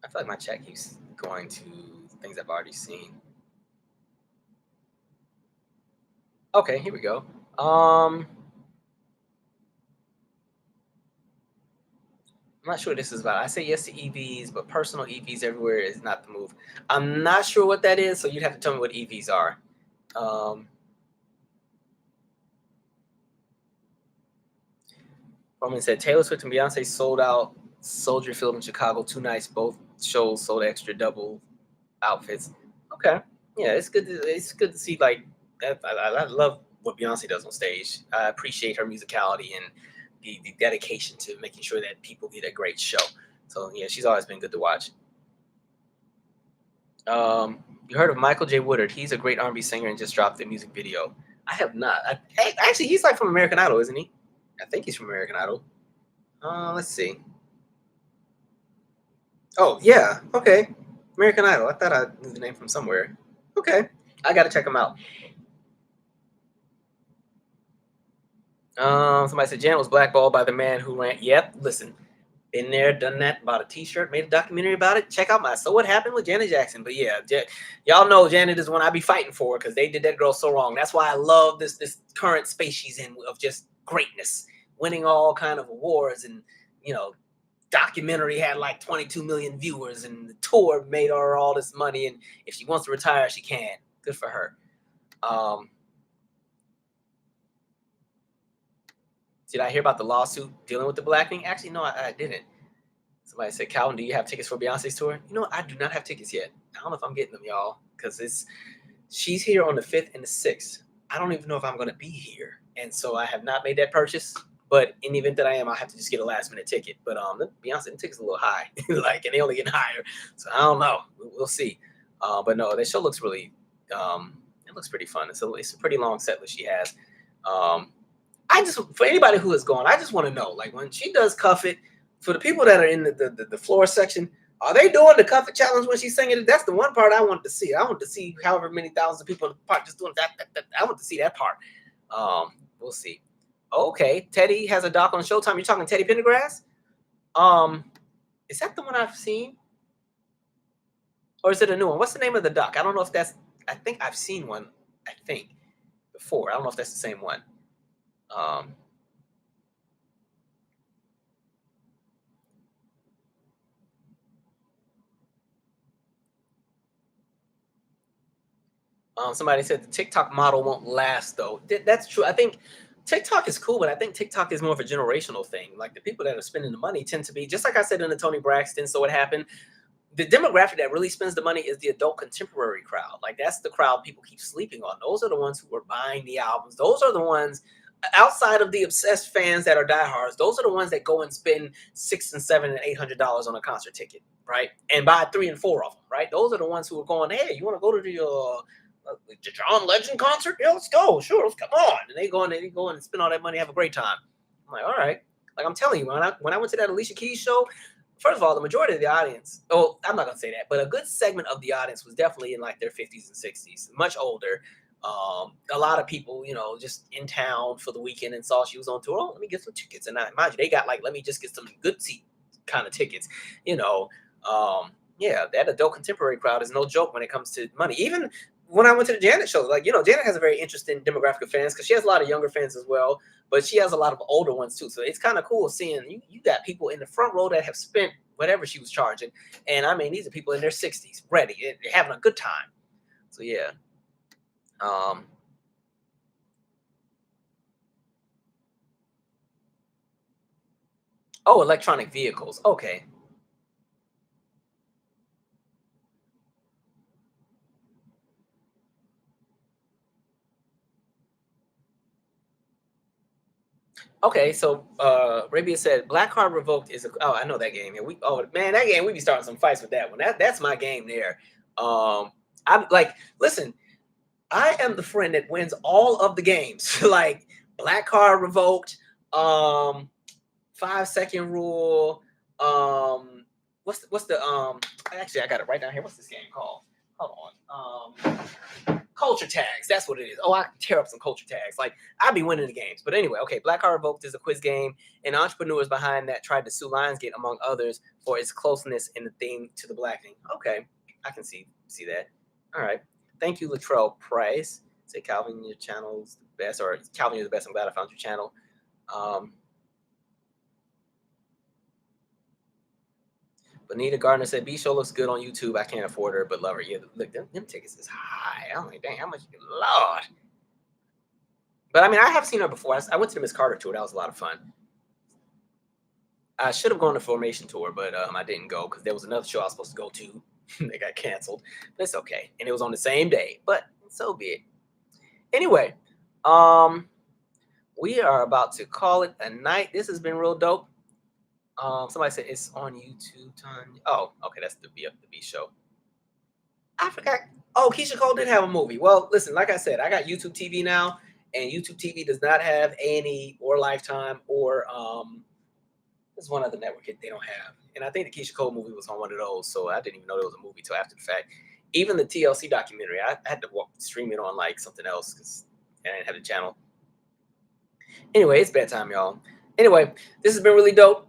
Speaker 1: I feel like my chat keeps going to things I've already seen. Okay, here we go. I'm not sure what this is about. I say yes to EVs, but personal EVs everywhere is not the move. I'm not sure what that is, so you'd have to tell me what EVs are. Roman said Taylor Swift and Beyonce sold out Soldier Field in Chicago. 2 nights, both shows sold extra double outfits. Okay, yeah, it's good to see like that. I love what Beyonce does on stage. I appreciate her musicality and the dedication to making sure that people get a great show. So yeah, she's always been good to watch. You heard of Michael J. Woodard? He's a great R&B singer and just dropped a music video. I have not. Actually, he's like from American Idol, isn't he? I think he's from American Idol. Let's see. Oh, yeah. Okay. American Idol. I thought I knew the name from somewhere. Okay. I got to check him out. Somebody said Janet was blackballed by the man who ran. Yep. Listen, been there, done that, bought a t-shirt, made a documentary about it. Check out my So What Happened with Janet Jackson. But yeah, y'all know Janet is one I be fighting for because they did that girl so wrong. That's why I love this current space she's in of just greatness, winning all kind of awards, and documentary had like 22 million viewers, and the tour made her all this money. And if she wants to retire, she can. Good for her. Did I hear about the lawsuit dealing with the Blackening? Actually, no, I didn't. Somebody said, Calvin, do you have tickets for Beyonce's tour? I do not have tickets yet. I don't know if I'm getting them, y'all, because she's here on the 5th and the 6th. I don't even know if I'm going to be here. And so I have not made that purchase. But in the event that I am, I'll have to just get a last minute ticket. But the Beyonce ticket's a little high, and they only get higher. So I don't know. We'll see. But no, that show looks really, it looks pretty fun. It's a pretty long set that she has. For anybody who is going, I just want to know, like, when she does Cuff It, for the people that are in the floor section, are they doing the Cuff It challenge when she's singing it? That's the one part I want to see. I want to see however many thousands of people in the park just doing that. I want to see that part. We'll see. Okay, Teddy has a doc on Showtime. You're talking Teddy Pendergrass? Is that the one I've seen? Or is it a new one? What's the name of the doc? I don't know if that's. I think I've seen one. I think before. I don't know if that's the same one. Somebody said the TikTok model won't last though. That's true. I think TikTok is cool, but I think TikTok is more of a generational thing. Like the people that are spending the money tend to be just like I said in the Tony Braxton. So what happened? The demographic that really spends the money is the adult contemporary crowd. Like that's the crowd people keep sleeping on. Those are the ones who are buying the albums. Those are the ones outside of the obsessed fans that are diehards. Those are the ones that go and spend $600 and $700 and $800 on a concert ticket, right? And buy 3 and 4 of them, right? Those are the ones who are going, hey, you want to go to the John Legend concert? Yeah, let's go. Sure, let's come on. And they go and spend all that money, have a great time. I'm like, all right. Like I'm telling you, when I went to that Alicia Keys show, first of all, the majority of the audience, oh, I'm not going to say that, but a good segment of the audience was definitely in like their 50s and 60s, much older. A lot of people, just in town for the weekend and saw she was on tour. Oh, let me get some tickets. And mind you, they got like, let me just get some good seat kind of tickets, yeah, that adult contemporary crowd is no joke when it comes to money. Even when I went to the Janet show, like, Janet has a very interesting demographic of fans because she has a lot of younger fans as well, but she has a lot of older ones too. So it's kind of cool seeing you got people in the front row that have spent whatever she was charging. And I mean, these are people in their 60s, ready, and having a good time. So yeah. Oh, electronic vehicles. Okay. Okay, so Rabia said Black Card Revoked is I know that game. And that game we be starting some fights with that one. That's my game there. I'm like, listen, I am the friend that wins all of the games. Like Black Card Revoked, 5-second rule, what's the actually I got it right down here. What's this game called? Hold on. Culture tags. That's what it is. Oh, I can tear up some culture tags. Like I'd be winning the games. But anyway, okay. Black Card Revoked is a quiz game, and entrepreneurs behind that tried to sue Lionsgate, among others, for its closeness in the theme to the black thing. Okay, I can see that. All right. Thank you, Latrell Price. Say Calvin, your channel's the best, or Calvin, you're the best. I'm glad I found your channel. Bonita Gardner said, B Show looks good on YouTube. I can't afford her, but love her. Yeah, look, them tickets is high. I'm like, dang, how much? Lord. But I mean, I have seen her before. I went to the Miss Carter tour. That was a lot of fun. I should have gone to Formation tour, but I didn't go because there was another show I was supposed to go to. They got canceled. But it's okay. And it was on the same day. But so be it. Anyway, we are about to call it a night. This has been real dope. Somebody said it's on YouTube. Oh, okay, that's the B Show. I forgot. Oh, Keisha Cole did have a movie. Well, listen, like I said, I got YouTube TV now, and YouTube TV does not have A&E or Lifetime or there's one other network they don't have. And I think the Keisha Cole movie was on one of those, so I didn't even know there was a movie till after the fact. Even the TLC documentary, I had to stream it on like something else because I didn't have the channel. Anyway, it's bedtime, y'all. Anyway, this has been really dope.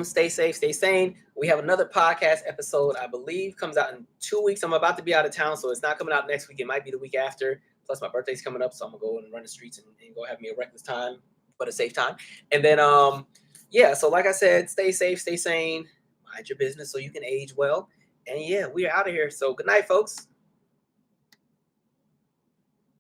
Speaker 1: Stay safe, stay sane. We have another podcast episode, I believe, comes out in 2 weeks. I'm about to be out of town, so it's not coming out next week. It might be the week after. Plus, my birthday's coming up, so I'm gonna go and run the streets and go have me a reckless time, but a safe time. And then, yeah. So, like I said, stay safe, stay sane, mind your business, so you can age well. And yeah, we are out of here. So, good night, folks.